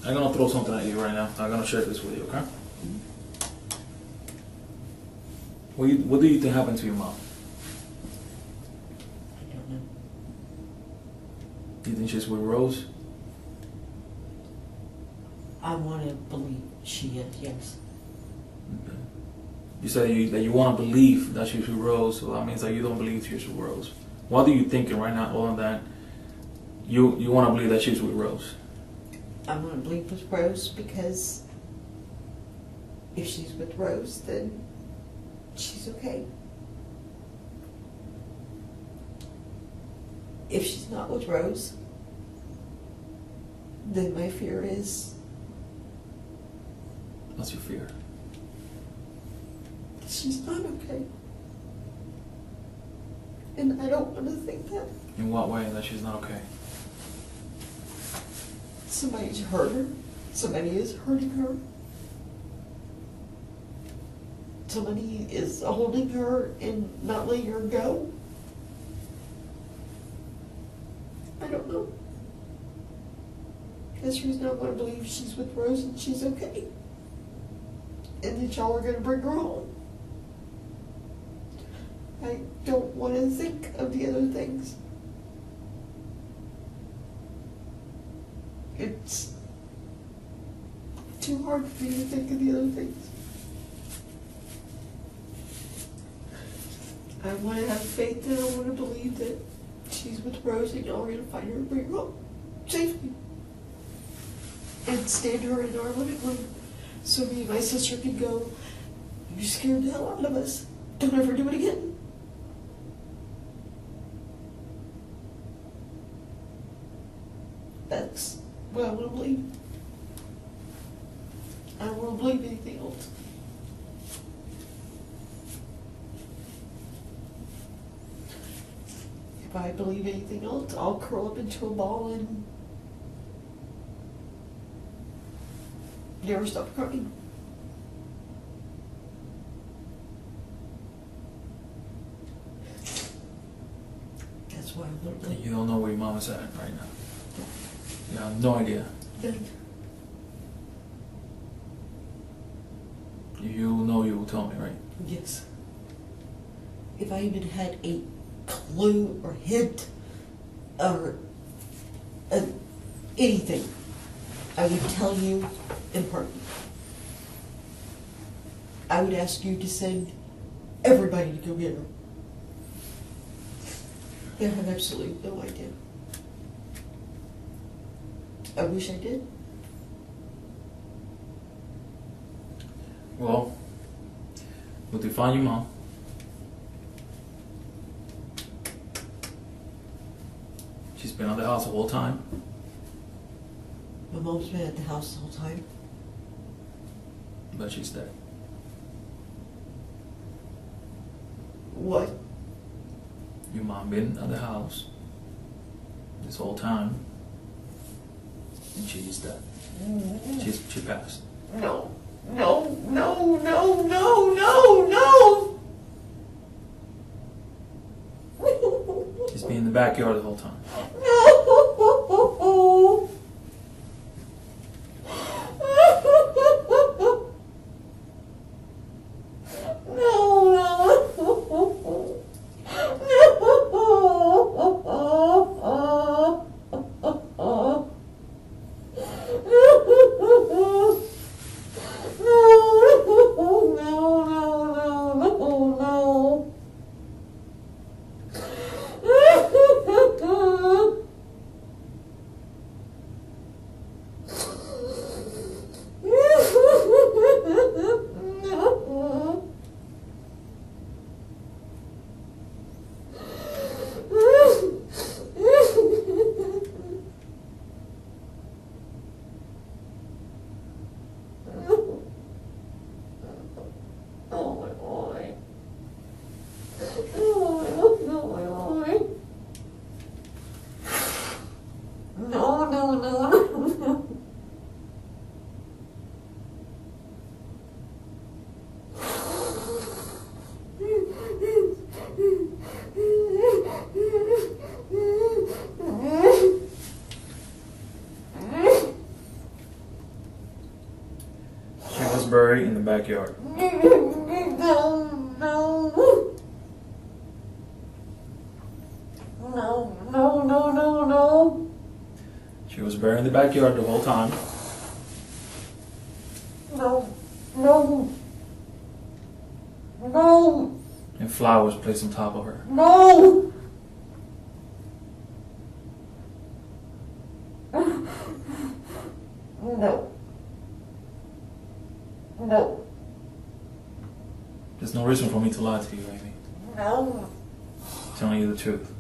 I'm gonna throw something at you right now. I'm gonna share this with you, okay? What do you think happened to your mom? I don't know. Do you think she's with Rose? I want to believe she is, yes. Okay. You said that you want to believe that she's with Rose, so that means that you don't believe she's with Rose. What are you thinking right now, other than you want to believe that she's with Rose? I want to believe with Rose because if she's with Rose, then she's okay. If she's not with Rose, then my fear is What's your fear? she's not okay. And I don't want to think that In what way that she's not okay? somebody's hurt her, somebody is hurting her, somebody is holding her and not letting her go. I don't know. That's the reason I want to believe she's with Rose and she's okay. And that y'all are going to bring her home. I don't want to think of the other things. It's too hard for me to think of the other things. I want to have faith and I want to believe that she's with Rose and y'all are going to find her and bring her home safely. And stand her in our living room so me and my sister can go, you scared the hell out of us. Don't ever do it again. That's what I want to believe. I don't want to believe anything else. If I believe anything else, I'll curl up into a ball and never stop crying. That's why I want to believe. You don't know where your mom is at right now. You have no idea. Then You know you will tell me, right? yes. If I even had a clue or hint or anything, I would tell you in person. I would ask you to send everybody to go get her. I have absolutely no idea. I wish I did. Well, we'll define your mom. She's been at the house the whole time. My mom's been at the house the whole time. But she's dead. What? Your mom been at the house this whole time, and she's dead. She passed. No. No, no, no, no, no, no! She's been in the backyard the whole time. No! She was buried in the backyard. No. She was buried in the backyard the whole time. No. And flowers placed on top of her. No. There's no reason for me to lie to you, Amy. No. Telling you the truth.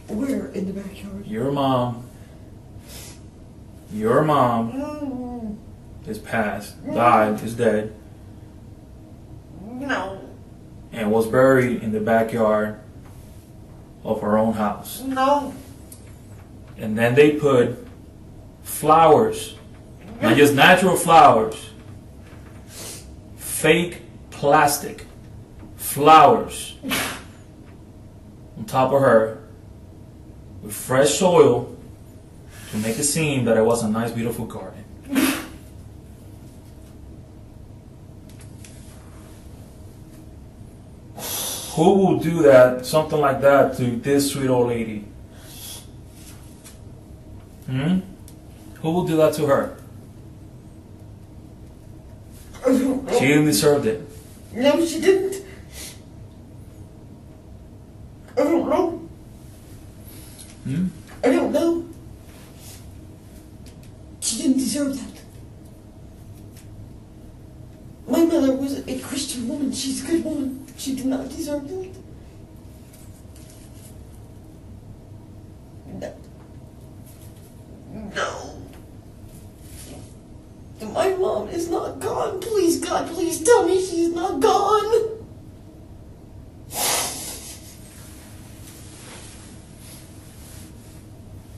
Where in the backyard? Your mom is passed, died, is dead, No. and was buried in the backyard of her own house. No. And then they put flowers, not just natural flowers, fake plastic flowers on top of her with fresh soil to make it seem that it was a nice, beautiful garden. Who will do that, something like that, to this sweet old lady? Who will do that to her? She didn't deserve it. No, she didn't. I don't know. I don't know. She didn't deserve that. My mother was a Christian woman. She's a good woman. She did not deserve that. No. My mom is not gone. Please, God, please tell me she's not gone.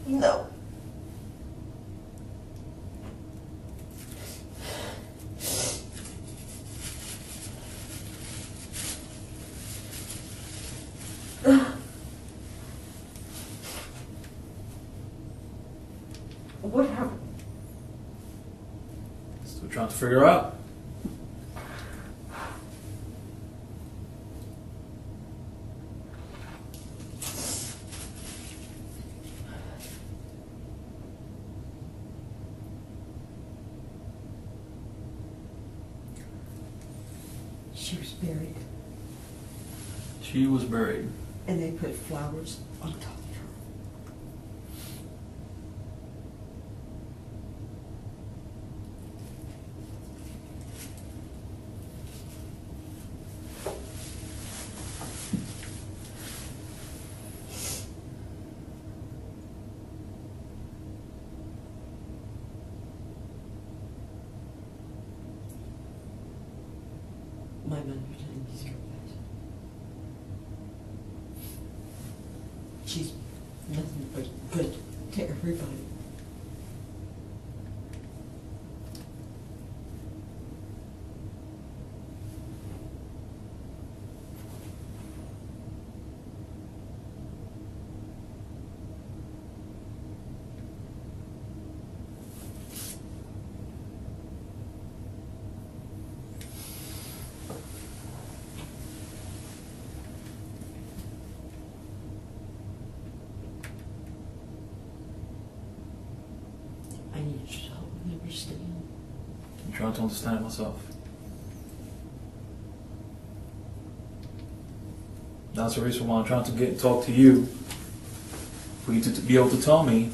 No. What happened? Still trying to figure out. She was buried, She was buried. and they put flowers on top of her. My mother didn't deserve that. She's nothing but good to everybody. I need you to help me understand. I'm trying to understand myself. That's the reason why I'm trying to talk to you, for you to be able to tell me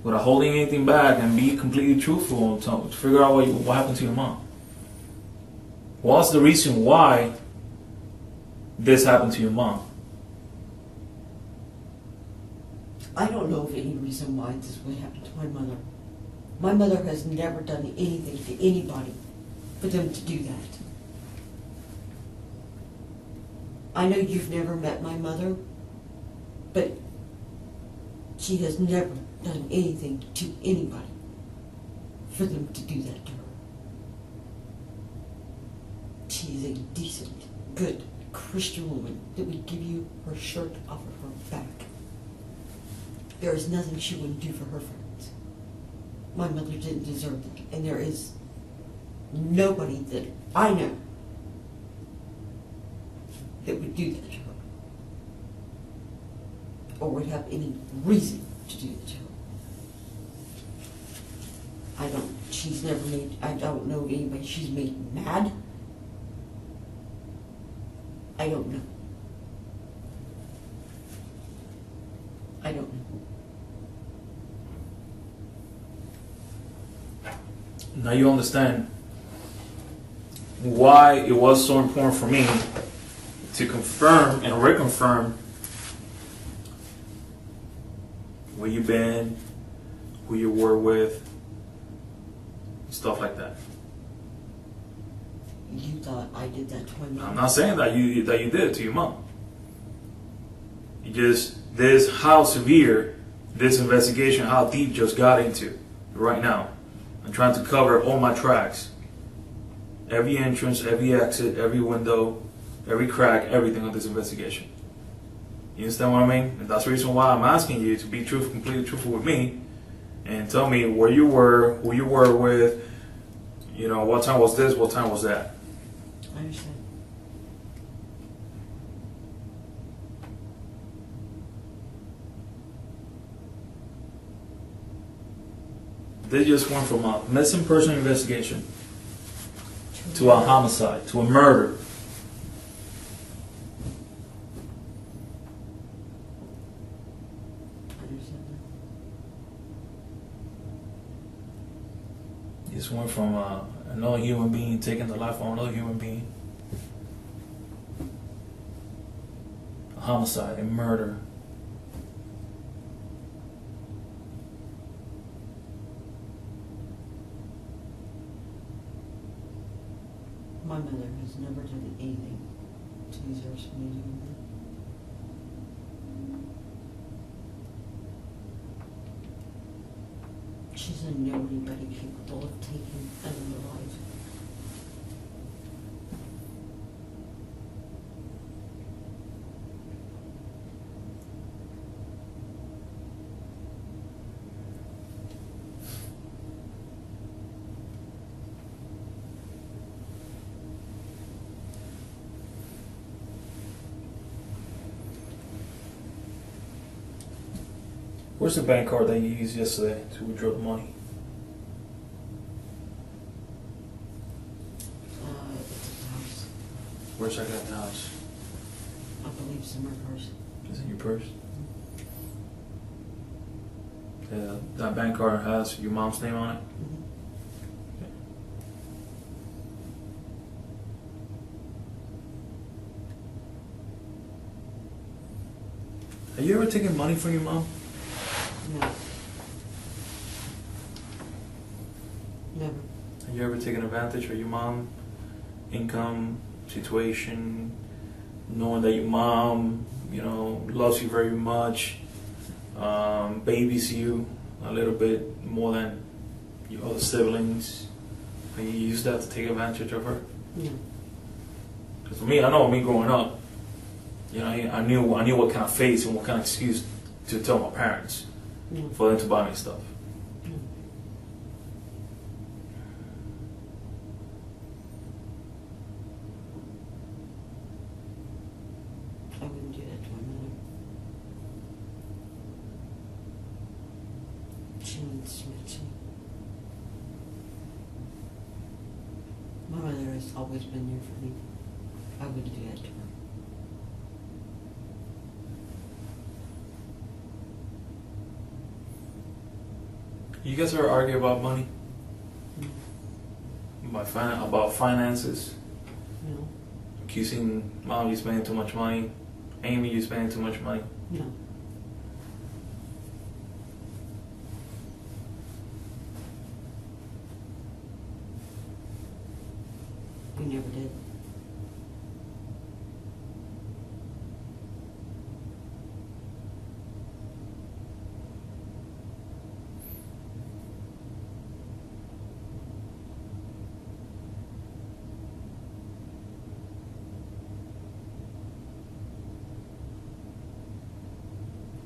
without holding anything back and be completely truthful and to figure out what happened to your mom. What's the reason why this happened to your mom? I don't know of any reason why this would happen to my mother. My mother has never done anything to anybody for them to do that. I know you've never met my mother, but she has never done anything to anybody for them to do that to her. She is a decent, good Christian woman that would give you her shirt off of her back. There is nothing she wouldn't do for her friends. My mother didn't deserve that, and there is nobody that I know that would do that to her, or would have any reason to do that to her. I don't know of anybody she's made mad. I don't know. I don't know. Now you understand why it was so important for me to confirm and reconfirm where you've been, who you were with, stuff like that. You thought I did that to my mom? I'm not saying that you did it to your mom. You just, this how severe this investigation, how deep just got into right now. I'm trying to cover all my tracks. Every entrance, every exit, every window, every crack, everything of this investigation. You understand what I mean? And that's the reason why I'm asking you to be completely truthful with me and tell me where you were, who you were with, you know, what time was this, what time was that. I understand. They just went from a missing person investigation to a homicide, to a murder. I understand that. You just went from another human being taking the life of another human being. A homicide, a murder. My mother has never done anything to deserve somebody doing that. She's a nobody capable of taking another life. Where's the bank card that you used yesterday to withdraw the money? It's at the house. Where's that at the house? I believe it's in my purse. Is it in your purse? Yeah, that bank card has your mom's name on it? Mm-hmm. Have you ever taken money from your mom? No. Never. Have you ever taken advantage of your mom income situation, knowing that your mom, loves you very much, babies you a little bit more than your other siblings, and you use that to take advantage of her? No. Because for me, I know me growing up, I knew what kind of face and what kind of excuse to tell my parents No. for them to buy me stuff. No. I wouldn't do that to my mother. She needs to meet me. My mother has always been there for me. I wouldn't do that to her. You guys ever argue about money? No. About finances? No. Accusing mom you spending too much money, Amy you spending too much money? No. We never did.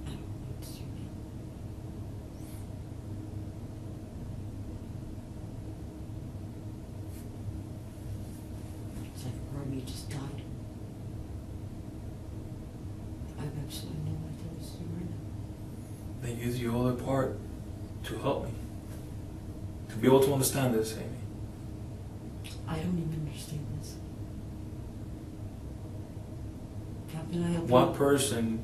I don't need to do that. It's like a Romy just died. I have absolutely no idea what's doing right now. They use your other part to help me. To be able to understand this, Amy. I don't even understand this. How can I help One you? person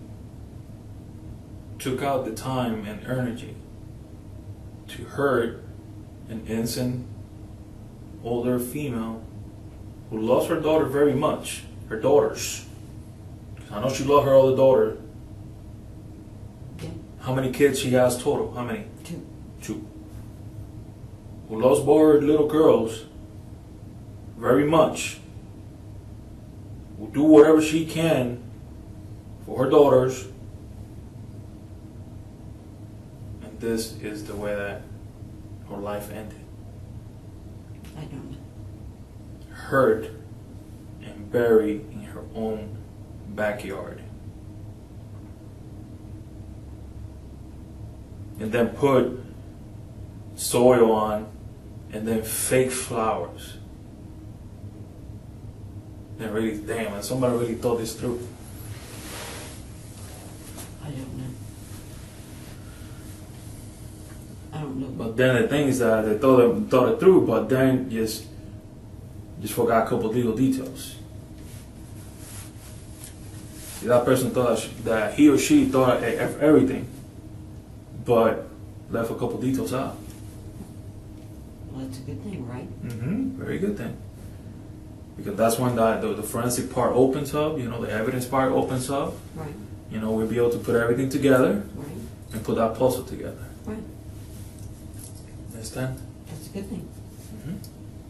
took out the time and energy to hurt an innocent older female who loves her daughter very much, her daughters. I know she loved her other daughter. Yeah, How many kids she has total? How many? 2. 2. Who loves both her little girls very much. Will do whatever she can for her daughters. And this is the way that her life ended. I don't know. Hurt and buried in her own backyard. And then put soil on and then fake flowers. And really, damn, and somebody really thought this through. I don't know. I don't know. But then the thing is that they thought it through, but then just forgot a couple of little details. See, that person thought that he or she thought of everything, but left a couple of details out. Well, that's a good thing, right? Very good thing. Because that's when the forensic part opens up, the evidence part opens up. Right. We'll be able to put everything together Right. and put that puzzle together. Right. Understand? That's a good thing.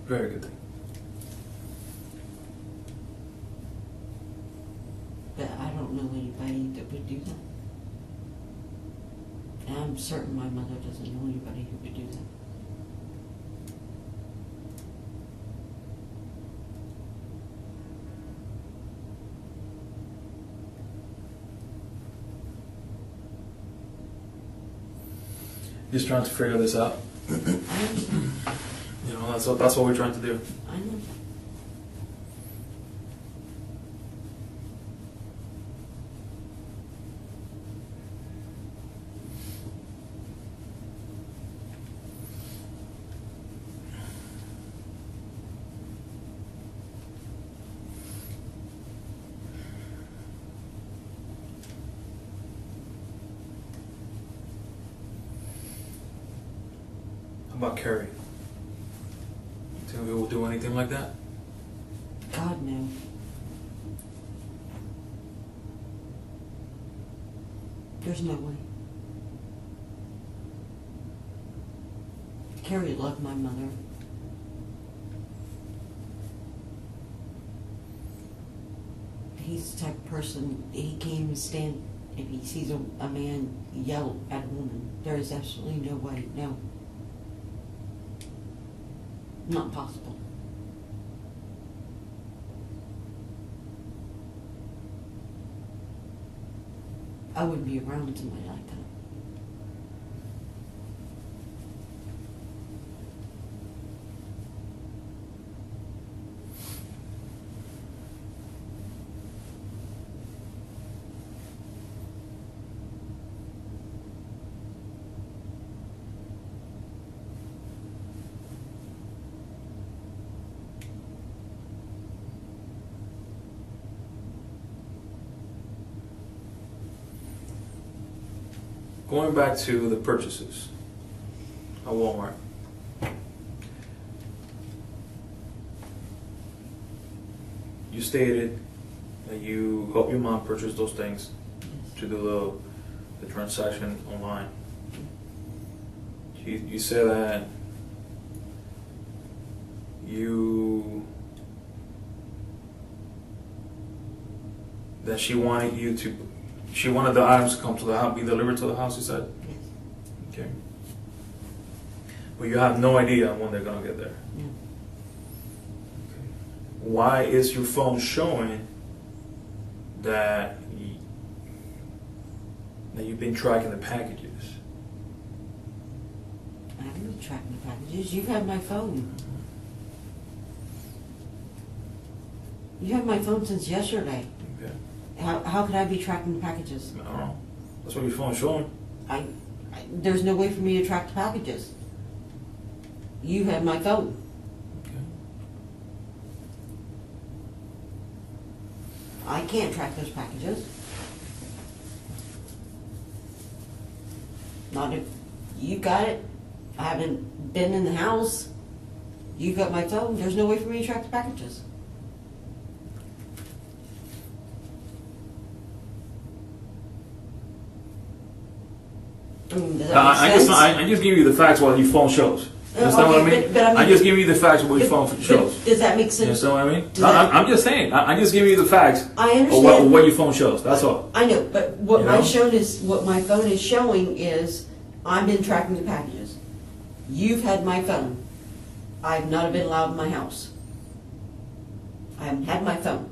Very good thing. But I don't know anybody that would do that. And I'm certain my mother doesn't know anybody who would do that. Just trying to figure this out. I understand. That's what we're trying to do. I know. How about Carrie? You think we will do anything like that? God, no. There's no way. Carrie loved my mother. he's the type of person, he can't even stand, if he sees a man yell at a woman. There is absolutely no way, no. Not possible. I wouldn't be around somebody like that. Going back to the purchases at Walmart. You stated that you help your mom purchase those things to do the transaction online. You said that she wanted you to, she wanted the items to come to the house, be delivered to the house, you said? Yes. Okay. But you have no idea when they're gonna get there. No. Okay. Why is your phone showing that you've been tracking the packages? I haven't been tracking the packages. You've had my phone. You have my phone since yesterday. Okay. How could I be tracking the packages? I don't know. That's what your phone's showing. There's no way for me to track the packages. You have my phone. Okay. I can't track those packages. Not if you got it. I haven't been in the house. You got my phone. There's no way for me to track the packages. I mean, does that make sense? I'm just giving you the facts what your phone shows. You understand what I mean? But I mean, I'm just giving you the facts of what your phone shows. Does that make sense? You understand what I mean? Does that- I'm just saying. I'm just giving you the facts I of understand. what your phone shows. That's all. I know, but what You my know? what my phone is showing is I've been tracking the packages. You've had my phone. I've not been allowed in my house. I haven't had my phone.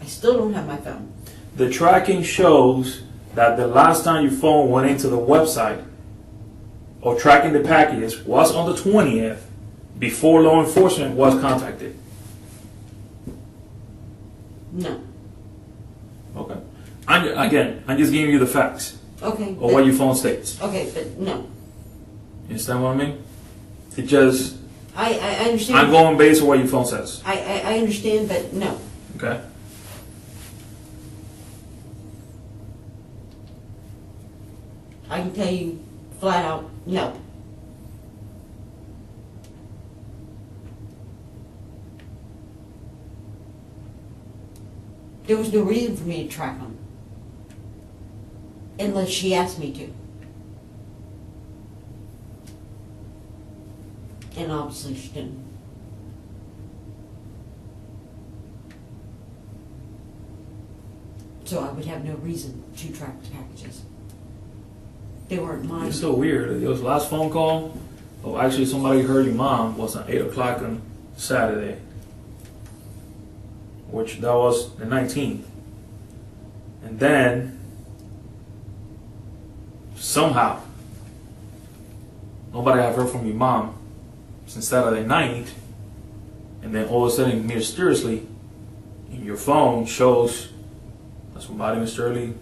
I still don't have my phone. The tracking shows that the last time your phone went into the website or tracking the packages was on the 20th before law enforcement was contacted. No. Okay. I'm just giving you the facts Okay. of what your phone states. Okay, but no. You understand what I mean? It just, I understand. I'm going based on what your phone says. I understand, but no. Okay? I can tell you flat out, no. There was no reason for me to track them. Unless she asked me to. And obviously she didn't. So I would have no reason to track the packages. They weren't mine. It's so weird. Your last phone call, oh, actually somebody heard your mom was at 8 o'clock on Saturday, which that was the 19th. And then, somehow, nobody had heard from your mom since Saturday night. And then all of a sudden, mysteriously, your phone shows that somebody mysteriously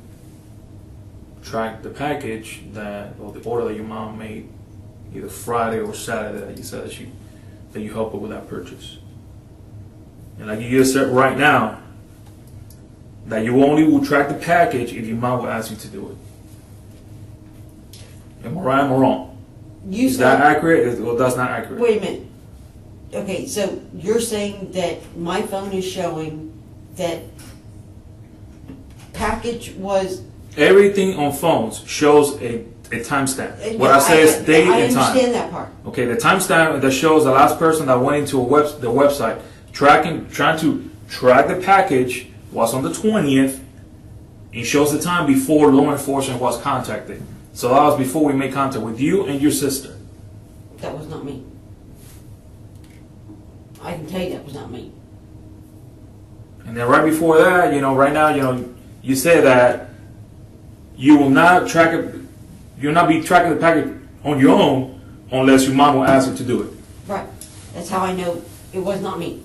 tracked the package or the order that your mom made either Friday or Saturday that you said that you helped her with that purchase. And like you just said right now, that you only will track the package if your mom will ask you to do it. Am I right or wrong? Is that accurate or that's not accurate? Wait a minute. Okay, so you're saying that my phone is showing that package was... Everything on phones shows a timestamp. What Yeah, I say is date I and time. understand that part. Okay, the timestamp that shows the last person that went into the website, trying to track the package was on the 20th. It shows the time before law enforcement was contacted. So that was before we made contact with you and your sister. That was not me. I can tell you that was not me. And then right before that, right now, you said that you will not track it. You'll not be tracking the package on your own unless your mom will ask you to do it. Right. That's how I know it was not me.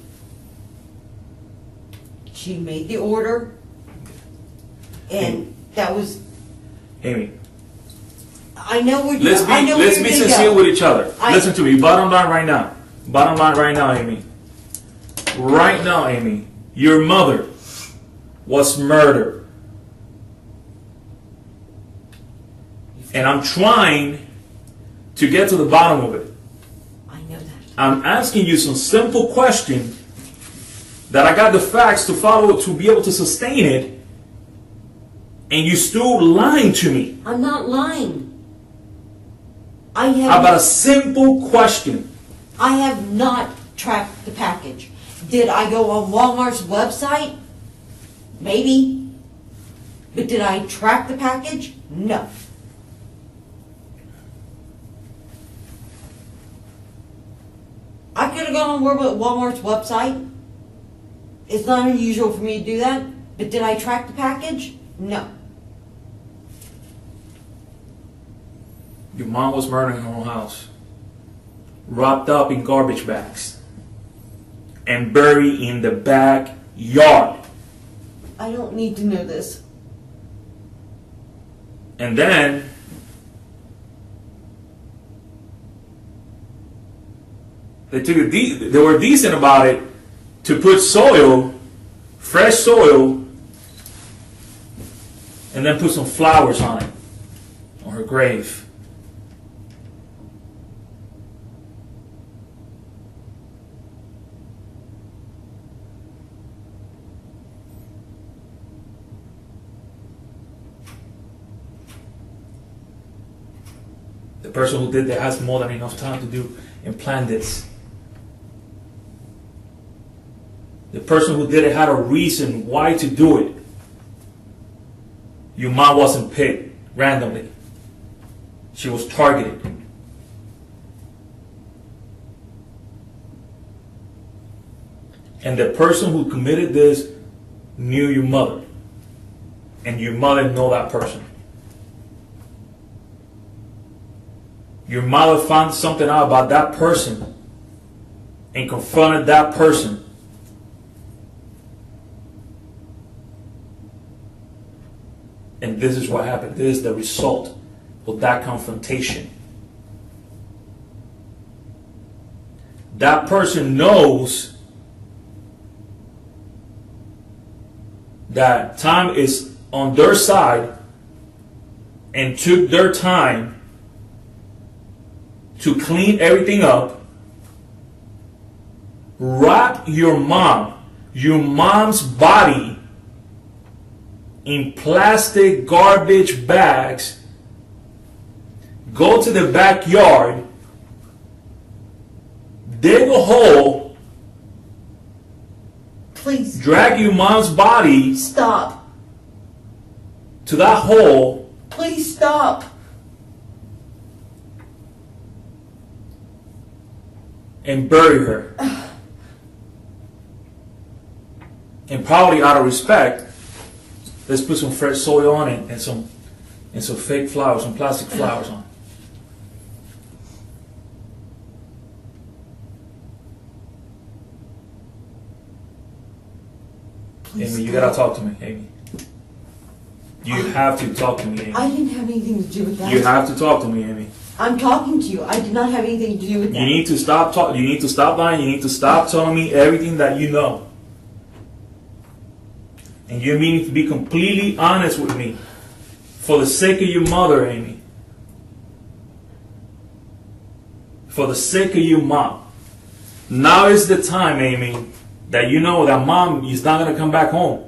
She made the order, and that was. Amy, I know where let's be sincere with each other. Listen to me. Bottom line right now. Bottom line right now, Amy. Right now, Amy, your mother was murdered. And I'm trying to get to the bottom of it. I know that. I'm asking you some simple question that I got the facts to follow to be able to sustain it, and you still lying to me. I'm not lying. How about a simple question? I have not tracked the package. Did I go on Walmart's website? Maybe. But did I track the package? No. I could have gone on Walmart's website. It's not unusual for me to do that. But did I track the package? No. Your mom was murdered in her own house, wrapped up in garbage bags, and buried in the backyard. I don't need to know this. And then they were decent about it to put soil, fresh soil, and then put some flowers on it, on her grave. The person who did that has more than enough time to do and plan this. The person who did it had a reason why to do it. Your mom wasn't picked randomly. She was targeted. And the person who committed this knew your mother. And your mother knew that person. Your mother found something out about that person and confronted that person. And this is what happened. This is the result of that confrontation. That person knows that time is on their side and took their time to clean everything up, wrap your mom's body in plastic garbage bags, go to the backyard, dig a hole, Please. drag your mom's body Stop. to that hole, Please stop. and bury her. And probably out of respect, let's put some fresh soil on it and some fake flowers, some plastic flowers on it. Please Amy, you stop. gotta talk to me, Amy. You have to talk to me, Amy. I didn't have anything to do with that. You have to talk to me, Amy. I'm talking to you. I did not have anything to do with that. You need to stop talking. You need to stop lying. You need to stop telling me everything that you know. And you need to be completely honest with me, for the sake of your mother, Amy. For the sake of your mom. Now is the time, Amy, that you know that mom is not going to come back home.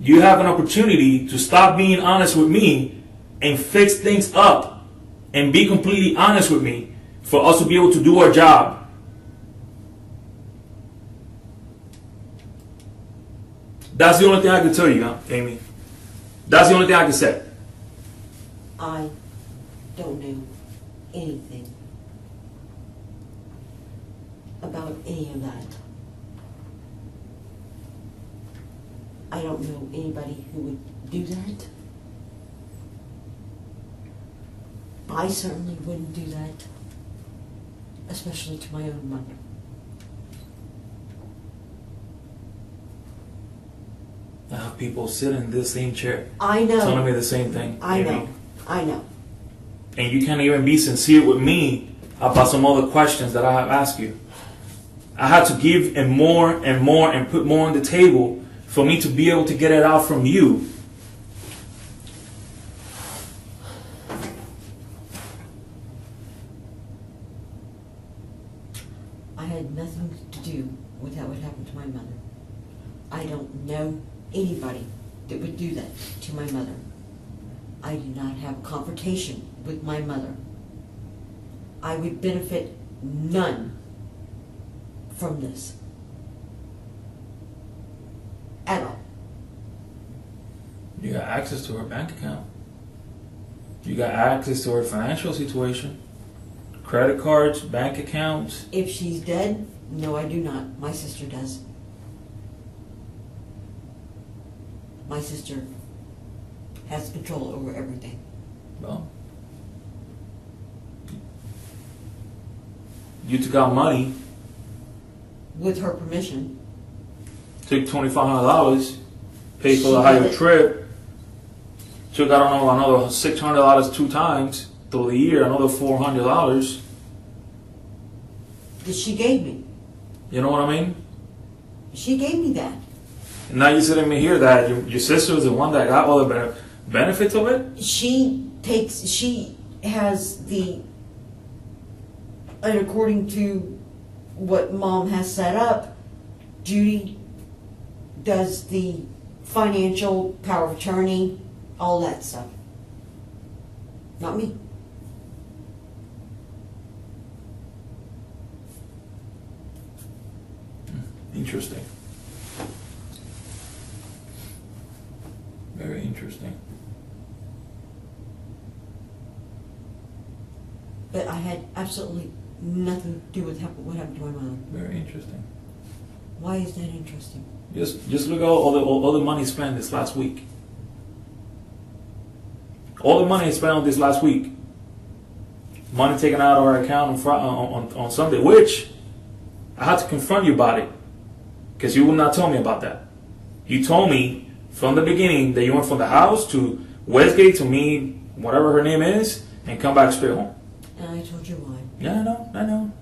You have an opportunity to stop being honest with me and fix things up. And be completely honest with me for us to be able to do our job. That's the only thing I can tell you, Amy. That's the only thing I can say. I don't know anything about any of that. I don't know anybody who would do that. I certainly wouldn't do that, especially to my own mother. I have people sitting in this same chair I know. telling me the same thing. I Amy. know. I know. And you can't even be sincere with me about some other questions that I have asked you. I had to give and more and put more on the table for me to be able to get it out from you. I had nothing to do with what happened to my mother. I don't know anybody that would do that to my mother. I do not have a confrontation with my mother. I would benefit none from this. At all. You got access to her bank account. You got access to her financial situation. Credit cards, bank accounts. If she's dead, no, I do not. My sister does. My sister has control over everything. Well, you took out money, With her permission. took $2,500, paid for the She higher did it. trip, took, I don't know, another $600 two times through the year, another $400. That she gave me. You know what I mean? She gave me that. And now you're sitting me here that your sister is the one that got all the benefits of it? She has and according to what Mom has set up, Judy does the financial power of attorney, all that stuff. Not me. Interesting. Very interesting. But I had absolutely nothing to do with what happened to my mother. Very interesting. Why is that interesting? Just look at all the money spent this last week. All the money spent on this last week. Money taken out of our account on Sunday, which I had to confront you about it. Because you would not tell me about that. You told me from the beginning that you went from the house to Westgate to meet whatever her name is and come back straight home. And I told you why. Yeah, I know.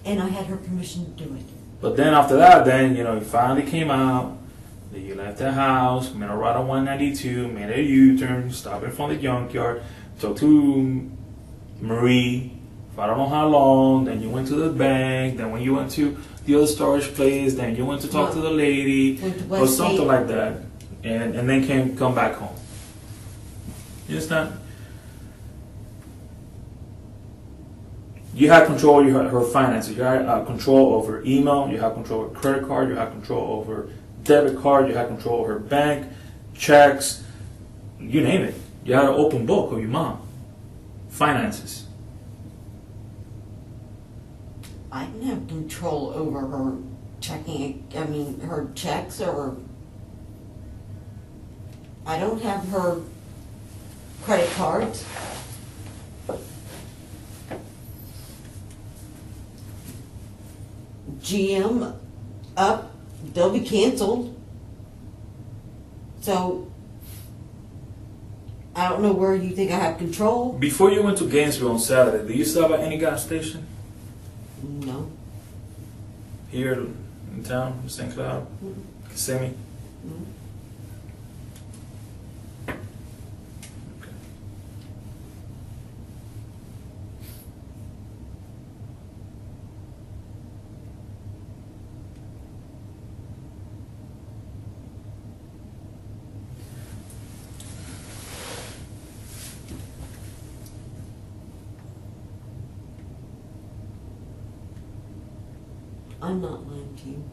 And I had her permission to do it. But then after that, you finally came out. Then you left the house, made a right on 192, made a U-turn, stopped in front of the junkyard, talked to Marie for I don't know how long. Then you went to the bank. Then when you went to the other storage place, then you went to talk to the lady Went to or Westgate. something like that, and then come back home. It's not. You had control over her finances. You had control over email. You had control over credit card. You had control over debit card. You had control over bank, checks, you name it. You had an open book of your mom. Finances. I didn't have control over her her checks, or I don't have her credit cards. GM up, they'll be canceled. So I don't know where you think I have control. Before you went to Gainesville on Saturday, did you stop at any gas station No. here in town, in St. Cloud, Kissimmee? Mm. Okay. I'm not lying to you.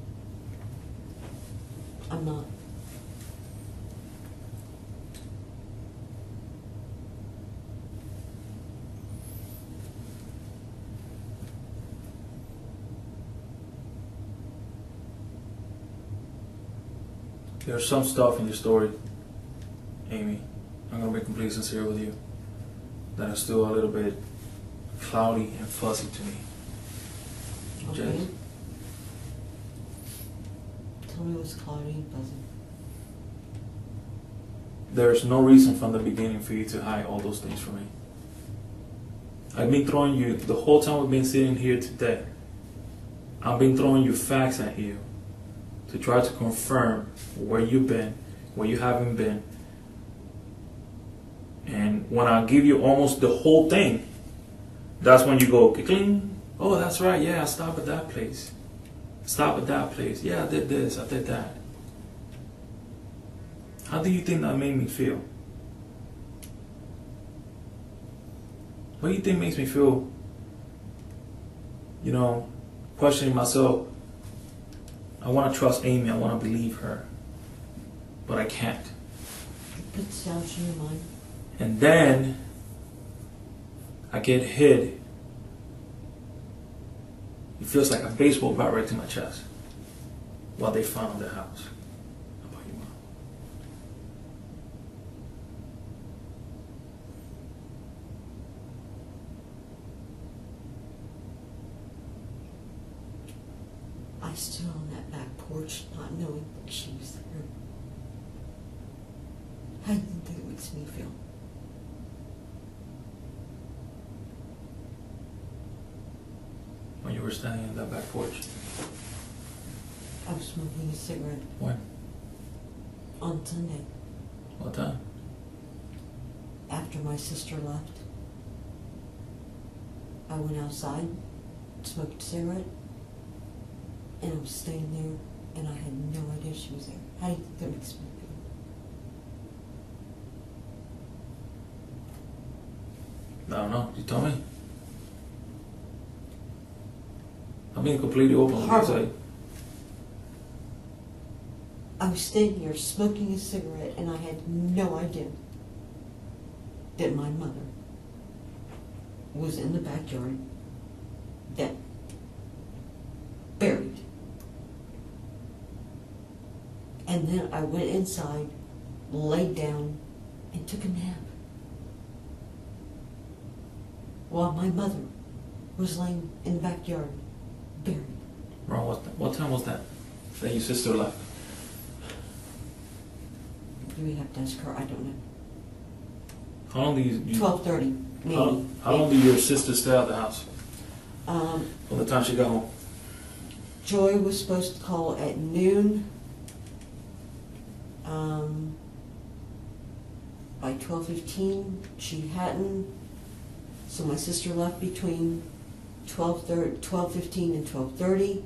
I'm not. There's some stuff in your story, Amy, I'm gonna be completely sincere with you, that is still a little bit cloudy and fuzzy to me. Okay. Just, Tell me what's cloudy and fuzzy. there's no reason from the beginning for you to hide all those things from me. I've been throwing you, the whole time we've been sitting here today, I've been throwing you facts at you to try to confirm where you've been, where you haven't been. And when I give you almost the whole thing, that's when you go, cling. Oh, that's right, yeah, I stopped at that place. Stop at that place. Yeah, I did this, I did that. How do you think that made me feel? What do you think makes me feel, questioning myself? I want to trust Amy, I want to believe her, but I can't. Put doubts in your mind. And then I get hit. It feels like a baseball bat right to my chest while they found the house. How about you, Mom? I stood on that back porch not knowing that she was there. How do you think it makes me feel? When you were standing on that back porch. I was smoking a cigarette When? on Sunday What time? after my sister left. I went outside, smoked a cigarette, and I was staying there, and I had no idea she was there. How do you think that makes me feel? I don't know. You tell me. I'm being completely open with you. Horrible. Say, I was standing here smoking a cigarette, and I had no idea that my mother was in the backyard, dead, buried. And then I went inside, laid down, and took a nap, while my mother was laying in the backyard, buried. Ron, what time was that your sister left? Do we have to ask her? I don't know. How long do you 12:30, maybe. how long did your sister stay at the house? From the time she got home? Joy was supposed to call at noon. By 12:15, she hadn't. So my sister left between 12:15 and 12:30.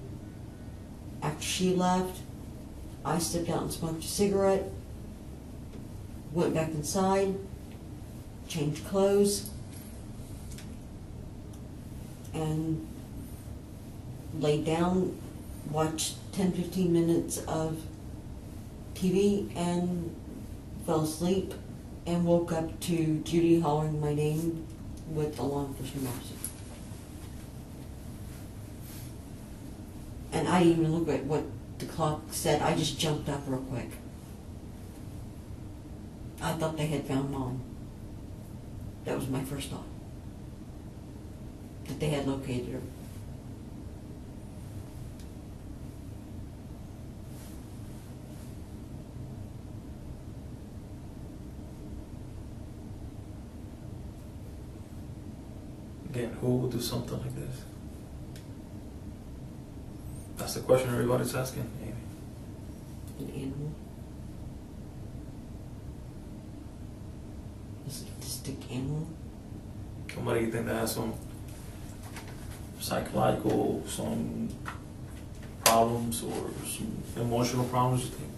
After she left, I stepped out and smoked a cigarette. Went back inside, changed clothes, and laid down, watched 10-15 minutes of TV, and fell asleep, and woke up to Judy hollering my name with the law enforcement officer. And I didn't even look at what the clock said. I just jumped up real quick. I thought they had found Mom. That was my first thought. That they had located her. Again, who would do something like this? That's the question everybody's asking, Amy. An animal. A sadistic animal. Somebody you think that has some psychological, some problems or some emotional problems, you think?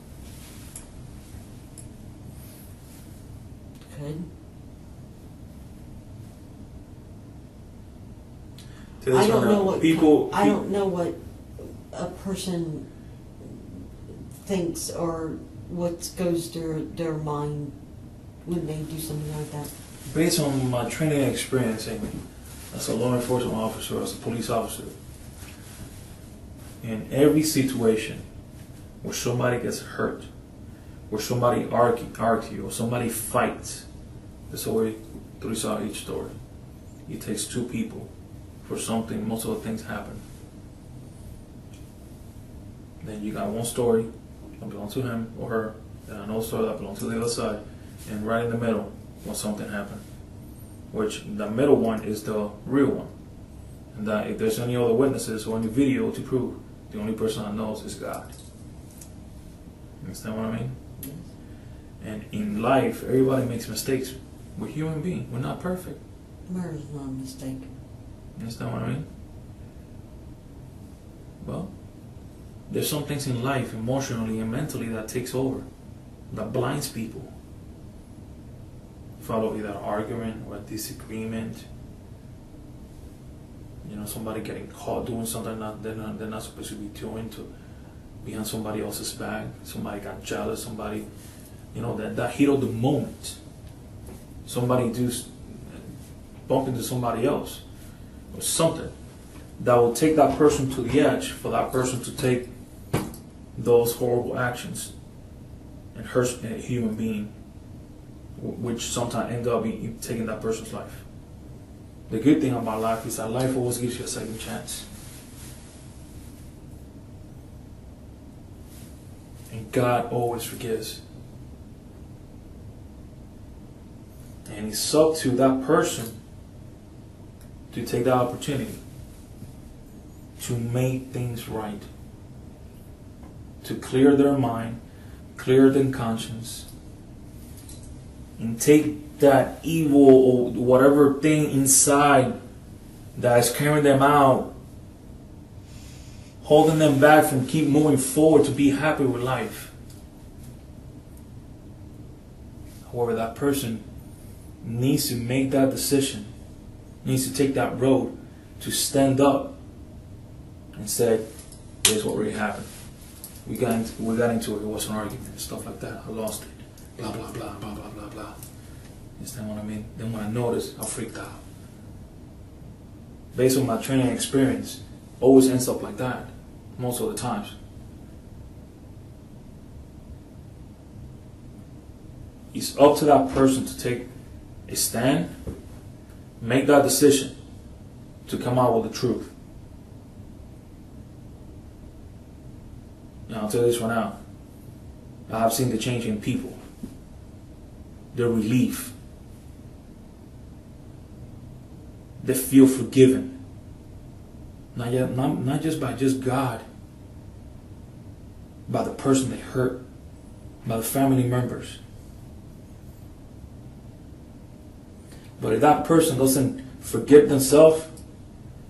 Could. Tell us I don't right now, know what people. I don't know what a person thinks or what goes through their mind when they do something like that? Based on my training and experience, Amy, as a law enforcement officer, as a police officer, in every situation where somebody gets hurt, where somebody argue, or somebody fights, there's always three sides of each story. It takes two people for something, most of the things happen. Then you got one story that belongs to him or her, and another story that belongs to the other side, and right in the middle, when something happened, which the middle one is the real one. And that if there's any other witnesses or any video to prove, the only person that knows is God. You understand what I mean? Yes. And in life, everybody makes mistakes. We're human beings. We're not perfect. Murder is not a mistake. You understand what I mean? Well, there's some things in life, emotionally and mentally, that takes over, that blinds people. Follow either an argument or a disagreement. You know, somebody getting caught doing something that they're not supposed to be doing, to behind somebody else's back. Somebody got jealous. Somebody, you know, that heat of the moment. Somebody bump into somebody else or something that will take that person to the edge, for that person to take those horrible actions and hurt a human being, which sometimes end up taking that person's life. The good thing about life is that life always gives you a second chance. And God always forgives. And it's up to that person to take that opportunity to make things right, to clear their mind, clear their conscience, and take that evil or whatever thing inside that is carrying them out, holding them back from keep moving forward to be happy with life. However, that person needs to make that decision, needs to take that road to stand up and say, here's what really happened. We got into it. It was an argument, stuff like that. I lost it. Blah, blah, blah, blah, blah, blah, blah. You understand what I mean? Then when I noticed, I freaked out. Based on my training experience, always ends up like that, most of the times. It's up to that person to take a stand, make that decision to come out with the truth. Now, I'll tell you this one out. I have seen the change in people, their relief. They feel forgiven. Not just by just God, by the person they hurt, by the family members. But if that person doesn't forgive themselves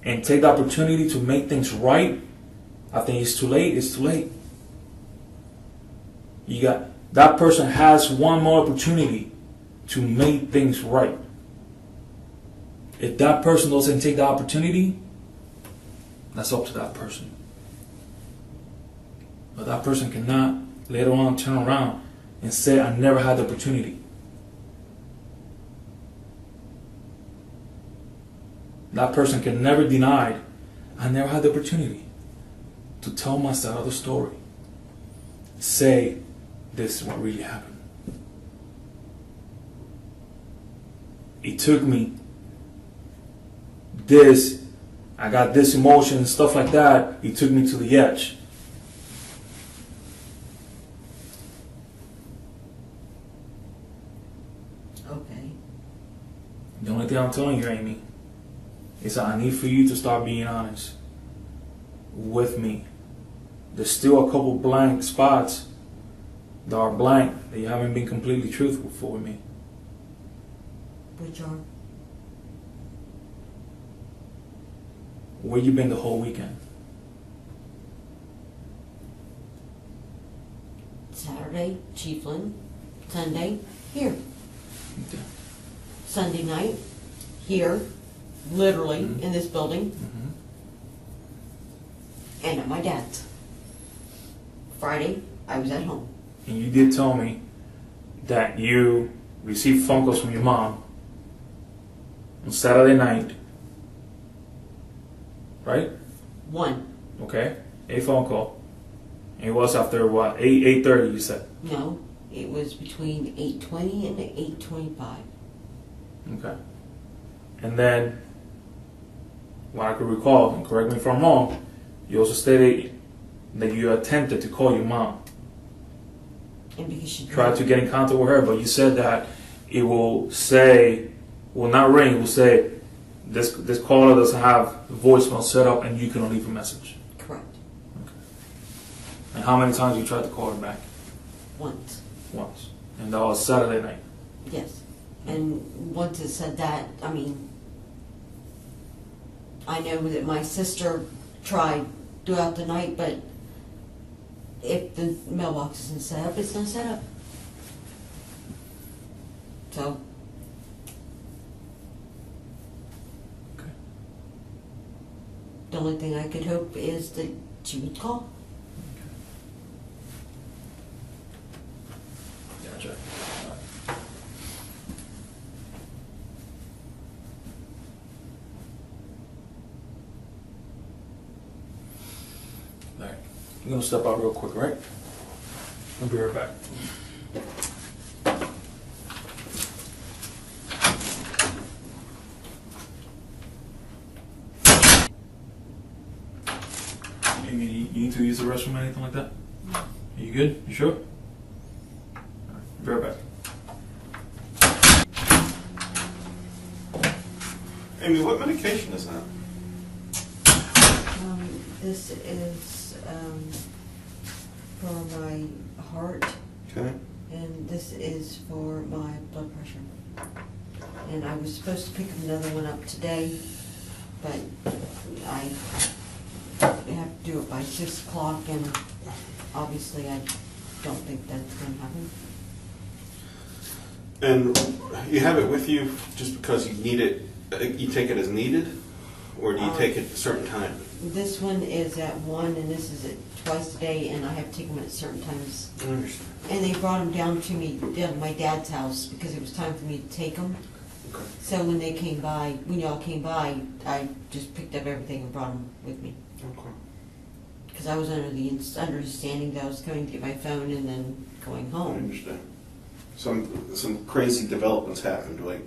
and take the opportunity to make things right, I think it's too late. It's too late. That person has one more opportunity to make things right. If that person doesn't take the opportunity, that's up to that person. But that person cannot later on turn around and say, I never had the opportunity. That person can never deny, I never had the opportunity to tell my side of the story. Say, this is what really happened. It took me this, I got this emotion, stuff like that. It took me to the edge. Okay. The only thing I'm telling you, Amy, is that I need for you to start being honest with me. There's still a couple blank spots that are blank, that you haven't been completely truthful for me. Which are? Where you been the whole weekend? Saturday, Chiefland. Sunday, here. Okay. Sunday night, here. Literally, in this building. Mm-hmm. And at my dad's. Friday, I was at home. And you did tell me that you received phone calls from your mom on Saturday night, right? One. Okay, a phone call. And it was after what, 8:30 you said? No, it was between 8:20 and 8:25. Okay. And then, what I could recall, and correct me if I'm wrong, you also stated that you attempted to call your mom. And because she Tried to get in contact with her, but you said that it will say, will not ring, it will say, this caller doesn't have voicemail set up and you can leave a message. Correct. And how many times you tried to call her back? Once. Once. And that was Saturday night. Yes. And once it said that, I mean, I know that my sister tried throughout the night, but if the mailbox isn't set up, it's not set up. So. Okay. The only thing I could hope is that she would call. Gotcha. Alright. I'm gonna step out real quick, right? I'll be right back. You need to use the restroom or anything like that? Are you good? You sure? Alright, be right back. Amy, what medication is that? This is for my heart, Okay. and this is for my blood pressure. And I was supposed to pick another one up today, but I have to do it by 6 o'clock, and obviously I don't think that's going to happen. And you have it with you just because you need it, you take it as needed? Or do you take it at a certain time? This one is at 1, and this is at twice a day, and I have to take them at certain times. I understand. And they brought them down to me, down to my dad's house, because it was time for me to take them. Okay. So when they came by, when y'all came by, I just picked up everything and brought them with me. Okay. Because I was under the understanding that I was going to get my phone and then going I home. understand. Some crazy developments happened, like.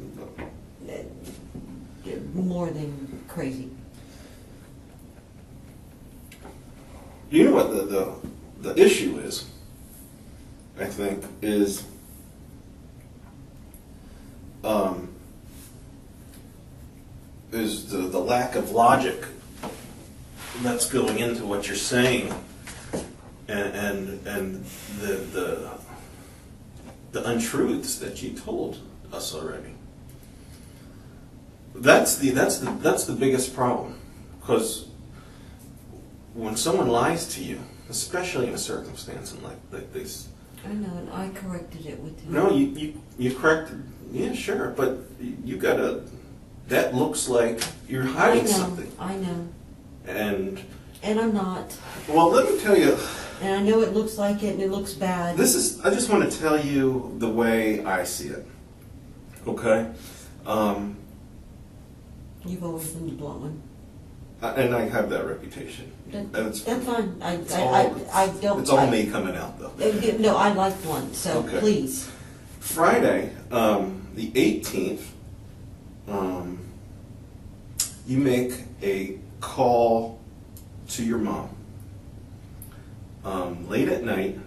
More than crazy. You know what the issue is? I think is the lack of logic that's going into what you're saying, and the untruths that you told us already. That's the biggest problem, because when someone lies to you, especially in a circumstance like this. I know, and I corrected it with him. No, you corrected. Yeah, sure, but you gotta. That looks like you're hiding something. I know. And I'm not. Well, let me tell you. And I know it looks like it, and it looks bad. I just want to tell you the way I see it. Okay. You've always been the blunt one. And I have that reputation. That's fine. I don't. It's all me coming out, though. No, I like blunt, so Okay. please. Friday, the 18th, you make a call to your mom. Late at night,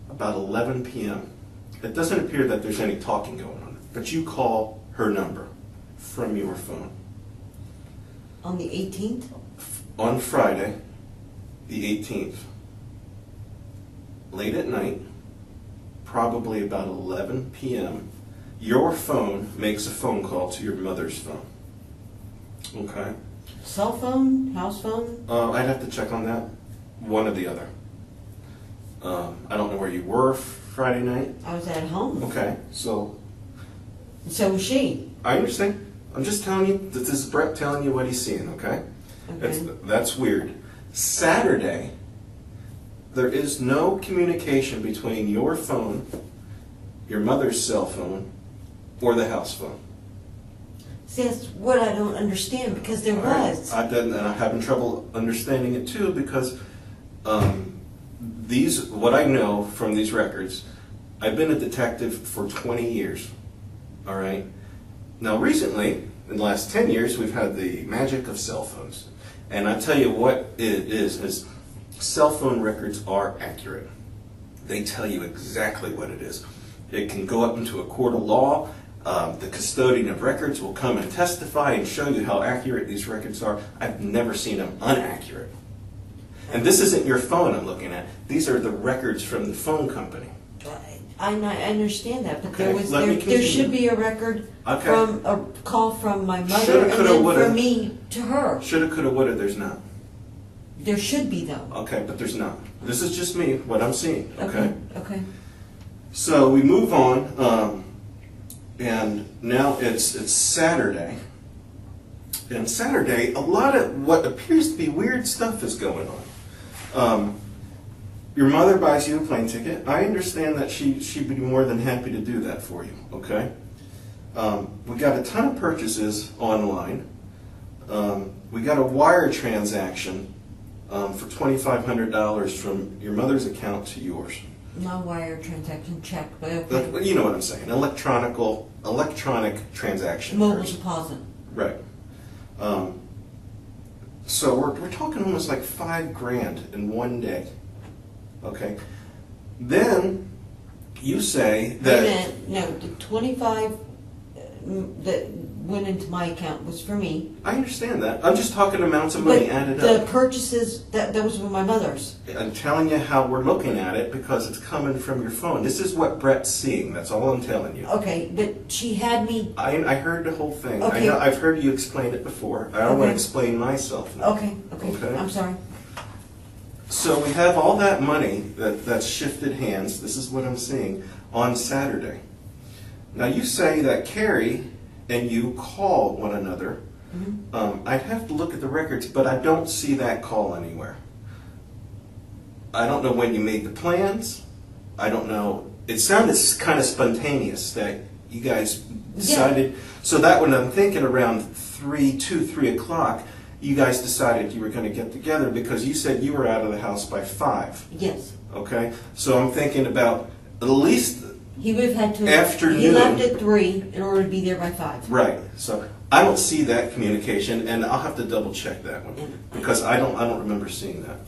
about 11 p.m. It doesn't appear that there's any talking going on, but you call her number from your phone. On the 18th? On Friday, the 18th, late at night, probably about 11 p.m., your phone makes a phone call to your mother's phone. Okay? Cell phone? House phone? I'd have to check on that. One or the other. I don't know where you were Friday night. I was at home. Okay, so So was she. I understand. I'm just telling you that this is Brett telling you what he's seeing, okay? Okay. That's weird. Saturday, there is no communication between your phone, your mother's cell phone, or the house phone. See, that's what I don't understand, because there All right. was. And I'm having trouble understanding it too, because what I know from these records, I've been a detective for 20 years. All right. Now, recently, in the last 10 years, we've had the magic of cell phones. And I tell you what it is cell phone records are accurate. They tell you exactly what it is. It can go up into a court of law. The custodian of records will come and testify and show you how accurate these records are. I've never seen them inaccurate. And this isn't your phone I'm looking at. These are the records from the phone company. I understand that, but Okay, there should be a record Okay. from a call from my mother Shoulda, and coulda, then woulda. from me to her. Shoulda, coulda, woulda, there's not. There should be though. Okay, but there's not. This is just me, what I'm seeing, okay? Okay. So we move on, and now it's Saturday. And Saturday, a lot of what appears to be weird stuff is going on. Your mother buys you a plane ticket. I understand that she'd be more than happy to do that for you, okay? We got a ton of purchases online. We got a wire transaction for $2,500 from your mother's account to yours. No wire transaction check, but okay. You know what I'm saying? Electronic transaction. Mobile deposit. Right. So we're talking almost like $5,000 in one day. Okay. Then you say that. Wait a minute. No, the 25 that went into my account was for me. I understand that. I'm just talking amounts of money added the up. purchases that was with my mother's. I'm telling you how we're looking at it because it's coming from your phone. This is what Brett's seeing. That's all I'm telling you. Okay, but she had me. I heard the whole thing. Okay. I've heard you explain it before. I don't want to Okay. explain myself now. Okay. Okay. I'm sorry. So we have all that money that's shifted hands. This is what I'm seeing on Saturday. Now you say that Carrie and you call one another. Mm-hmm. I'd have to look at the records, but I don't see that call anywhere. I don't know when you made the plans. I don't know. It sounded kind of spontaneous that you guys decided. So that when I'm thinking around 3 o'clock, you guys decided you were going to get together because you said you were out of the house by 5. Yes. Okay? So I'm thinking about at least He would have had to. Afternoon. He left at 3 in order to be there by 5. right. So I don't see that communication, and I'll have to double check that one because I don't remember seeing that.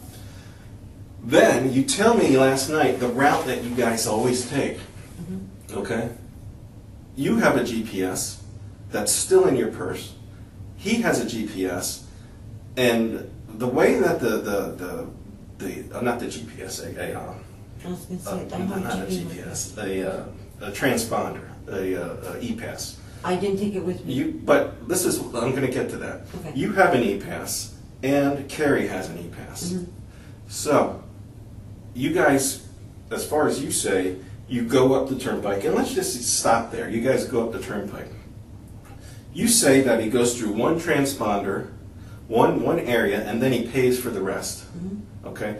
Then you tell me last night the route that you guys always take. Mm-hmm. Okay? You have a GPS that's still in your purse. He has a GPS, and the way that not the GPS, I was going to say, I don't not a have GPS, a transponder, a e-pass. I didn't take it with me. But this is, I'm going to get to that. Okay. You have an e-pass, and Carrie has an e-pass. Mhm. So, you guys, as far as you say, you go up the turnpike, and let's just stop there. You guys go up the turnpike. You say that he goes through one transponder, one area, and then he pays for the rest. Mhm. Okay?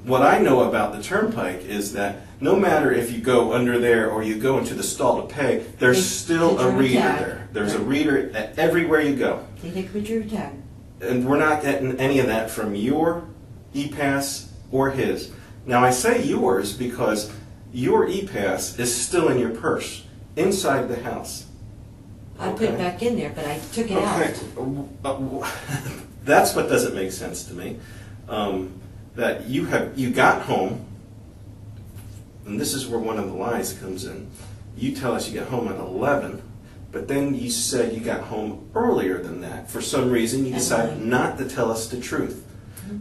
What I know about the turnpike is that no matter if you go under there or you go into the stall to pay, there's still a reader there. There's a reader everywhere you go. They take a picture of your tag. And we're not getting any of that from your e-pass or his. Now I say yours because your e-pass is still in your purse, inside the house. I put it back in there, but I took it out. That's what doesn't make sense to me. That you got home, and this is where one of the lies comes in. You tell us you got home at 11, but then you said you got home earlier than that. For some reason, you decided not to tell us the truth.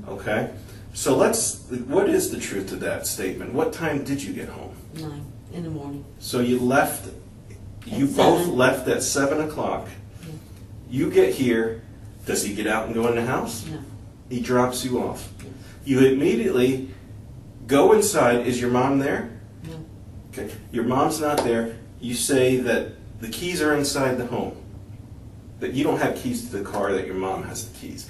Okay? So what is the truth to that statement? What time did you get home? 9 in the morning. So you left, you At both 7. left at 7 o'clock. Yeah. You get here, does he get out and go in the house? No. He drops you off. Yeah. You immediately go inside. Is your mom there? No. Okay. Your mom's not there. You say that the keys are inside the home. That you don't have keys to the car, that your mom has the keys.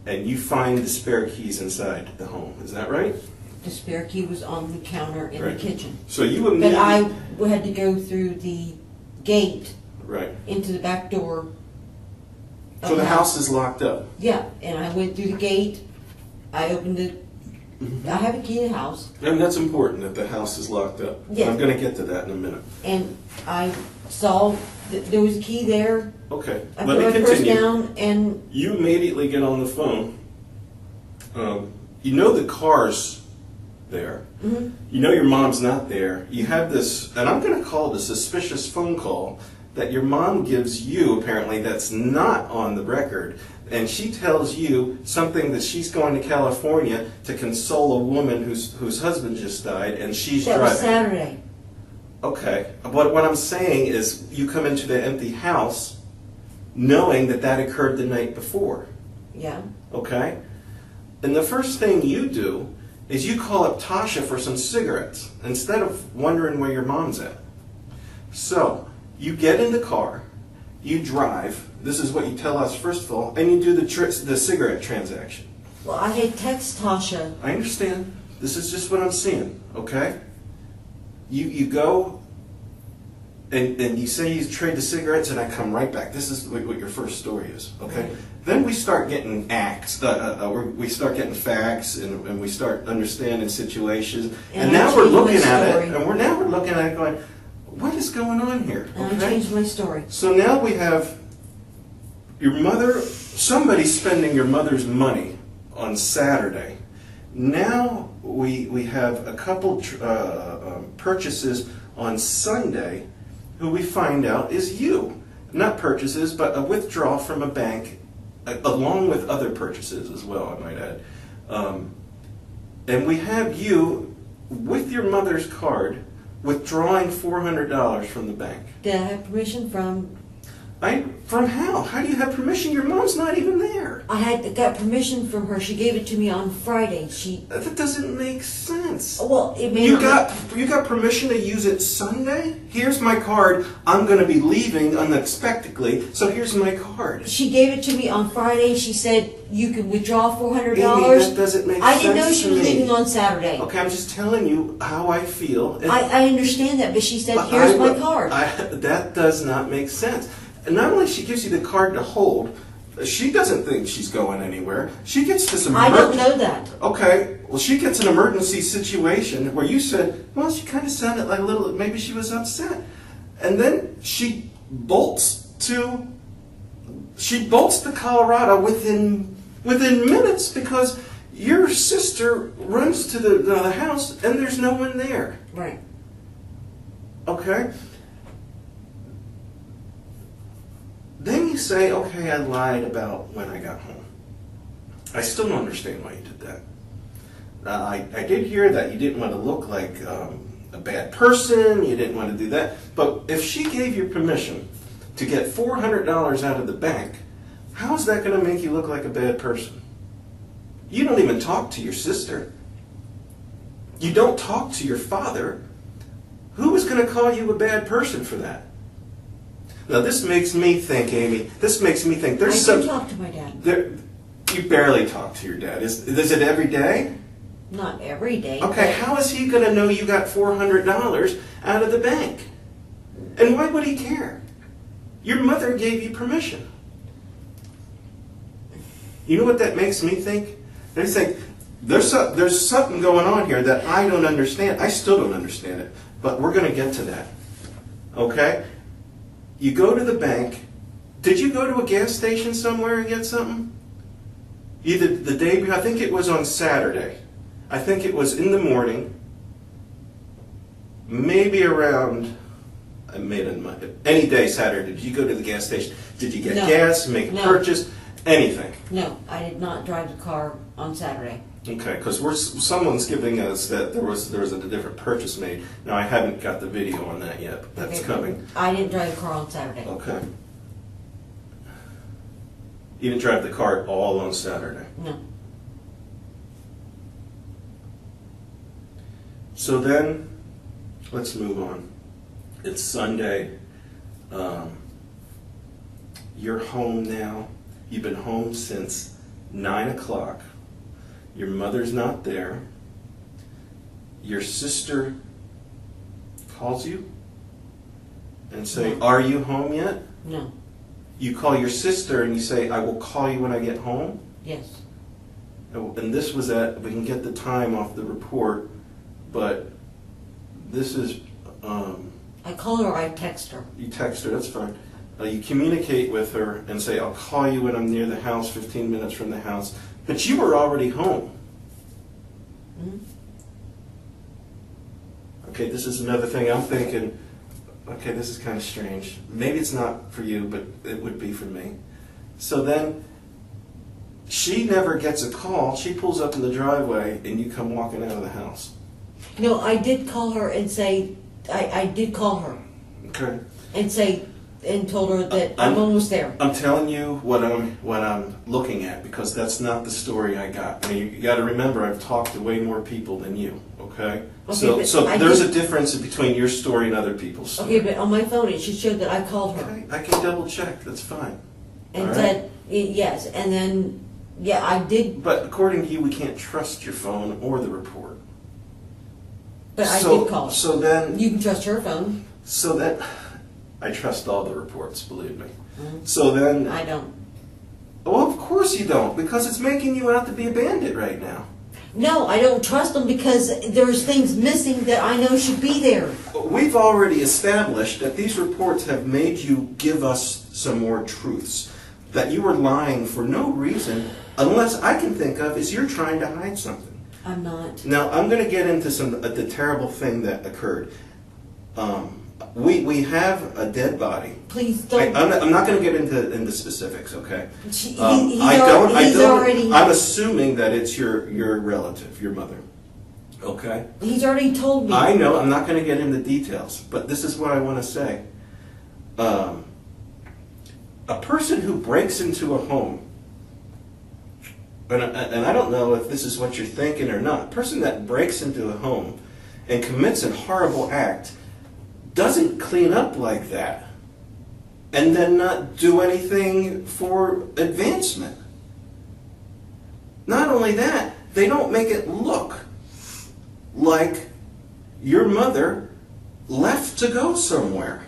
And you find the spare keys inside the home. Is that right? The spare key was on the counter in Right. the kitchen. So you But immediately... I had to go through the gate Right. into the back door. of So the house is locked up. Yeah, and I went through the gate, I opened it, I have a key to the house, And that's important, that the house is locked up. Yeah. I'm going to get to that in a minute. and I saw that there was a key there. Okay, I let put me my purse continue. down and, You immediately get on the phone. You know the car's there. mhm, You know your mom's not there. You have this, and I'm going to call it a suspicious phone call that your mom gives you, apparently, that's not on the record. And she tells you something that she's going to California to console a woman whose husband just died, and she's that driving. was Saturday. Okay. What I'm saying is you come into the empty house knowing that that occurred the night before. Yeah, Okay? And the first thing you do is you call up Tasha for some cigarettes instead of wondering where your mom's at. So, you get in the car, you drive, this is what you tell us first of all, and you do the cigarette transaction. well, I had text Tasha, I understand. This is just what I'm seeing, okay? You go and you say you trade the cigarettes, and I come right back. This is what your first story is, okay? Right. Then we start getting we start getting facts, and we start understanding situations. And And I now we're changed my looking at story. it, and we're looking at it going, what is going on here? and I changed my story. So now we have your mother, somebody spending your mother's money on Saturday. Now we have a couple purchases on Sunday, who we find out is you. Not purchases, but a withdrawal from a bank, along with other purchases as well, I might add. And we have you, with your mother's card, withdrawing $400 from the bank. Did I have permission from, From how? How do you have permission? Your mom's not even there. got permission from her, she gave it to me on Friday, That doesn't make sense. well, it may You not. got permission to use it Sunday? Here's my card. I'm going to be leaving unexpectedly, so here's my card. She gave it to me on Friday, she said, you can withdraw $400. Amy, that doesn't make I sense didn't know she to was me. leaving on Saturday. Okay, I'm just telling you how I feel. And I understand that, but she said, here's my card. That does not make sense. And not only she gives you the card to hold, she doesn't think she's going anywhere. She gets this I emergency. don't know that. Okay, well, she gets an emergency situation where you said, well, she kind of sounded like a little, maybe she was upset. And then she bolts to Colorado within minutes because your sister runs to the house and there's no one there. Right. Okay? Then you say, okay, I lied about when I got home. I still don't understand why you did that. I did hear that you didn't want to look like a bad person, you didn't want to do that. But if she gave you permission to get $400 out of the bank, how is that going to make you look like a bad person? You don't even talk to your sister. You don't talk to your father. Who is going to call you a bad person for that? Now this makes me think, Amy. This makes me think. I There's do some. talk to my dad. You barely talk to your dad. Is it every day? Not every day. Okay. How is he going to know you got $400 out of the bank? And why would he care? Your mother gave you permission. You know what that makes me think? They think there's something going on here that I don't understand. I still don't understand it, but we're going to get to that. Okay? You go to the bank. Did you go to a gas station somewhere and get something? Either the day before, I think it was on Saturday. I think it was in the morning. Maybe around, any day Saturday. Did you go to the gas station? Did you get No. gas, make a No. purchase, anything? No, I did not drive the car on Saturday. Okay, because someone's giving us that there was a different purchase made. Now I haven't got the video on that yet, but that's Okay. coming. I didn't drive the car on Saturday. Okay. You didn't drive the car all on Saturday. No. So then, let's move on. It's Sunday. You're home now. You've been home since 9 o'clock. Your mother's not there. your sister calls you and say, No. "Are you home yet?" No. You call your sister and you say, "I will call you when I get home." Yes. And this was we can get the time off the report, but this is, I call her or I text her. you text her, that's fine. You communicate with her and say, "I'll call you when I'm near the house, 15 minutes from the house." But you were already home. Mhm. Okay, this is another thing I'm thinking, okay, this is kind of strange. Maybe it's not for you, but it would be for me. So then, she never gets a call. She pulls up in the driveway and you come walking out of the house. No, I did call her and say, I did call her Okay. and say, and told her that I'm almost there. I'm telling you what I'm looking at, because that's not the story I got. I mean, you got to remember, I've talked to way more people than you. Okay. Okay, So but there's a difference between your story and other people's story. Okay, but on my phone it should show that I called her. Okay, I can double check. That's fine. And All right. said, yes, and then, yeah, I did, But according to you, we can't trust your phone or the report. but I So- did call her. So then, You can trust her phone. so that I trust all the reports. Believe me. Mhm. So then, I don't. well, of course you don't, because it's making you out to be a bandit right now. No, I don't trust them because there's things missing that I know should be there. We've already established that these reports have made you give us some more truths. That you were lying for no reason, unless I can think of, is you're trying to hide something. I'm not. Now, I'm going to get into the terrible thing that occurred. We have a dead body. Please don't. I'm not going to get into specifics, okay? He's I already. I'm assuming that it's your relative, your mother. Okay? He's already told me. I know, I'm not going to get into details, but this is what I want to say. A person who breaks into a home, and I don't know if this is what you're thinking or not, a person that breaks into a home and commits a horrible act doesn't clean up like that and then not do anything for advancement. Not only that, they don't make it look like your mother left to go somewhere.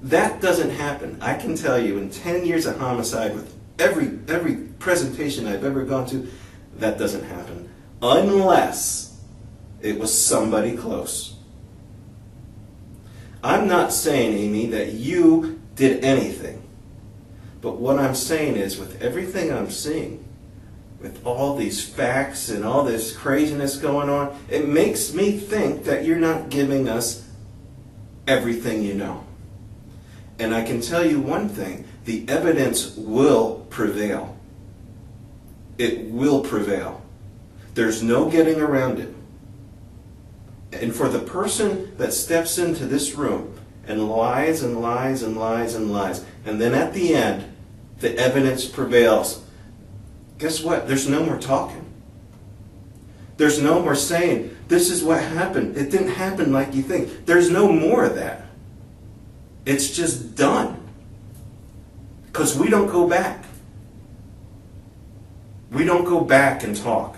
That doesn't happen. I can tell you, in 10 years of homicide, with every presentation I've ever gone to, that doesn't happen. Unless it was somebody close. I'm not saying, Amy, that you did anything. But what I'm saying is, with everything I'm seeing, with all these facts and all this craziness going on, it makes me think that you're not giving us everything you know. And I can tell you one thing, the evidence will prevail. It will prevail. There's no getting around it. And for the person that steps into this room and lies and lies and lies and lies, and then at the end, the evidence prevails, guess what? There's no more talking. There's no more saying, this is what happened. It didn't happen like you think. There's no more of that. It's just done. Because we don't go back. We don't go back and talk.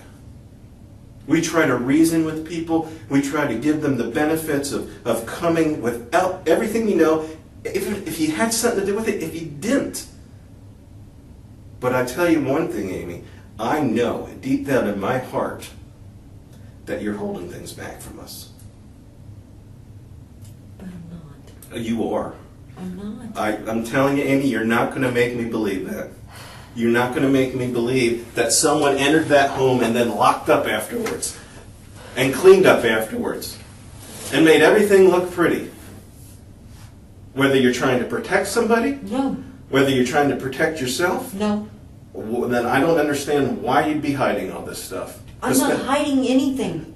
We try to reason with people. We try to give them the benefits of coming without everything we know. If he had something to do with it, if he didn't. But I tell you one thing, Amy. I know deep down in my heart that you're holding things back from us. But I'm not. You are. I'm not. I'm telling you, Amy, you're not going to make me believe that. You're not going to make me believe that someone entered that home and then locked up afterwards and cleaned up afterwards and made everything look pretty. Whether you're trying to protect somebody, No. whether you're trying to protect yourself, No. well, then I don't understand why you'd be hiding all this stuff. I'm not hiding anything.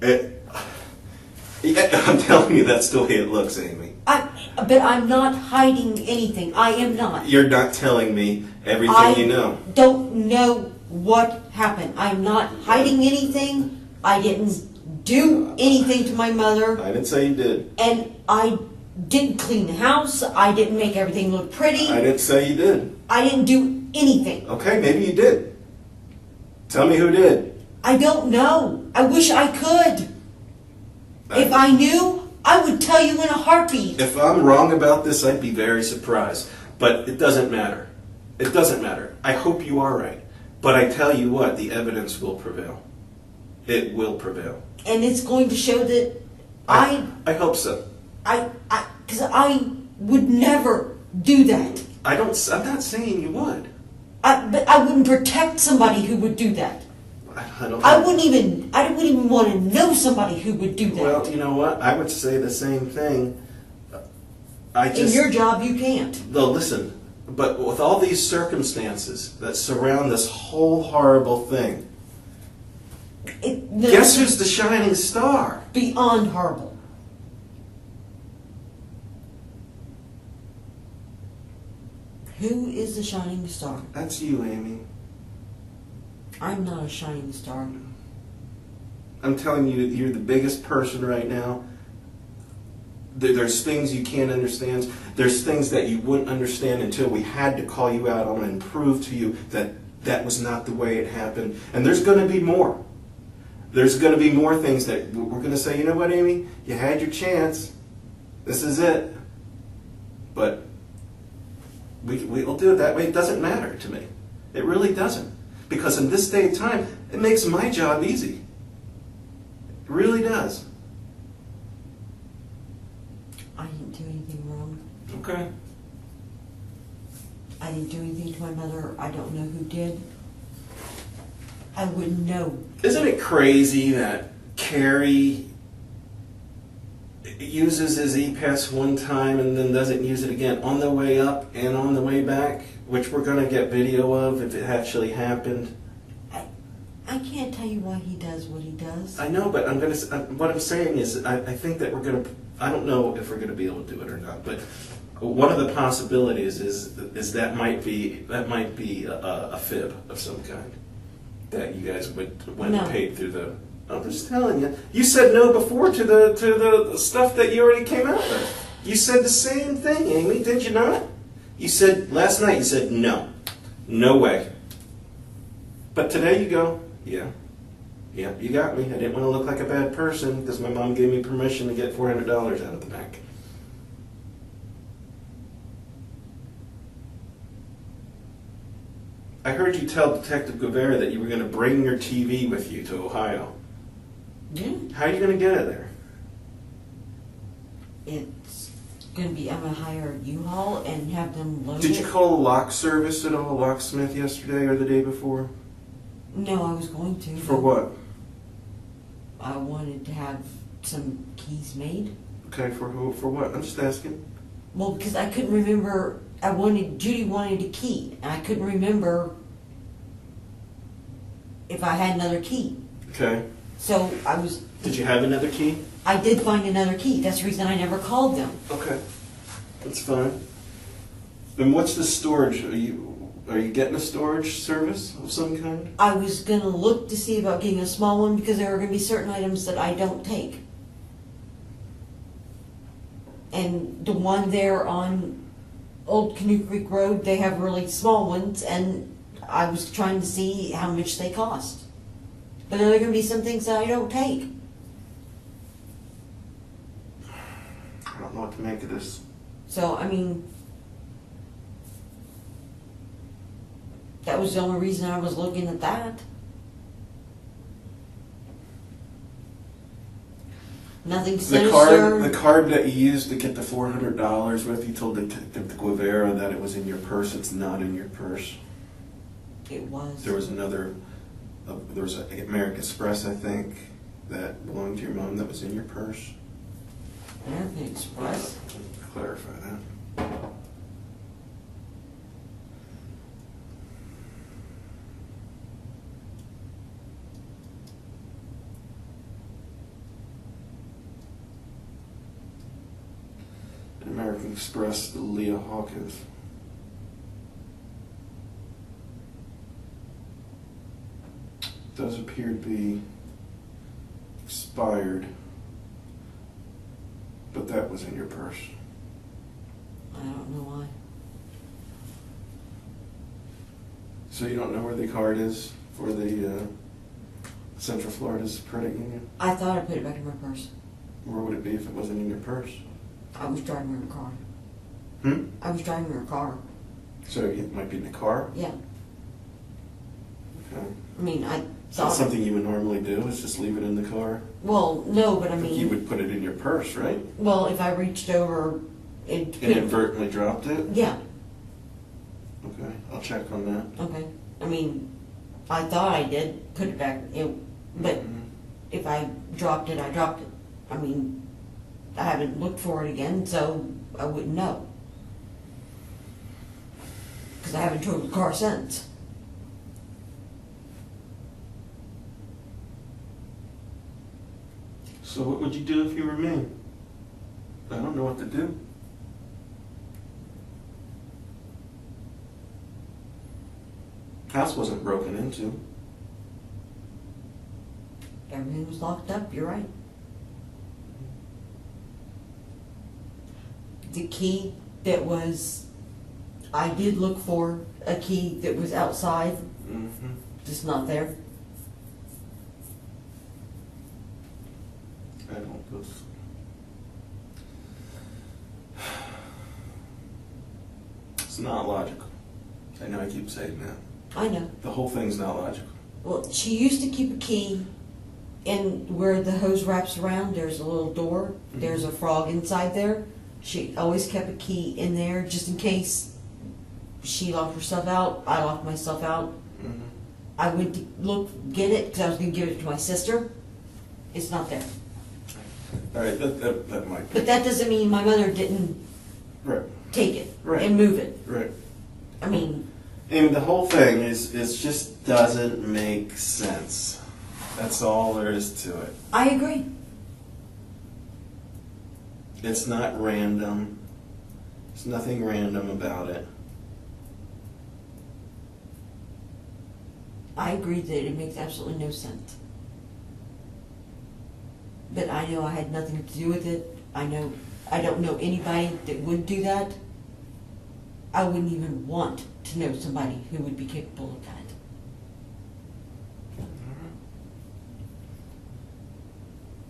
I'm telling you, that's the way it looks, Amy. But I'm not hiding anything. I am not. You're not telling me everything you know. I don't know what happened. I'm not hiding anything. I didn't do anything to my mother. I didn't say you did. And I didn't clean the house. I didn't make everything look pretty. I didn't say you did. I didn't do anything. Okay, maybe you did. Tell me who did. I don't know. I wish I could. If I knew, I would tell you in a heartbeat. If I'm wrong about this, I'd be very surprised. But it doesn't matter. It doesn't matter. I hope you are right. But I tell you what, the evidence will prevail. It will prevail. And it's going to show that I hope so. because I would never do that. I'm not saying you would. But I wouldn't protect somebody who would do that. I wouldn't even want to know somebody who would do that. Well, you know what? I would say the same thing. In your job, you can't. No, listen. But with all these circumstances that surround this whole horrible thing, guess who's the shining star? Beyond horrible. Who is the shining star? That's you, Amy. I'm not a shining star. I'm telling you, you're the biggest person right now. There's things you can't understand. There's things that you wouldn't understand until we had to call you out on and prove to you that that was not the way it happened. And there's going to be more. There's going to be more things that we're going to say, you know what, Amy? You had your chance. This is it. But we'll do it that way. It doesn't matter to me. It really doesn't. Because in this day and time, it makes my job easy. It really does. I didn't do anything wrong. Okay. I didn't do anything to my mother. I don't know who did. I wouldn't know. Isn't it crazy that Carrie uses his E-Pass one time and then doesn't use it again on the way up and on the way back, which we're going to get video of if it actually happened? I can't tell you why he does what he does. I know, but what I'm saying is I think that we're going to, I don't know if we're going to be able to do it or not, but one of the possibilities is that might be a fib of some kind that you guys went and paid through the. I'm just telling you. You said no before to the stuff that you already came out with. You said the same thing, Amy, did you not? You said last night. You said no way. But today you go, yeah, you got me. I didn't want to look like a bad person because my mom gave me permission to get $400 out of the bank. I heard you tell Detective Guevara that you were going to bring your TV with you to Ohio. Yeah. How are you going to get it there? It's going to be, I'm going to hire a U-Haul and have them load it. Did you call a lock service at all, locksmith, yesterday or the day before? No, I was going to. For what? I wanted to have some keys made. Okay, for who? For what? I'm just asking. Well, because I couldn't remember. Judy wanted a key, and I couldn't remember if I had another key. Okay. So I was. Did you have another key? I did find another key. That's the reason I never called them. Okay, that's fine. Then what's the storage? Are you getting a storage service of some kind? I was going to look to see about getting a small one because there are going to be certain items that I don't take. And the one there on Old Canoe Creek Road, they have really small ones, and I was trying to see how much they cost. But there are going to be some things that I don't take. I don't know what to make of this. So, I mean, that was the only reason I was looking at that. Nothing sinister. The card that you used to get the $400 with, you told Detective Guevara that it was in your purse. It's not in your purse. It was. There was another, there was an American Express, I think, that belonged to your mom that was in your purse. American Express? Clarify that. American Express, the Ora Hawkins. Does appear to be expired, but that was in your purse. I don't know why. So you don't know where the card is for the Central Florida's credit union? I thought I put it back in my purse. Where would it be if it wasn't in your purse? I was driving her car. Hmm? I was driving her car. So it might be in the car? Yeah. Okay. I mean, I So that's thought. something you would normally do, is just leave it in the car? Well, no, but I I think you mean, would put it in your purse, right? well, if I reached over and Inadvertently dropped it? yeah. Okay, I'll check on that. Okay. I mean, I thought I did put it back, but Mhm. if I dropped it, I dropped it. I mean, I haven't looked for it again, so I wouldn't know. Because I haven't drove the car since. So what would you do if you were me? I don't know what to do. House wasn't broken into. Everything was locked up, you're right. The key that was, I did look for a key that was outside, Mm-hmm. just not there. I don't go. It's not logical. I know I keep saying that. I know. The whole thing's not logical. Well, she used to keep a key in where the hose wraps around. There's a little door. There's a frog inside there. She always kept a key in there just in case she locked herself out. I locked myself out. Mm-hmm. I went to get it because I was going to give it to my sister. It's not there. All right, that might be. But that doesn't mean my mother didn't Right, take it Right. and move it. right. I mean, And the whole thing is just doesn't make sense. That's all there is to it. I agree. It's not random. There's nothing random about it. I agree that it makes absolutely no sense. But I know I had nothing to do with it. I don't know anybody that would do that. I wouldn't even want to know somebody who would be capable of that.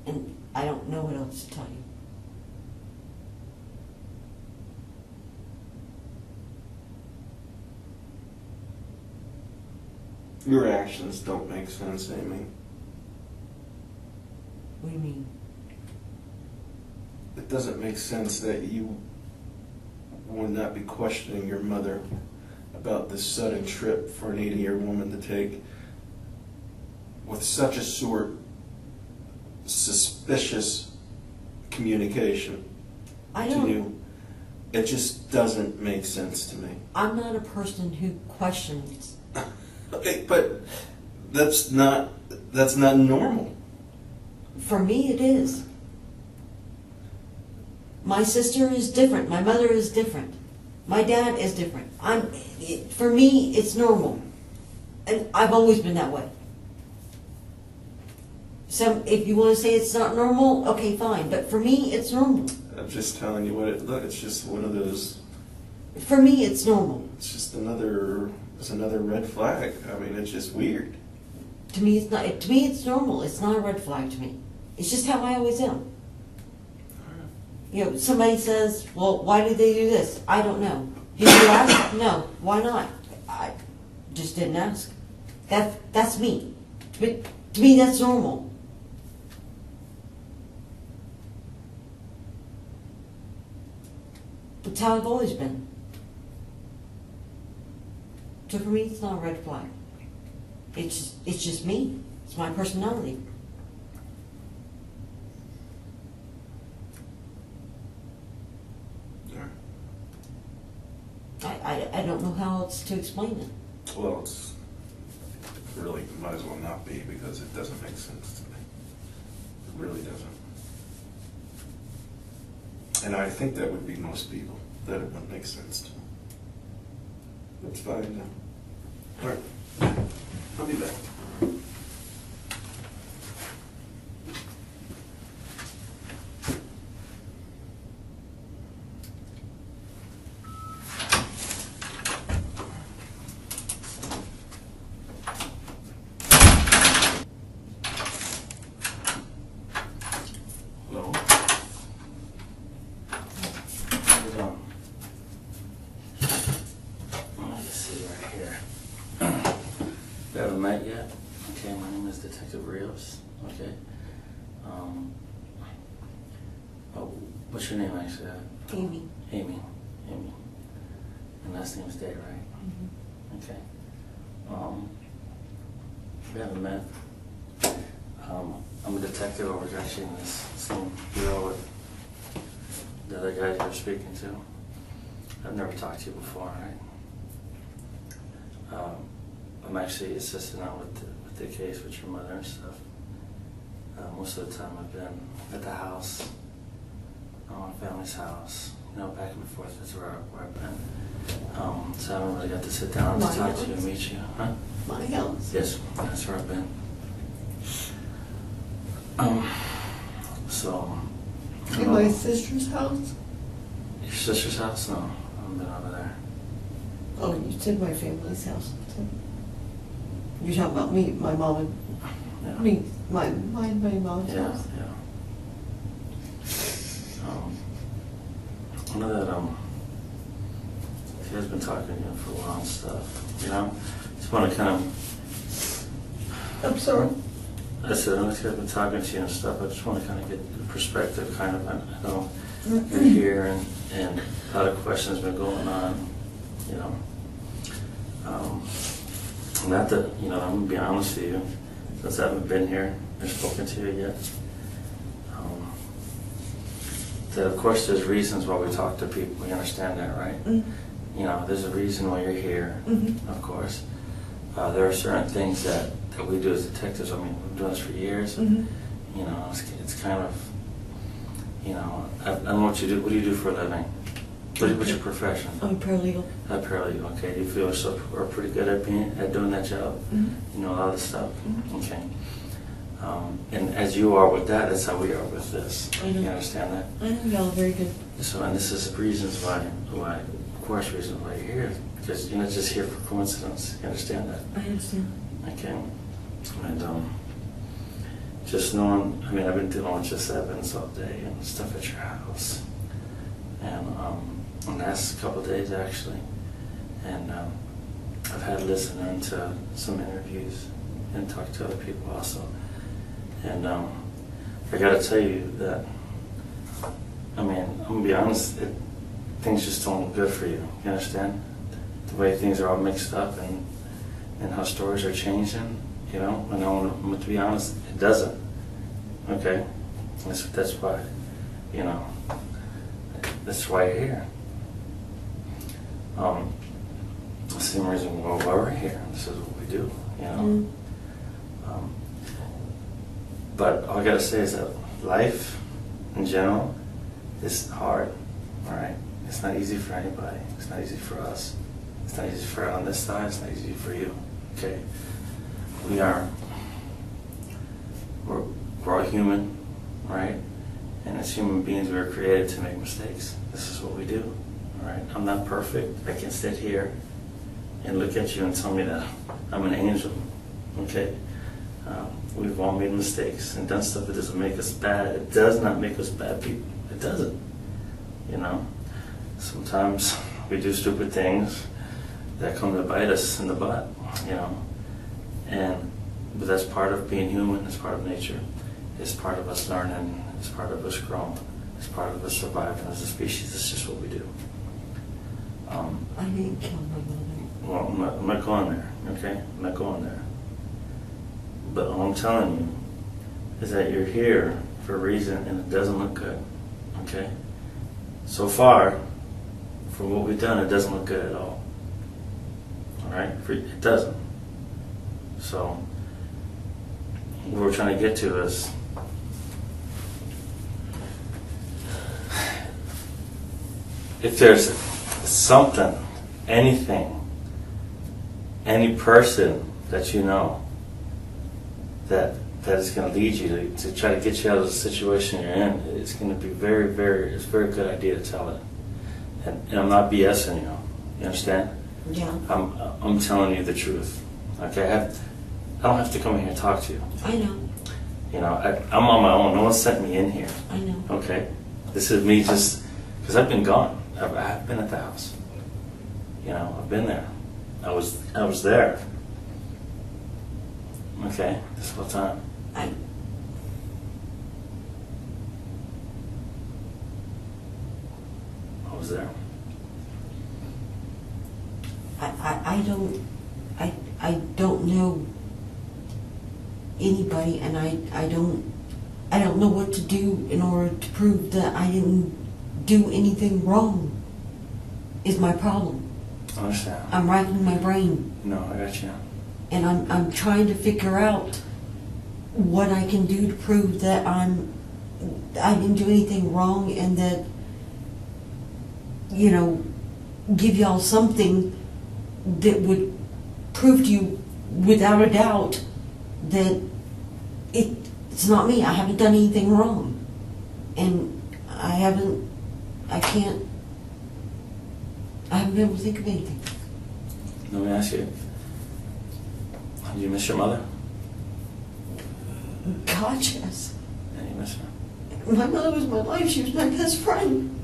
And I don't know what else to tell you. Your actions don't make sense, Amy. What do you mean? It doesn't make sense that you would not be questioning your mother about this sudden trip for an 80-year woman to take with such a suspicious communication I to don't. you. It just doesn't make sense to me. I'm not a person who questions. Okay, but that's not normal. For me, it is. My sister is different. My mother is different. My dad is different. For me, it's normal. And I've always been that way. So if you want to say it's not normal, okay, fine. But for me, it's normal. I'm just telling you what look, it's just one of those, For me, it's normal. it's just another red flag. I mean, it's just weird. To me, it's not. To me, it's normal. It's not a red flag to me. It's just how I always am. You know, somebody says, well, why did they do this? I don't know. Did you ask? No. Why not? I just didn't ask. That's me. But to me, that's normal. It's how I've always been. So for me, it's not a red flag. It's just me. It's my personality. I don't know how else to explain it. Well, it's really might as well not be because it doesn't make sense to me. It really doesn't. And I think that would be most people, that it wouldn't make sense to them. That's fine now. All right, I'll be back. Hello? So, let me see right here. We haven't met yet. Okay, my name is Detective Rios. Okay. Oh, what's your name actually? Amy. Amy. Amy. And last name's Day, right? Mm-hmm. Okay. We haven't met. I'm a detective over actually in this same bureau with the other guys you're speaking to. I've never talked to you before, right? I'm actually assisting out with the case with your mother and stuff. Most of the time I've been at the house, my family's house, you know, back and forth. That's where I've been. So I haven't really got to sit down and talk to you and meet you. Huh? My house. Yes, that's where I've been. So. In my sister's house? Your sister's house? No, I haven't been over there. Oh, you said my family's house. You're talking about me, my mom and Yeah. me, my mom's Yeah, house. yeah. I know that she has been talking to you for a while and stuff. You know, just want to kind of. I'm sorry. I said, I know she has been talking to you and stuff. I just want to kind of get the perspective, kind of. I know you're here and a lot of questions been going on. You know. Not that, you know, I'm going to be honest with you, since I haven't been here or spoken to you yet. That of course there's reasons why we talk to people, we understand that, right? Mm-hmm. You know, there's a reason why you're here, Mm-hmm. of course. There are certain things that we do as detectives. I mean, we've been doing this for years. Mm-hmm. You know, it's kind of, you know, I don't know what you do. What do you do for a living? What's your profession? I'm a paralegal. A paralegal, okay. Do you feel yourself are pretty good at doing that job? Mm-hmm. You know a lot of stuff? Mm-hmm. Okay. And as you are with that, that's how we are with this. I know. You understand that? I know y'all very good. So, and this is the reasons why, of course, reasons why you're here. Because you're not just here for coincidence. You understand that? I understand. Okay. And just knowing, I mean, I've been dealing with just evidence all day and stuff at your house. And the last couple of days, actually. And I've had listened to some interviews and talked to other people also. And I got to tell you that, I mean, I'm going to be honest, things just don't look good for you. You understand? The way things are all mixed up and how stories are changing, you know? And to be honest, it doesn't. Okay? That's why, you know, that's why you're here. The same reason why we're here. This is what we do, you know? But all I gotta say is that life, in general, is hard, all right? It's not easy for anybody. It's not easy for us. It's not easy for on this side. It's not easy for you, okay? We're all human, right? And as human beings, we were created to make mistakes. This is what we do, all right? I'm not perfect. I can sit here and look at you and tell me that I'm an angel, okay? We've all made mistakes and done stuff that doesn't make us bad. It does not make us bad people. It doesn't, you know? Sometimes we do stupid things that come to bite us in the butt, you know? But that's part of being human. It's part of nature. It's part of us learning. It's part of us growing. It's part of us surviving as a species. It's just what we do. I didn't kill my mother. Well, I'm not going there, okay? I'm not going there. But all I'm telling you is that you're here for a reason and it doesn't look good, okay? So far, from what we've done, it doesn't look good at all. All right? It doesn't. So, what we're trying to get to is if there's something, anything, any person that you know that is going to lead you to try to get you out of the situation you're in, it's going to be it's a very good idea to tell it. And I'm not BSing you. You understand? Yeah. I'm telling you the truth. Okay? I don't have to come in here and talk to you. I know. You know, I'm on my own. No one sent me in here. I know. Okay? This is me just, because I've been gone. I've been at the house. You know, I've been there. I was there. Okay, this whole time. I was there. I don't know anybody, and I don't know what to do in order to prove that I didn't do anything wrong. Is my problem. I understand. I'm racking my brain, No, I got you. and I'm trying to figure out what I can do to prove that I didn't do anything wrong, and that, you know, give y'all something that would prove to you without a doubt that it's not me. I haven't done anything wrong, and I haven't been able to think of anything. Let me ask you. Do you miss your mother? God, yes. Yeah, you miss her. My mother was my life. She was my best friend.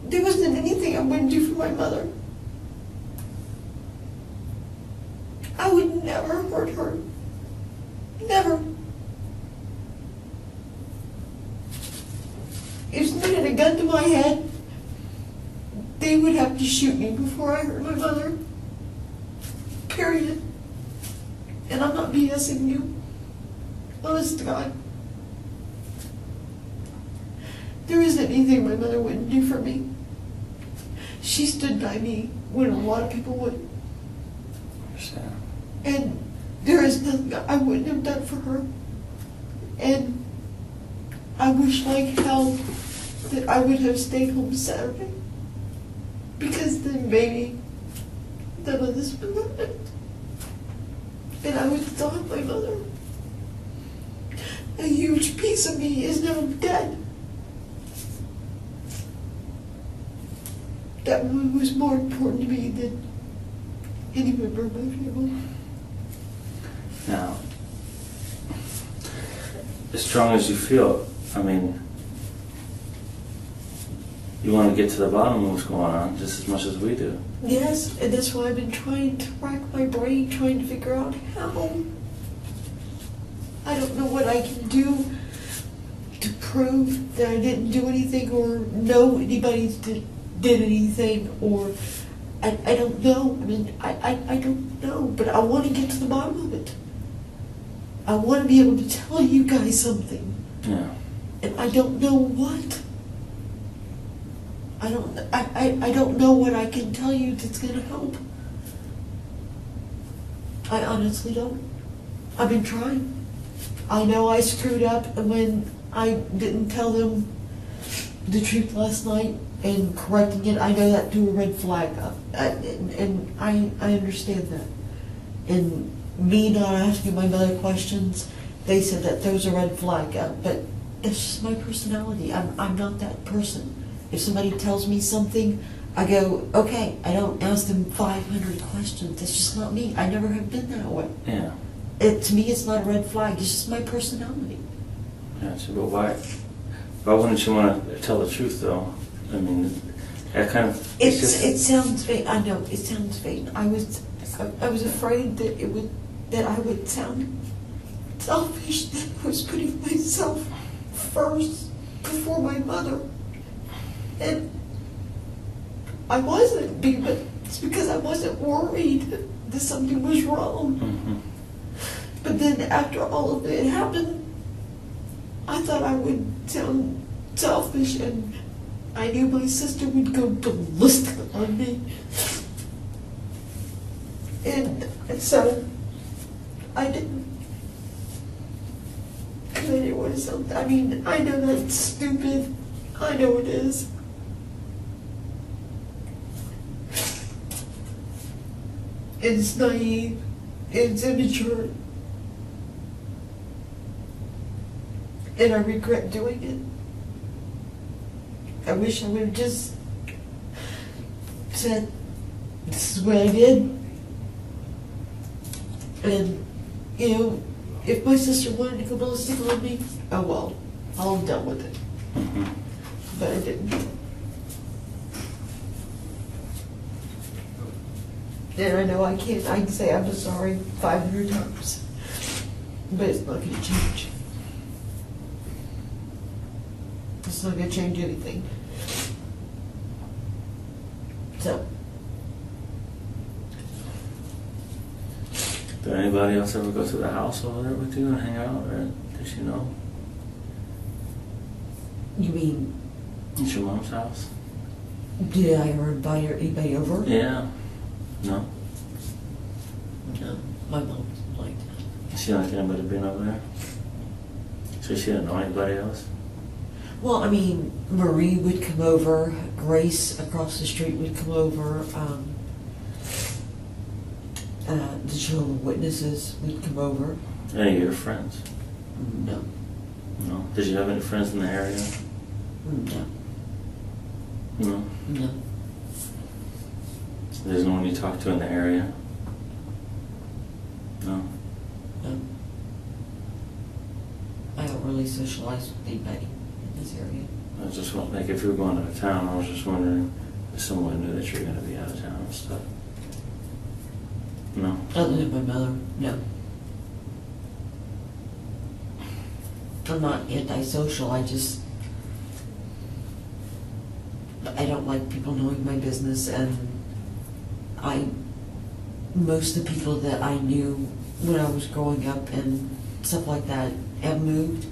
There wasn't anything I wouldn't do for my mother. I would never hurt her. Never. If somebody had a gun to my head, they would have to shoot me before I hurt my mother. Period. And I'm not BSing you. Honest to God. There isn't anything my mother wouldn't do for me. She stood by me when a lot of people wouldn't. I understand. And there is nothing I wouldn't have done for her. And I wish like hell that I would have stayed home Saturday. Because then maybe none of this would have happened. And I would still have my mother. A huge piece of me is now dead. That woman was more important to me than any member of my family. Now, as strong as you feel, I mean, you want to get to the bottom of what's going on just as much as we do. Yes, and that's why I've been trying to rack my brain, trying to figure out how. I don't know what I can do to prove that I didn't do anything or know anybody did anything, or I don't know. I mean, I don't know, but I want to get to the bottom of it. I want to be able to tell you guys something. Yeah. And I don't know what. I don't know what I can tell you that's going to help. I honestly don't. I've been trying. I know I screwed up when I didn't tell them the truth last night, and correcting it, I know that threw a red flag up. And I understand that. And me not asking my mother questions, they said that throws a red flag up. But it's just my personality. I'm not that person. If somebody tells me something, I go, okay. I don't ask them 500 questions. That's just not me. I never have been that way. Yeah. To me, it's not a red flag. It's just my personality. Yeah, so, but why wouldn't you want to tell the truth, though? I mean, that kind of... It sounds vain. I know, it sounds vain. I was afraid that I would sound selfish, that I was putting myself first before my mother. And I wasn't, but it's because I wasn't worried that something was wrong. Mm-hmm. But then after all of it happened, I thought I would sound selfish, and I knew my sister would go ballistic on me. And so I didn't. Because I didn't want to sound, I mean, I know that's stupid. I know it is. It's naive. It's immature. And I regret doing it. I wish I would have just said, this is what I did. And, you know, if my sister wanted to go ballistic on me, oh well, I'll have dealt with it. Mm-hmm. But I didn't. And I know I can say I'm sorry 500 times, but it's not gonna change. It's not gonna change anything. So, Did anybody else ever go to the house over there with you and hang out, or did you know? you mean, It's your mom's house? did I ever invite anybody over? Yeah. No? No, my mom doesn't like that. She don't like anybody being over there? So she didn't know anybody else? Well, I mean, Marie would come over, Grace across the street would come over, the Jehovah's Witnesses would come over. Any of your friends? No, No. Did you have any friends in the area? no, No. no. There's no one you talk to in the area? No. No. I don't really socialize with anybody in this area. I was just wondering, like, if you were going out of town, I was just wondering if someone knew that you were going to be out of town and stuff. No. Other than my mother, no. I'm not antisocial, I don't like people knowing my business, and most of the people that I knew when I was growing up and stuff like that have moved.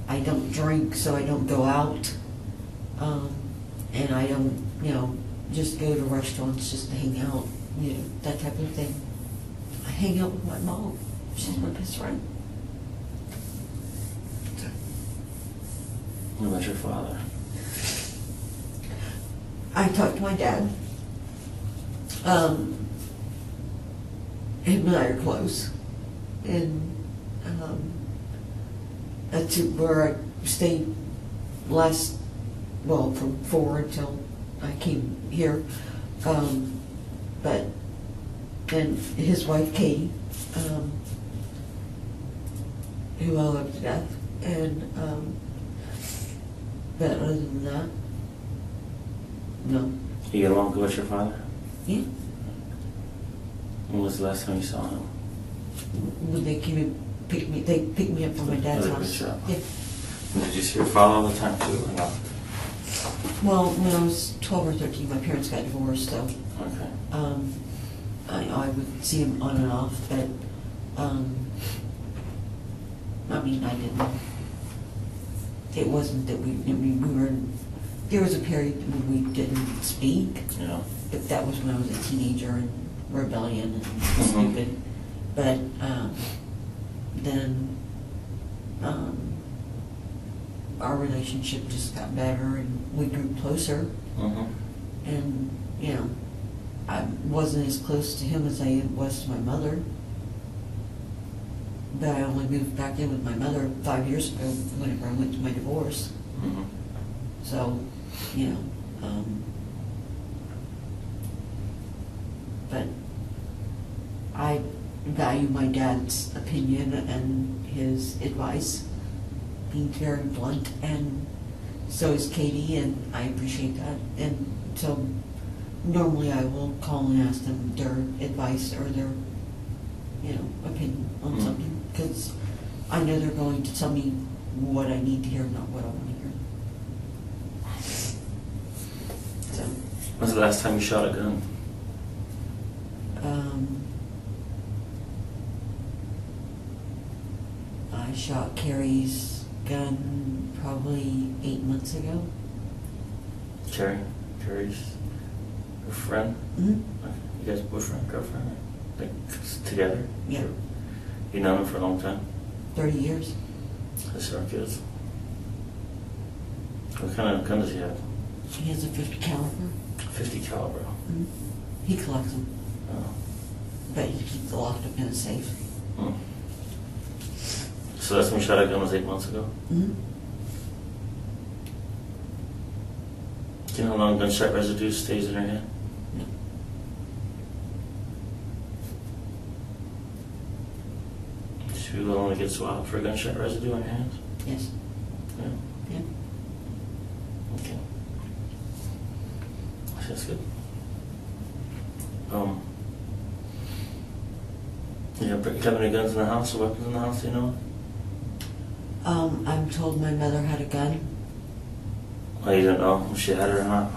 I don't drink, so I don't go out. And I don't, just go to restaurants just to hang out, that type of thing. I hang out with my mom. She's my best friend. What about your father? I talked to my dad. Him and I are close. And that's where I stayed from 4 until I came here. But then his wife Katie, who I love to death, and but other than that, no. You get along good with your father? Yeah. When was the last time you saw him? When they came and they picked me up from my dad's Good house. job. Yeah. Did you see your father all the time too, or no? Well, when I was 12 or 13, my parents got divorced, so Okay. I would see him on and off, but I didn't. It wasn't that we were. There was a period when we didn't speak, Yeah. but that was when I was a teenager and rebellion and Mhm. stupid. But then our relationship just got better and we grew closer. Mm-hmm. And, I wasn't as close to him as I was to my mother. But I only moved back in with my mother 5 years ago whenever I went to my divorce. Mm-hmm. So, but I value my dad's opinion and his advice, being very blunt, and so is Katie, and I appreciate that. And so normally I will call and ask them their advice or their, opinion on something, because I know they're going to tell me what I need to hear, not what I want to hear. So, When's the last time you shot a gun? I shot Carrie's gun probably 8 months ago. Carrie's her friend? Mm-hmm. Okay. You guys boyfriend, girlfriend? Like together? Yeah. You known him for a long time? 30 years. That's our kids. What kind of gun does he have? He has a 50 caliber. 50 caliber. Mm-hmm. He collects them, Oh. but he keeps it locked up in a safe. Hmm. So that's when you shot a gun was 8 months ago? Mm-hmm. Do you know how long gunshot residue stays in your hand? No. Should you willing to get swabbed for gunshot residue on your hands? Yes. Yeah. Yeah. Okay. That's good. You have any guns in the house or weapons in the house, you know? I'm told my mother had a gun. Oh, you don't know if she had it or not?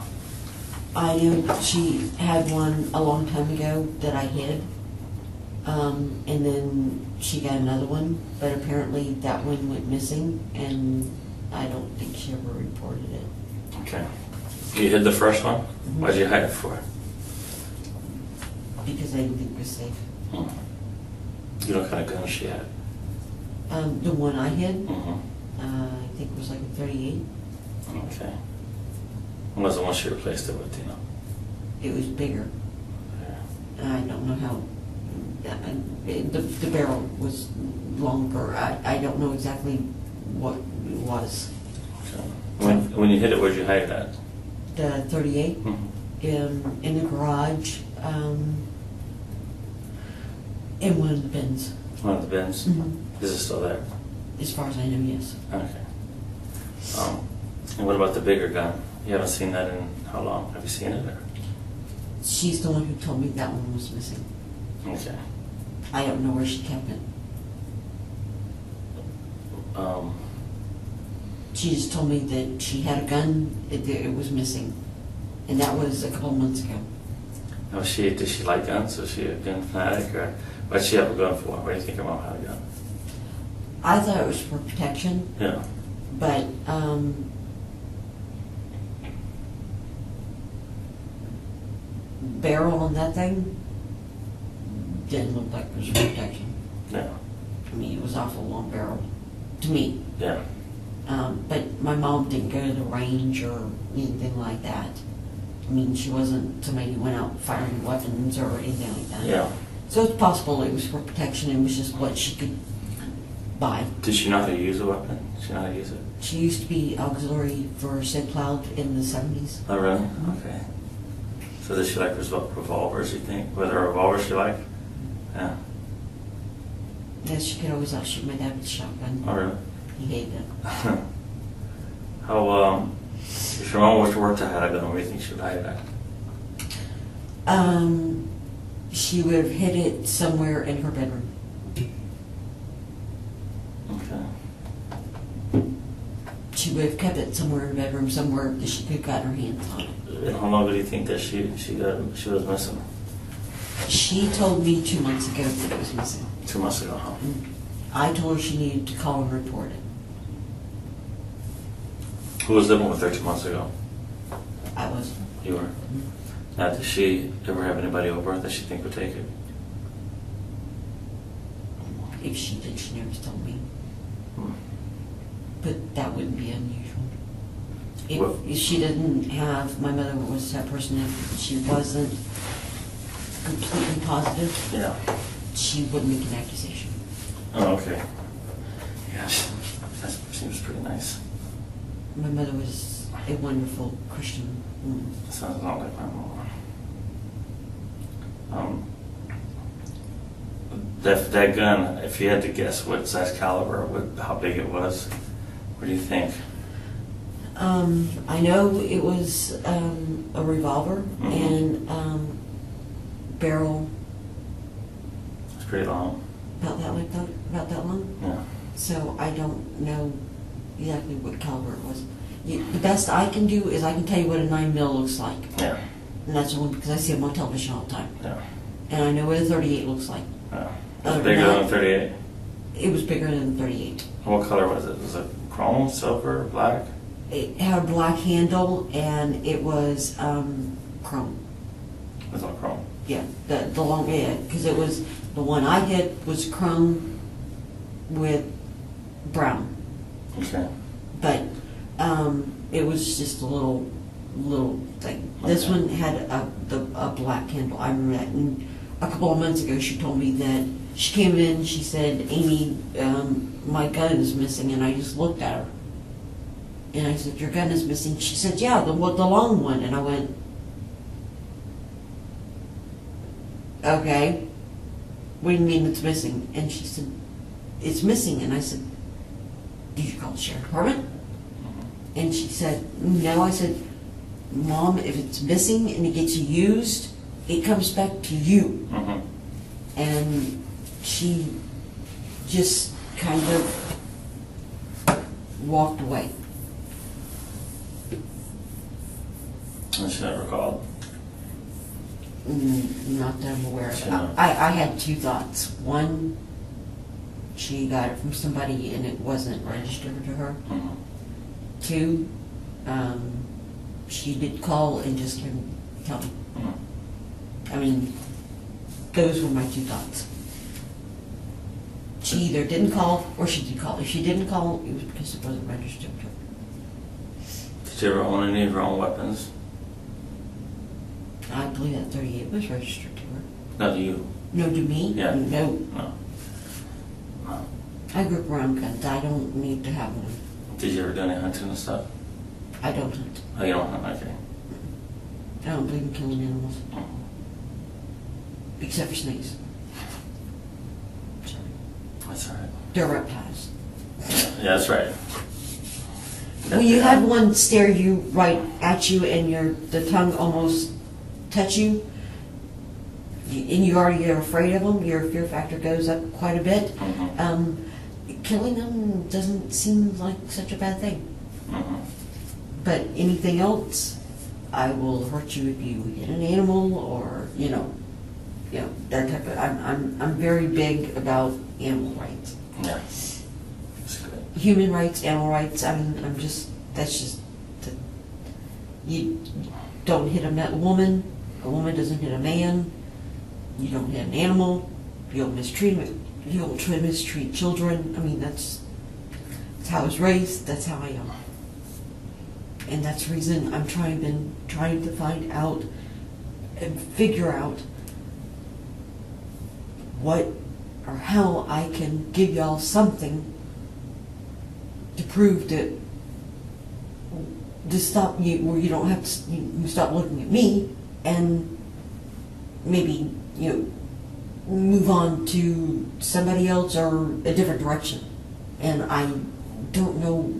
I know she had one a long time ago that I hid. And then she got another one, but apparently that one went missing, and I don't think she ever reported it. Okay. You hid the first one? Mm-hmm. Why'd you hide it for? Because I didn't think it was safe. You know what kind of gun she had? The one I hid, Mm-hmm. I think it was like a 38. Okay. When was the one she replaced it with, you know? It was bigger. Yeah. I don't know how. The barrel was longer. I don't know exactly what it was. Okay. When you hit it, where'd you hide it at? The 38 Mm-hmm. in the garage, in one of the bins. One of the bins? Mm-hmm. Is it still there? As far as I know, yes. Okay. And what about the bigger gun? You haven't seen that in how long? Have you seen it? Or? She's the one who told me that one was missing. Okay. I don't know where she kept it. She just told me that she had a gun, it was missing. And that was a couple of months ago. Did she like guns? Was she a gun fanatic? Or what'd she have a gun for? What do you think her mom had a gun? I thought it was for protection, Yeah. but barrel on that thing didn't look like it was for protection. Yeah. I mean, it was awful long barrel to me. Yeah. But my mom didn't go to the range or anything like that. I mean, she wasn't somebody who went out firing weapons or anything like that. Yeah. So it's possible it was for protection. It was just what she could buy. Did she know how to use a weapon? Did she know how to use it? She used to be auxiliary for St. Cloud in the 70s. Oh, really? Okay. So does she like revolvers, you think? Was there a revolver she liked? Yeah. Yes, she could always outshoot my dad with a shotgun. Oh, really? He hated it. How, if your mom was to work to had a gun, where do you think she would hide it? She would have hid it somewhere in her bedroom. Okay. She would have kept it somewhere in her bedroom, somewhere that she could have gotten her hands on it. And how long do you think that she was missing? She told me 2 months ago that it was missing. 2 months ago, huh? I told her she needed to call and report it. Who was living with her 2 months ago? I was. You were. Now, did she ever have anybody over that she think would take it? If she did, she never told me. Hmm. But that wouldn't be unusual. Well- If she didn't have, my mother was that person, if she wasn't completely positive, Yeah. she wouldn't make an accusation. Oh, okay. Yes. That seems pretty nice. My mother was a wonderful Christian woman. Sounds not like my mom. That gun, if you had to guess what size caliber, how big it was, what do you think? I know it was a revolver Mhm. and barrel It's pretty long. about that long. Yeah. So I don't know exactly what caliber it was. The best I can do is I can tell you what a 9mm looks like, Yeah. and that's only because I see them on television all the time. Yeah. And I know what a 38 looks like. Yeah. Other It's than bigger that- than 38. It was bigger than the 38. What color was it? Was it chrome, silver, black? It had a black handle and it was chrome. It was all chrome. Yeah, the long, because it was, the one I hit was chrome with brown. Okay. But it was just a little thing. This Okay. one had a black handle. I remember that. And a couple of months ago, she told me that she came in. She said, "Amy, my gun is missing," and I just looked at her. And I said, "Your gun is missing." She said, "Yeah, the long one." And I went, "Okay, what do you mean it's missing?" And she said, "It's missing." And I said, "Did you call the sheriff department?" And she said, "No." I said, "Mom, if it's missing and it gets used, it comes back to you." Mm-hmm. And she just kind of walked away. And she never called. Not that I'm aware of. Sure. I had two thoughts. One, she got it from somebody and it wasn't registered to her. Mhm. Two, she did call and just didn't tell me. Mhm. I mean, those were my two thoughts. She either didn't call or she did call. If she didn't call, it was because it wasn't registered to her. Did you ever own any of your own weapons? I believe that 38 was registered to her. No, to you. No, to me? Yeah. No. No. No. I grew up around guns. I don't need to have one. Did you ever do any hunting and stuff? I don't hunt. Oh, you don't hunt? Okay. I don't believe in killing animals, Mhm. except for snakes. Sorry. That's all right. They're reptiles. Yeah, that's right. When you have one stare you right at you and the tongue almost touch you, and you already are afraid of them, your fear factor goes up quite a bit. Mhm. Killing them doesn't seem like such a bad thing. Mhm. But anything else, I will hurt you if you hit an animal or that type of. I'm very big about animal rights, Yeah. That's good. human rights, animal rights. You don't hit a woman. A woman doesn't hit a man. You don't hit an animal. You don't mistreat them. You don't try to mistreat children. I mean, that's how I was raised. That's how I am. And that's the reason I'm trying to find out and figure out what or how I can give y'all something to prove that to stop you, where you don't have to you stop looking at me and maybe move on to somebody else or a different direction. And I don't know.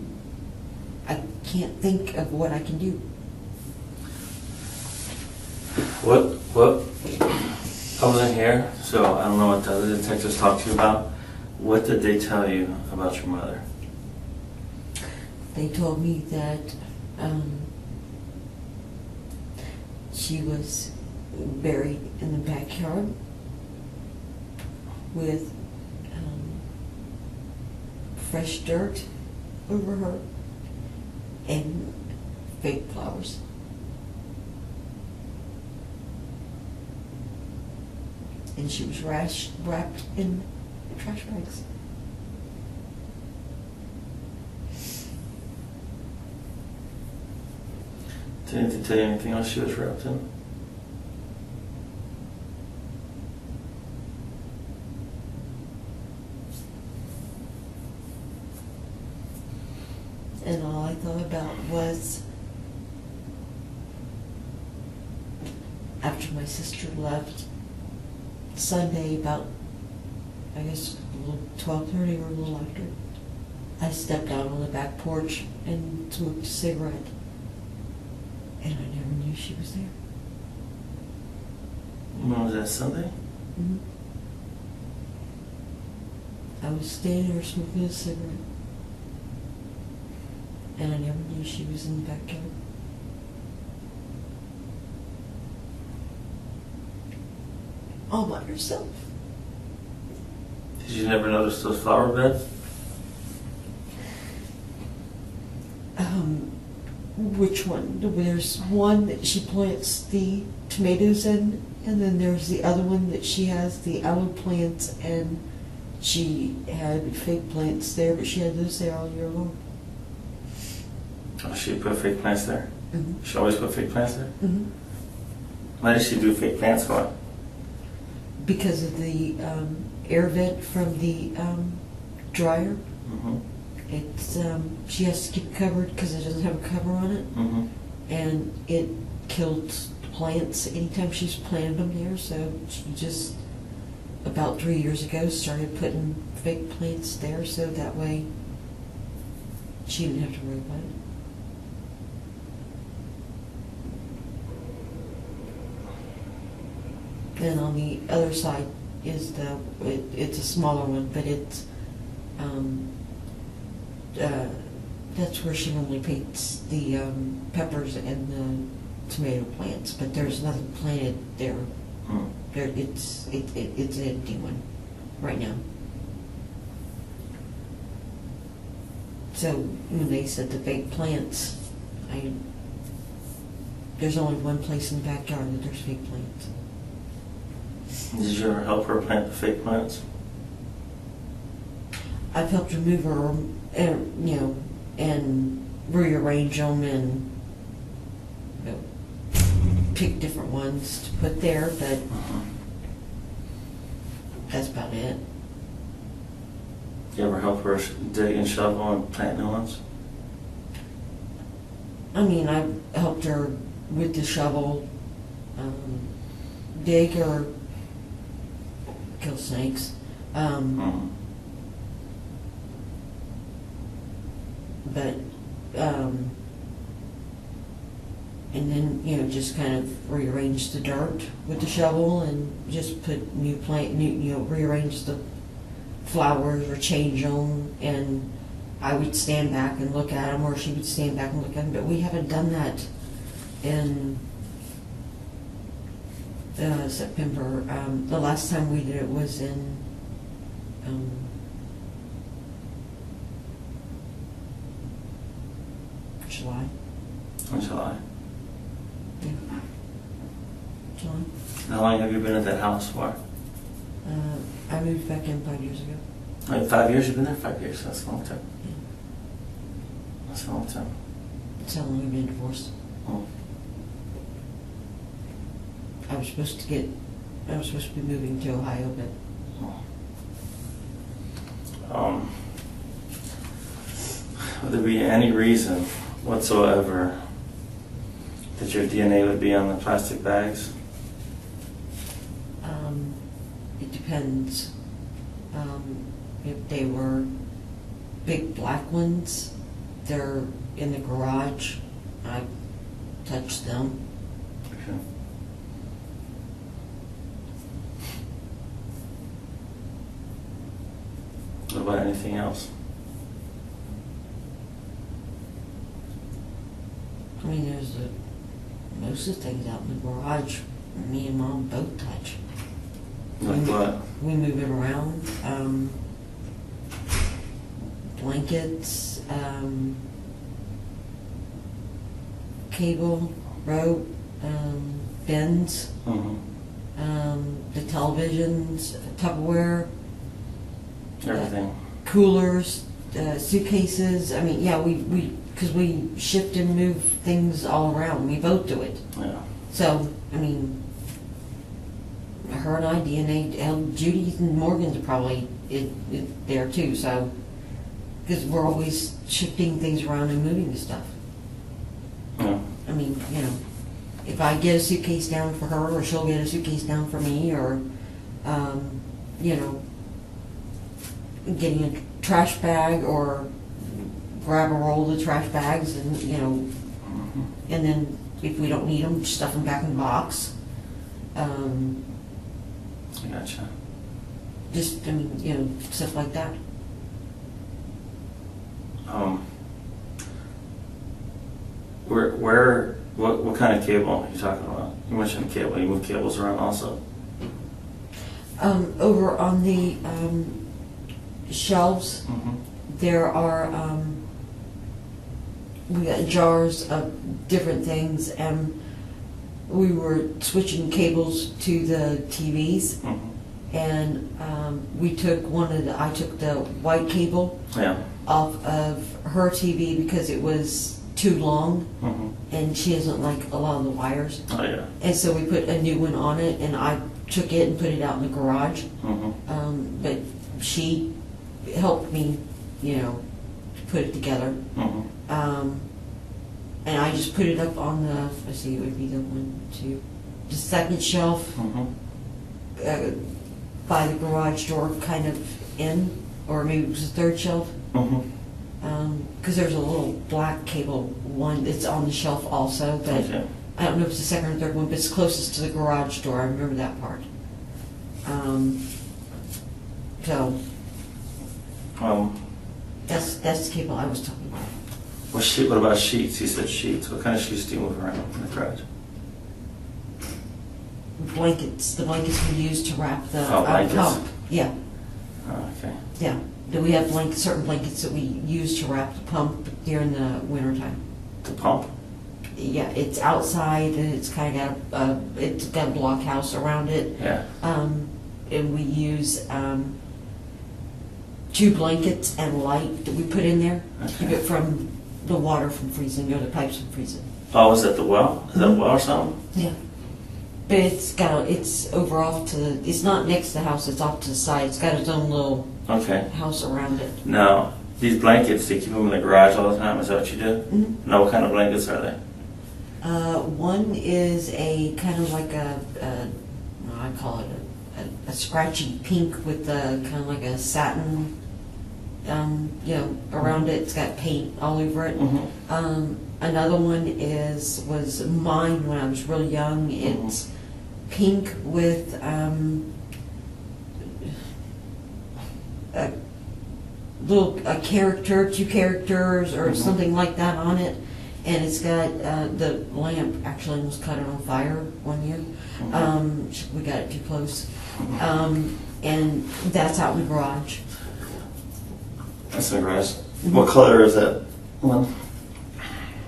I can't think of what I can do. What I wasn't here, so I don't know what the other detectives talked to you about. What did they tell you about your mother? They told me that she was buried in the backyard with fresh dirt over her and fake flowers. And she was wrapped in trash bags. Did they tell you anything else she was wrapped in? And all I thought about was after my sister left Sunday about, I guess, 12:30 or a little after, I stepped out on the back porch and smoked a cigarette. And I never knew she was there. When was that, Sunday? Mm-hmm. I was standing there smoking a cigarette. And I never knew she was in the backyard. All by herself. Did you never notice those flower beds? Which one? There's one that she plants the tomatoes in, and then there's the other one that she has the aloe plants, and she had fake plants there, but she had those there all year long. Oh, she put fake plants there? Mm-hmm. She always put fake plants there? Mm-hmm. Why did she do fake plants for? Because of the air vent from the dryer. Mm-hmm. It's she has to keep it covered because it doesn't have a cover on it, Mm-hmm. and it killed plants anytime she's planted them there. So she just about 3 years ago started putting fake plants there, so that way she didn't have to worry about it. Then on the other side is it's a smaller one, but it's, that's where she only paints the peppers and the tomato plants, but there's nothing planted there. There, it's an empty one right now. So when they said the fake plants, there's only one place in the backyard that there's fake plants. Did you ever help her plant the fake plants? I've helped her move her, and rearrange them and pick different ones to put there, but that's about it. You ever help her dig and shovel and plant new ones? I mean, I helped her with the shovel, dig or kill snakes. But, and then, just kind of rearrange the dirt with the shovel and just put rearrange the flowers or change them, and I would stand back and look at them, or she would stand back and look at them, but we haven't done that in September. The last time we did it was in July. In July. Yeah. July. How long have you been at that house for? I moved back in 5 years ago. Like 5 years? You've been there 5 years. That's a long time. Yeah. That's a long time. That's how long we've been divorced. Oh. I was supposed to be moving to Ohio, but Would there be any reason whatsoever that your DNA would be on the plastic bags? it depends. If they were big black ones, they're in the garage. I touched them. Okay. What about anything else? I mean, there's most of the things out in the garage, me and Mom both touch. Like what? We move it around. Blankets, cable, rope, bins, the televisions, Tupperware, Everything. coolers, suitcases. I mean, yeah, because we shift and move things all around. We both do it. Yeah. So, I mean, her and I, DNA, Judy's and Morgan's are probably there too, so, because we're always shifting things around and moving the stuff. Yeah. I mean, if I get a suitcase down for her, or she'll get a suitcase down for me, or, getting a trash bag, or grab a roll of trash bags, and, and then if we don't need them, stuff them back in the box. I gotcha. Just, stuff like that. What kind of cable are you talking about? You mentioned cable. You move cables around also? Over on the shelves, there are, we got jars of different things, and we were switching cables to the TVs, and I took the white cable off of her TV because it was too long, and she doesn't like a lot of the wires. Oh yeah. And so we put a new one on it, and I took it and put it out in the garage. But she helped me, put it together. And I just put it up on the, let's see, it would be the second shelf by the garage door, kind of in, or maybe it was the third shelf. Because there's a little black cable one that's on the shelf also, but I don't know if it's the second or third one, but it's closest to the garage door. I remember that part. So Um, that's the cable I was talking about. what about sheets? You said sheets. What kind of sheets do you move around in the garage? Blankets, the blankets we use to wrap the Blankets. pump. Yeah, Oh, okay. yeah. Do we have certain blankets that we use to wrap the pump during the wintertime? The pump? Yeah, it's outside and it's kind of got a blockhouse around it. Yeah. And we use 2 blankets and light that we put in there to keep Okay. it from the water from freezing or the pipes from freezing. Oh, is that the well? Is that a well or something? Yeah. But it's over off to the, it's not next to the house, it's off to the side. It's got its own little Okay. house around it. Now, these blankets, they keep them in the garage all the time? Is that what you do? Mhm. No, what kind of blankets are they? One is a kind of like I call it a scratchy pink with a kind of like a satin, around it. It's got paint all over it. Mm-hmm. Another one was mine when I was really young. It's pink with a character, 2 characters or something like that on it. And it's got, the lamp actually almost caught it on fire one year. We got it too close. And that's out in the garage. That's in the garage. What color is that one?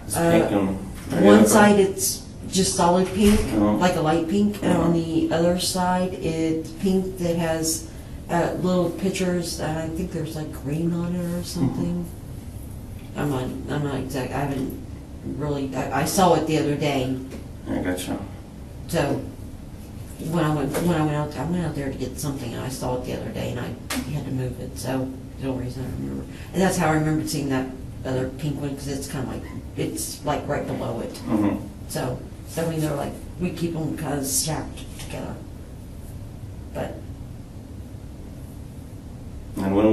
It's pink and... One side it's just solid pink, Mhm. like a light pink, and on the other side it's pink that has little pictures. I think there's like green on it or something. I'm not exact. I haven't really. I saw it the other day. I gotcha. So when I went out, I went out there to get something, and I saw it the other day, and I had to move it. So the only reason I remember, and that's how I remember seeing that other pink one, because it's kind of like it's like right below it. Mm-hmm. So I mean, they're like we keep them kind of stacked together. But And when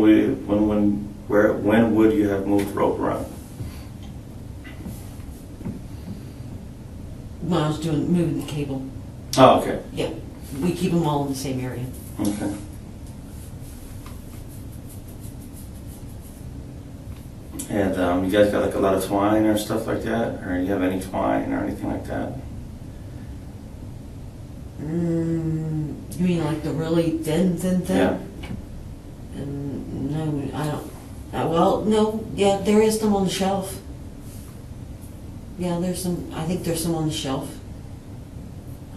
would you have moved rope around? when I was moving the cable, Oh, okay. yeah, we keep them all in the same area. Okay. And you guys got like a lot of twine or stuff like that? Or you have any twine or anything like that? You mean like the really thin thing? Yeah. No, I don't. Well, no, yeah, there is some on the shelf. Yeah, there's some. I think there's some on the shelf.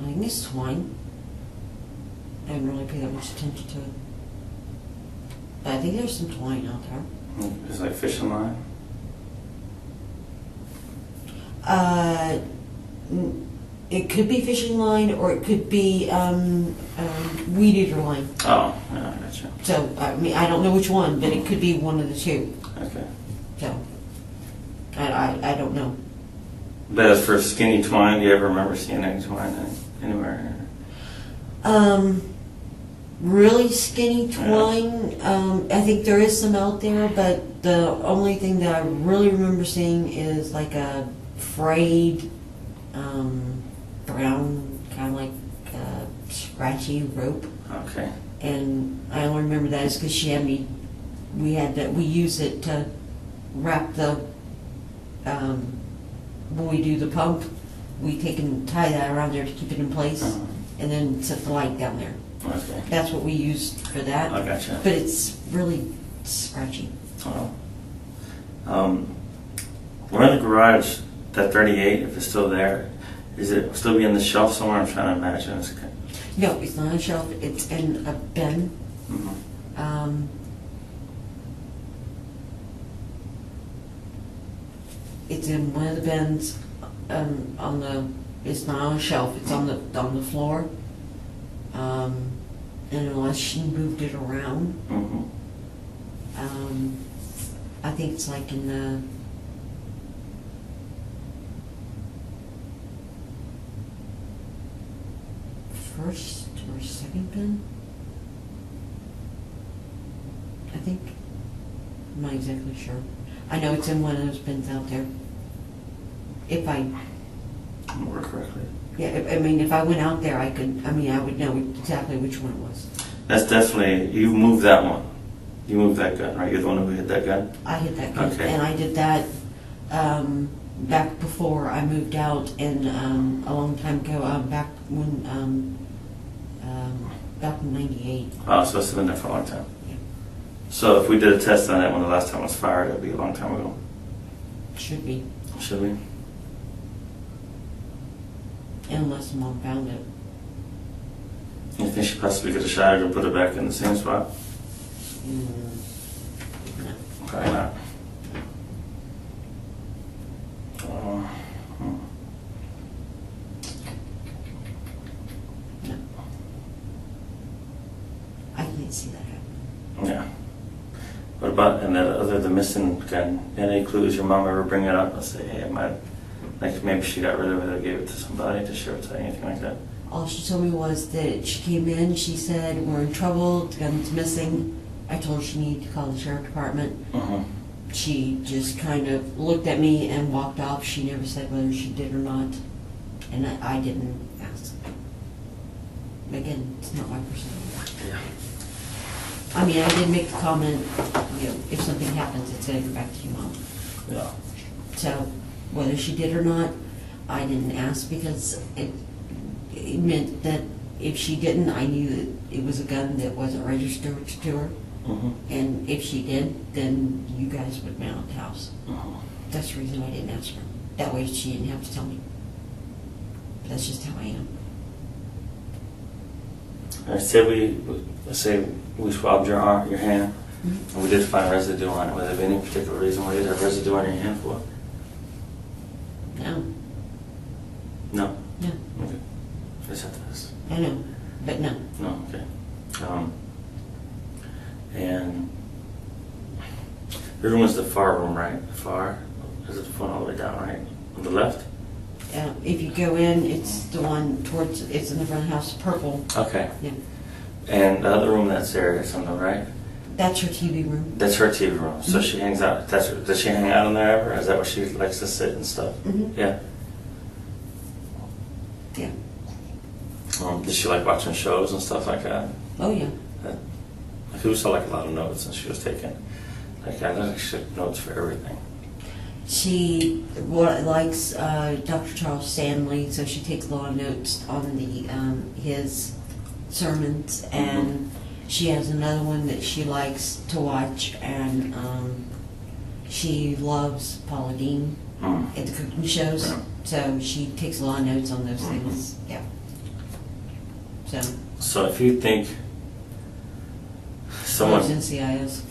I think it's twine. I didn't really pay that much attention to it. But I think there's some twine out there. It's like fishing line? It could be fishing line, or it could be weed eater line. Oh, yeah, I gotcha. So I mean, I don't know which one, but it could be one of the 2. Okay. So I don't know. But as for skinny twine, do you ever remember seeing any twine anywhere? Really skinny twine. I think there is some out there, but the only thing that I really remember seeing is like a frayed brown, kind of like scratchy rope. Okay. And I only remember that is because she had me. We use it to wrap the. When we do the pump, we take and tie that around there to keep it in place, Uh-huh. and then set the light down there. Okay. That's what we use for that. I gotcha. But it's really scratchy. Oh. We're in the garage, that 38, if it's still there, is it still be on the shelf somewhere? I'm trying to imagine. It's okay. No, it's not on a shelf. It's in a bin. Mm-hmm. It's in one of the bins. It's not on a shelf. It's on the floor. And unless she moved it around, Mm-hmm. I think it's like in the first or second bin. I think. I'm not exactly sure. I know it's in one of those bins out there. If I, Remember correctly. yeah, I mean, if I went out there, I would know exactly which one it was. That's definitely, you moved that one. You moved that gun, right? You're the one who hit that gun? I hit that gun, Okay. and I did that back before I moved out, and a long time ago, back in '98. Oh, so it's been there for a long time. Yeah. So if we did a test on it when the last time it was fired, it'd be a long time ago. Should be, Should we? unless Mom found it. You think she possibly could have shot it and put it back in the same spot? No. Probably not. Hmm. No. I can't see that happening. Yeah. What about, and the missing gun? Any clues your mom ever bring it up and say, hey, like maybe she got rid of it or gave it to somebody to share it to, anything like that? All she told me was that she came in, she said, we're in trouble, the gun's missing. I told her she needed to call the sheriff department. She just kind of looked at me and walked off. She never said whether she did or not. And I didn't ask. Again, it's not my personality. Yeah. I mean, I did make the comment, if something happens, it's gonna go back to your mom. Yeah. So, whether she did or not, I didn't ask because it meant that if she didn't, I knew that it was a gun that wasn't registered to her. And if she did, then you guys would mail it to the house. That's the reason I didn't ask her. That way she didn't have to tell me. That's just how I am. Let's say we swabbed your hand, and we did find residue on it. Would there be any particular reason why you'd have residue on your hand for? No, No? no, Okay. Just have to ask. I know, but no. No, okay. And your room is the far room, right? The far? Is it the phone all the way down, right? On the left? If you go in, it's the one towards, it's in the front of the house, purple. Okay. Yeah. And the other room that's there is something, right? That's her TV room. That's her TV room. So she hangs out. Does she hang out in there ever? Is that where she likes to sit and stuff? Yeah. Yeah. Does she like watching shows and stuff like that? Oh, yeah. Like, who saw like a lot of notes and she was taking? Like, I know she took notes for everything. She likes Dr. Charles Stanley, so she takes a lot of notes on his sermons, and she has another one that she likes to watch, and she loves Paula Dean at the cooking shows, so she takes a lot of notes on those things. Yeah. So if you think someone Loves NCIS.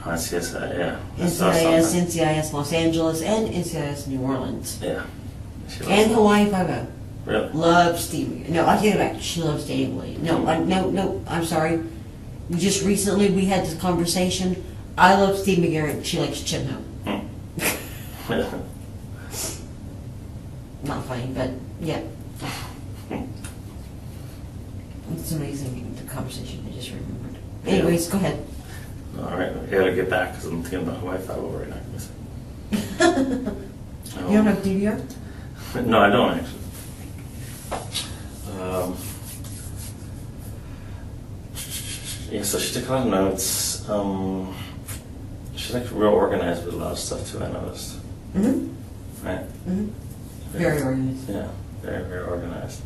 NCIS, yeah. NCIS, NCIS Los Angeles, and NCIS New Orleans. Yeah. She loves And them. Hawaii Five-0. Really? Loves Steve. No, I take it back. She loves Dave Lee. No, I'm sorry. Just recently we had this conversation. I love Steve McGarrett. She likes Jim Ho. Not funny, but yeah. It's amazing, the conversation I just remembered. Anyways, go ahead. All right, I gotta get back because I'm thinking about Hawaii 5 right now. You don't have DVR? No, I don't actually. Yeah, so she took a lot of notes. She's like real organized with a lot of stuff too, I noticed. Right? Very organized. Yeah, very, very organized.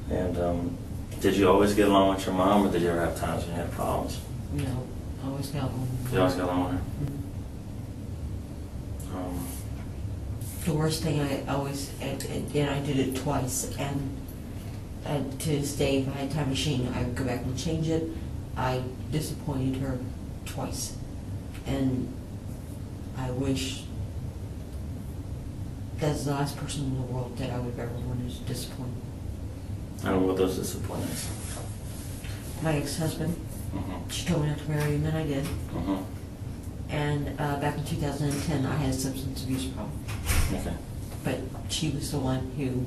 And did you always get along with your mom, or did you ever have times when you had problems? No, always got one. You always got along with her? The worst thing I always, and I did it twice, and to this day, if I had a time machine, I would go back and change it. I disappointed her twice, and I wish that's the last person in the world that I would ever want to disappoint. I don't know what those disappointments. My ex-husband, she told me not to marry him, and I did. And back in 2010, I had a substance abuse problem. Okay. But she was the one who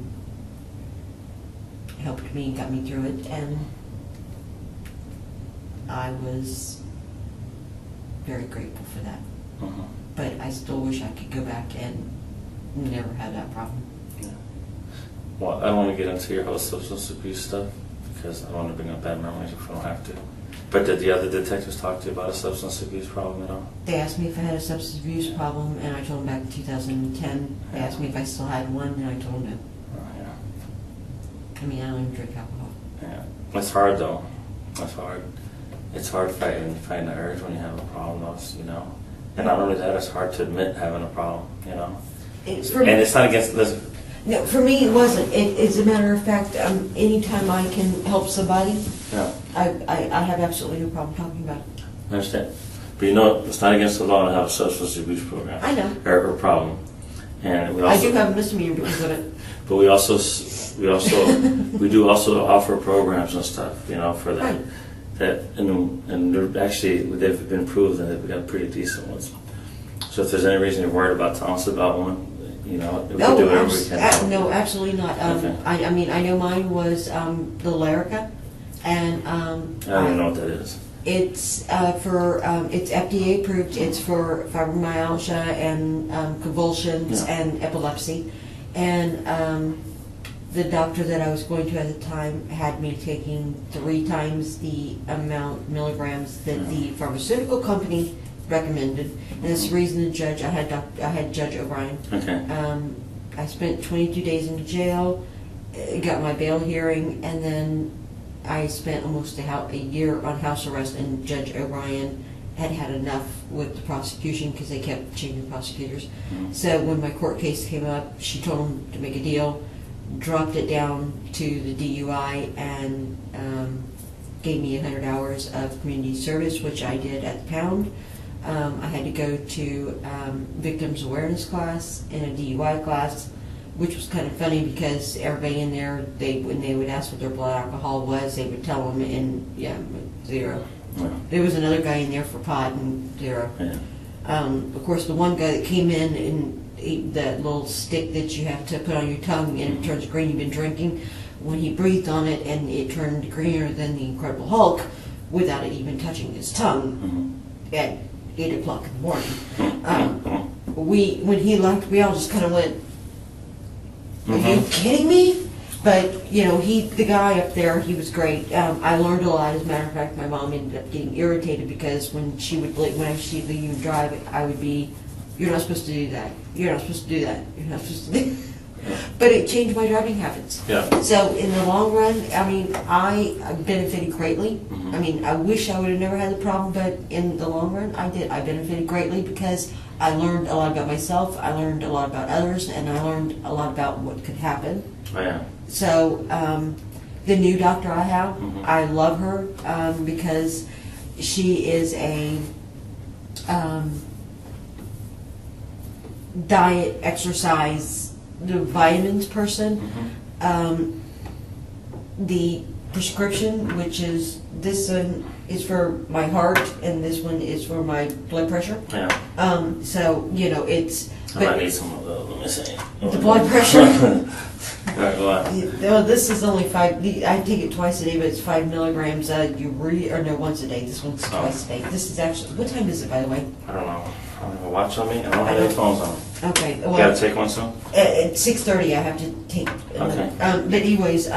helped me and got me through it, and I was very grateful for that. But I still wish I could go back and never have that problem. Yeah. Well, I don't want to get into your whole substance abuse stuff because I don't want to bring up bad memories if I don't have to. But did the other detectives talk to you about a substance abuse problem at all? They asked me if I had a substance abuse problem, and I told them back in 2010. They asked me if I still had one, and I told them no. Oh, yeah. I mean, I don't even drink alcohol. Yeah. It's hard, though. It's hard. It's hard fighting the urge when you have a problem, though, you know. And not only that, it's hard to admit having a problem, you know. And it's not against, listen. No, for me it wasn't. As a matter of fact, anytime I can help somebody, Yeah. I have absolutely no problem talking about it. I understand. But you know, it's not against the law to have a substance abuse program. I know. Or problem. And we also, I do have a misdemeanor because of it. but we do also offer programs and stuff, you know, for that. Right. That and they're actually they've been proved and they've got pretty decent ones. So if there's any reason you're worried about, telling us about one. You know, we can do whatever we can. No, absolutely not. Okay. I mean, I know mine was the Lyrica, and I don't even know what that is. it's it's FDA approved. It's for fibromyalgia and convulsions Yeah. and epilepsy, and the doctor that I was going to at the time had me taking 3 times the amount milligrams that the pharmaceutical company recommended, and that's the reason the judge. I had Judge O'Brien. Okay. I spent 22 days in jail, got my bail hearing, and then I spent almost a year on house arrest. And Judge O'Brien had had enough with the prosecution because they kept changing prosecutors. Mm-hmm. So when my court case came up, she told him to make a deal, dropped it down to the DUI, and gave me 100 hours of community service, which I did at the Pound. I had to go to victims awareness class and a DUI class, which was kind of funny because everybody in there, when they would ask what their blood alcohol was, they would tell them, and 0. Yeah. There was another guy in there for pot and 0. Yeah. Of course, the one guy that came in and ate that little stick that you have to put on your tongue and it turns green, you've been drinking, when he breathed on it and it turned greener than the Incredible Hulk without it even touching his tongue at 8 o'clock in the morning. When he left, we all just kind of went, "Are you kidding me?" But the guy up there, he was great. I learned a lot. As a matter of fact, my mom ended up getting irritated because when she'd leave and drive, I would be, "You're not supposed to do that. You're not supposed to do that. You're not supposed to do." But it changed my driving habits. Yeah. So in the long run, I mean, I benefited greatly. I mean, I wish I would have never had the problem, but in the long run, I did. I benefited greatly because I learned a lot about myself, I learned a lot about others, and I learned a lot about what could happen. Oh, yeah. So the new doctor I have, I love her because she is a diet, exercise, the vitamins person. The prescription, which is this one is for my heart and this one is for my blood pressure. Yeah. So it's. I might need some of those. Let me see. The blood pressure. All right, go on. This is only 5. I take it twice a day, but it's 5 milligrams. Once a day. This one's twice a day. This is actually. What time is it, by the way? I don't know. I don't have a watch on me. I don't have any phones on. Okay. You gotta take one soon? At 6:30, I have to take. Okay. But anyways,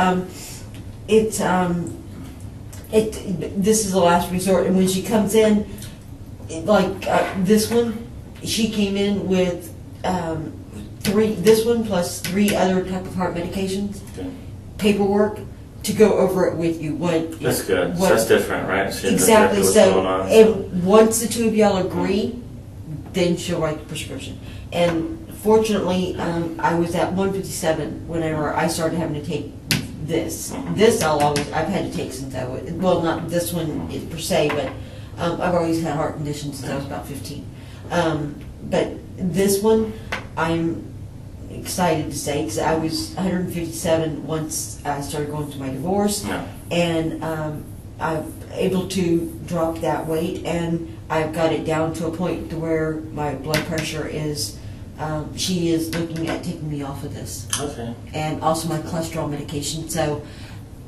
this is the last resort, and when she comes in, this one, she came in with 3. This one plus 3 other type of heart medications, Okay. paperwork to go over it with you. That's good. So that's different, right? She knows Exactly. what's So, going on, and once the 2 of y'all agree, then she'll write the prescription. And fortunately, I was at 157 whenever I started having to take this. This I've had to take since I was, well, not this one per se, but I've always had heart conditions since I was about 15. But this one, I'm excited to say, because I was 157 once I started going through my divorce, and I'm able to drop that weight, and I've got it down to a point to where my blood pressure is, she is looking at taking me off of this. Okay. And also my cholesterol medication, so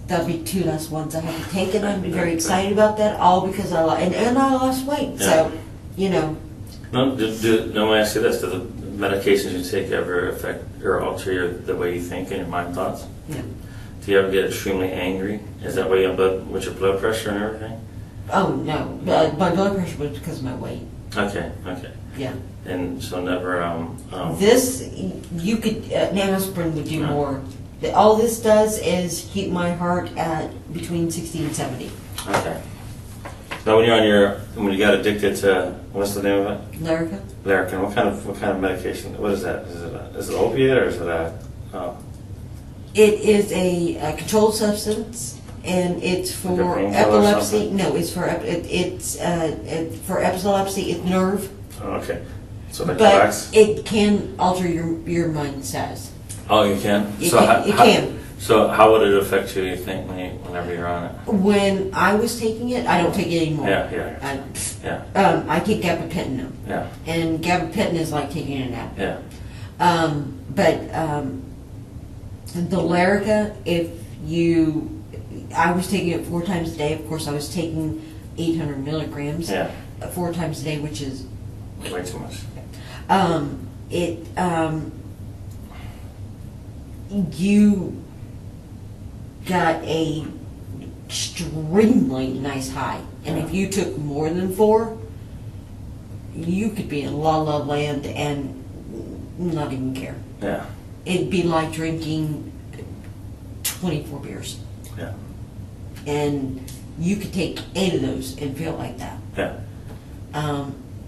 that'll be 2 less ones I have to take, and I'm very excited about that, all because I lost weight, so, No, let me ask you this. Do the medications you take ever affect or alter the way you think and your mind thoughts? Yeah. Do you ever get extremely angry? Is that why you have with your blood pressure and everything? Oh, no. My blood pressure was because of my weight. Okay. Yeah. And so never, This, you could, nanosprin would do more. All this does is keep my heart at between 60 and 70. okay. So when you got addicted to, what's the name of it? Lyrica? Larrikin. What kind of medication? What is that? Is it opiate or is it a? It is a controlled substance, and it's for Like a painkiller or epilepsy. something? No, it's for for epilepsy. It's nerve, Oh, okay. So like but relax. it can alter your mind status. Oh, you can. It can. So how would it affect you? You think whenever you're on it? When I was taking it, I don't take it anymore. Yeah. I take gabapentin now, Yeah. and gabapentin is like taking a nap. Yeah. But the Lyrica, I was taking it 4 times a day. Of course, I was taking 800 milligrams. Yeah. 4 times a day, which is Way too much. You got a extremely nice high, and if you took more than 4, you could be in la la land and not even care. Yeah. It'd be like drinking 24 beers, Yeah. and you could take 8 of those and feel like that. Yeah.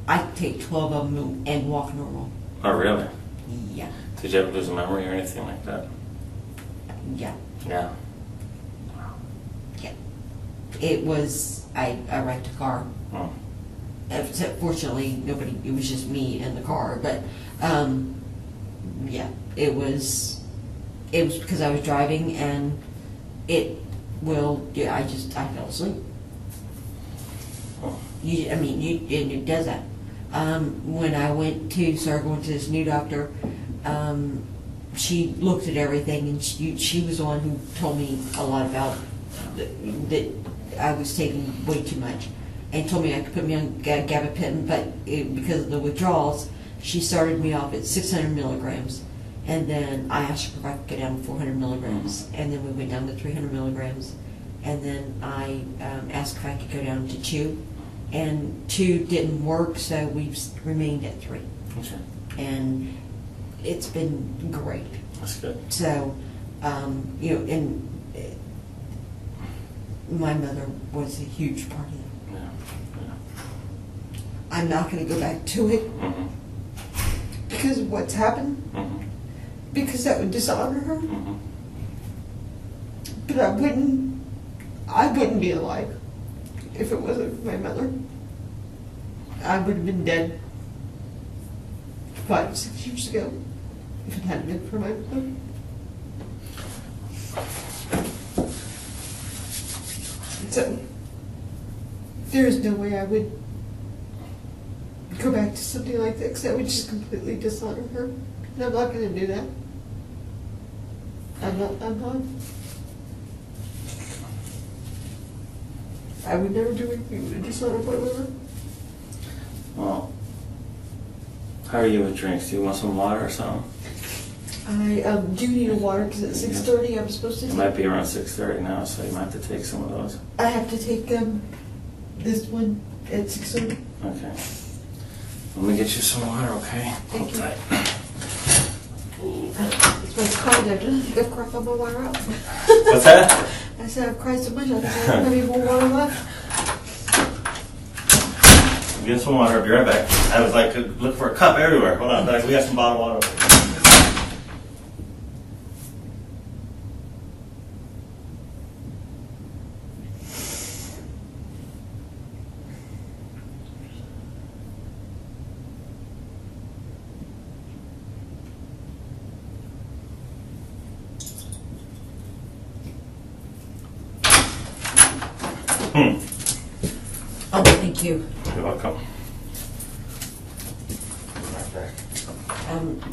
I could take 12 of them and walk normal. Oh, really? Yeah, Did you ever lose a memory or anything like that? yeah, Yeah. yeah. It was, I wrecked a car. Oh. Except fortunately, nobody, it was just me and the car, but, yeah, it was because I was driving, and I fell asleep. Oh. And it does that. When I started going to this new doctor, she looked at everything, and she was the one who told me a lot about that I was taking way too much, and told me I could put me on gabapentin, but because of the withdrawals, she started me off at 600 milligrams, and then I asked her if I could go down to 400 milligrams, and then we went down to 300 milligrams, and then I asked if I could go down to 2, and 2 didn't work, so we've remained at 3. Okay. And it's been great. That's good. So, and my mother was a huge part of it. Yeah. I'm not going to go back to it Mm-hmm. because of what's happened, Mm-hmm. because that would dishonor her. Mm-hmm. But I wouldn't be alive if it wasn't for my mother. I would have been dead 5, 6 years ago if it hadn't been for my mother. So, there is no way I would go back to something like that, because that would just completely dishonor her. And I'm not going to do that. I'm not. I would never do anything to dishonor my mother. Well, how are you with drinks? Do you want some water or something? I do need a water, because at 6:30 I'm supposed to It take. might be around 6:30 now, so you might have to take some of those. I have to take this one at 6:30. Okay. Let me get you some water, okay? Thank you. Tight. It's my cried. I didn't think I've cried all my water out. What's that? I said I've cried so much I don't have any more water left. Get some water. I'll be right back. I was like, look for a cup everywhere. Hold on, we got some bottled water. Oh, thank you. You're welcome.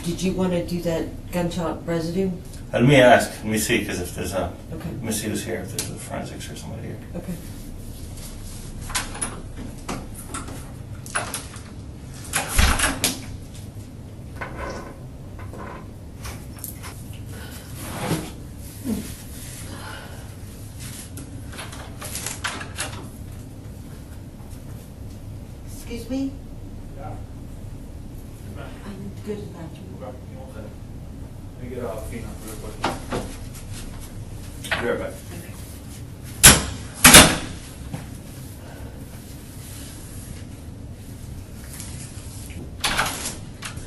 Did you want to do that gunshot residue? Let me ask. Let me see, because if there's a... Okay. Let me see who's here, if there's a forensics or somebody here. Okay. me? I'm good at that. Let me get a Fina real quick. Be right back.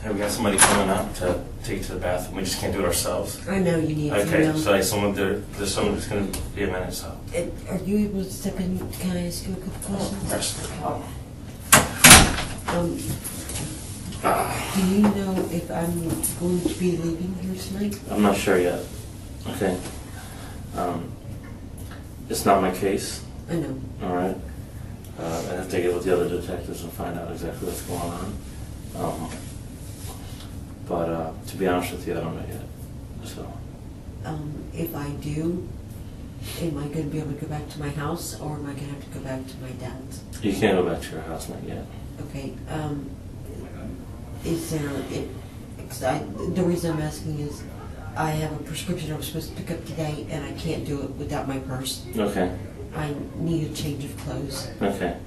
Hey, we got somebody coming up to take you to the bathroom. We just can't do it ourselves. I know you need to Okay, know. so there's someone that's going to be a minute, so. Are you able to step in? Can I ask you a couple questions? Do you know if I'm going to be leaving here tonight? I'm not sure yet. Okay. It's not my case, I know. all right? I have to get with the other detectives and find out exactly what's going on. But to be honest with you, I don't know yet. So. If I do, am I going to be able to go back to my house, or am I going to have to go back to my dad's? You can't go back to your house, not yet. Okay. Is there? The reason I'm asking is, I have a prescription I was supposed to pick up today, and I can't do it without my purse. Okay. I need a change of clothes. Okay.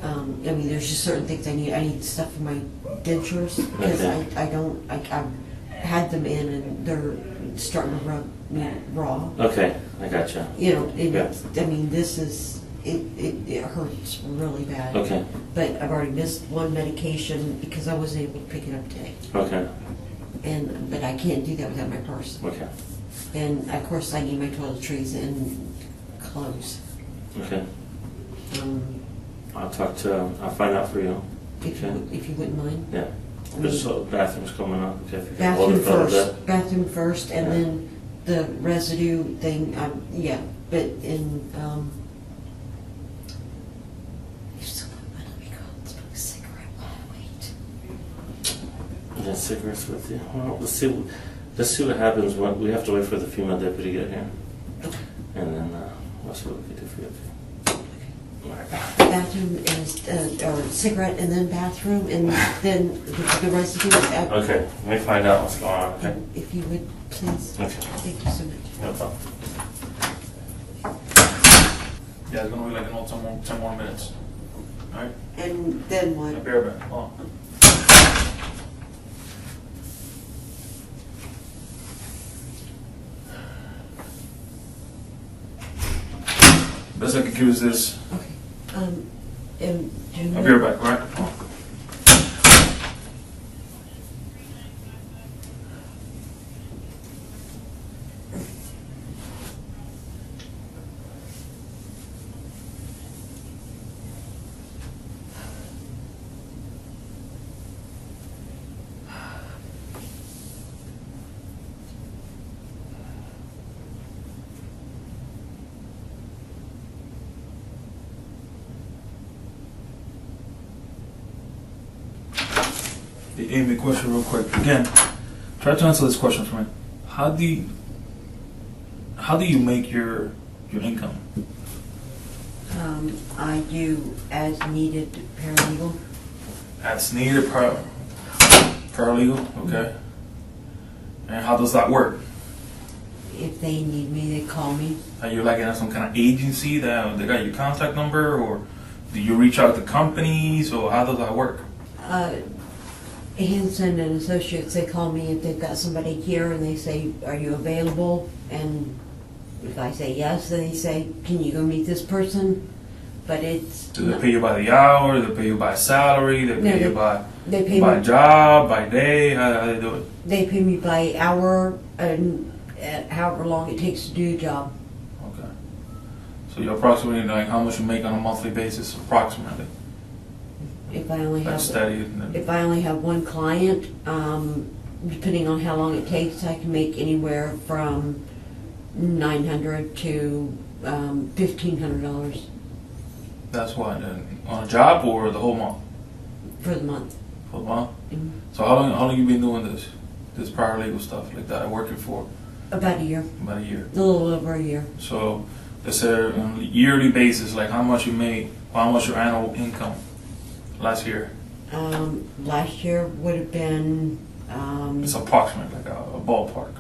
I mean, there's just certain things I need. I need stuff for my dentures because Okay. I've had them in and they're starting to rub me raw. Okay, I gotcha. You know, Yeah. I mean, this is, it hurts really bad. Okay. But I've already missed one medication because I wasn't able to pick it up today. Okay. But I can't do that without my purse. Okay. And of course, I need my toiletries and clothes. Okay. Um, I'll find out for you. if Okay. you wouldn't mind. Yeah. Just so bathroom's coming up. Okay. If you can hold Bathroom it for a little first. bit. Bathroom first, and Yeah. then the residue thing. Yeah, but in you still want let me go and smoke a cigarette while I wait. You got cigarettes with you? Well, let's see what happens. We have to wait for the female deputy to get here, Okay. and then we'll see what we can do for you. All right. Bathroom is or cigarette, and then bathroom, and then the residue. Okay. Let me find out what's going on. Okay. If you would please. Okay. Thank you so much. No problem. Yeah, it's gonna be like 10 more minutes. All right. And then I'll what? be right back. Hold on. Best I could give is this. Okay. And do you I'll be right back, all right? Hold on. The Amy question real quick. Again, try to answer this question for me. How do you make your income? I do as needed paralegal. That's needed paralegal, okay. And how does that work? If they need me, they call me. Are you like in some kind of agency that they got your contact number, or do you reach out to companies, or how does that work? Hanson and Associates, they call me if they've got somebody here and they say, are you available? And if I say yes, then they say, can you go meet this person? But it's... Do they pay you by the hour? Do they pay you by salary? They pay you by job, by day? How do they do it? They pay me by hour and however long it takes to do a job. Okay. So you approximately like how much you make on a monthly basis, approximately. If I only That's have steady. And then, if I only have one client, depending on how long it takes, I can make anywhere from $900 to $1,500 that's what on a job or the whole month? for the month. For the month. Mhm. So how long you been doing this paralegal stuff like that? Working for About a year, about a year. a little over a year. So let's say on a yearly basis, like how much you made, how much your annual income last year? Last year would have been It's approximate, like a ballpark.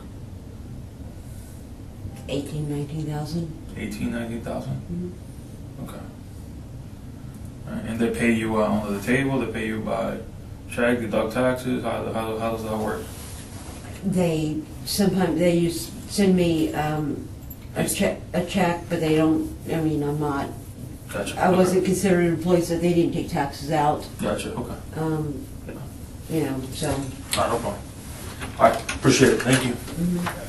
18,000, 19,000. 18,000, 19,000. Mhm. Okay. All And they pay you under the table, they pay you by check, deduct taxes, how does that work? They, sometimes they send me a check, but they don't, I mean, I'm not, Gotcha. I Okay. wasn't considered an employee, so they didn't take taxes out. Gotcha, okay. You know, so. No problem. All right, appreciate it, thank you. Mhm.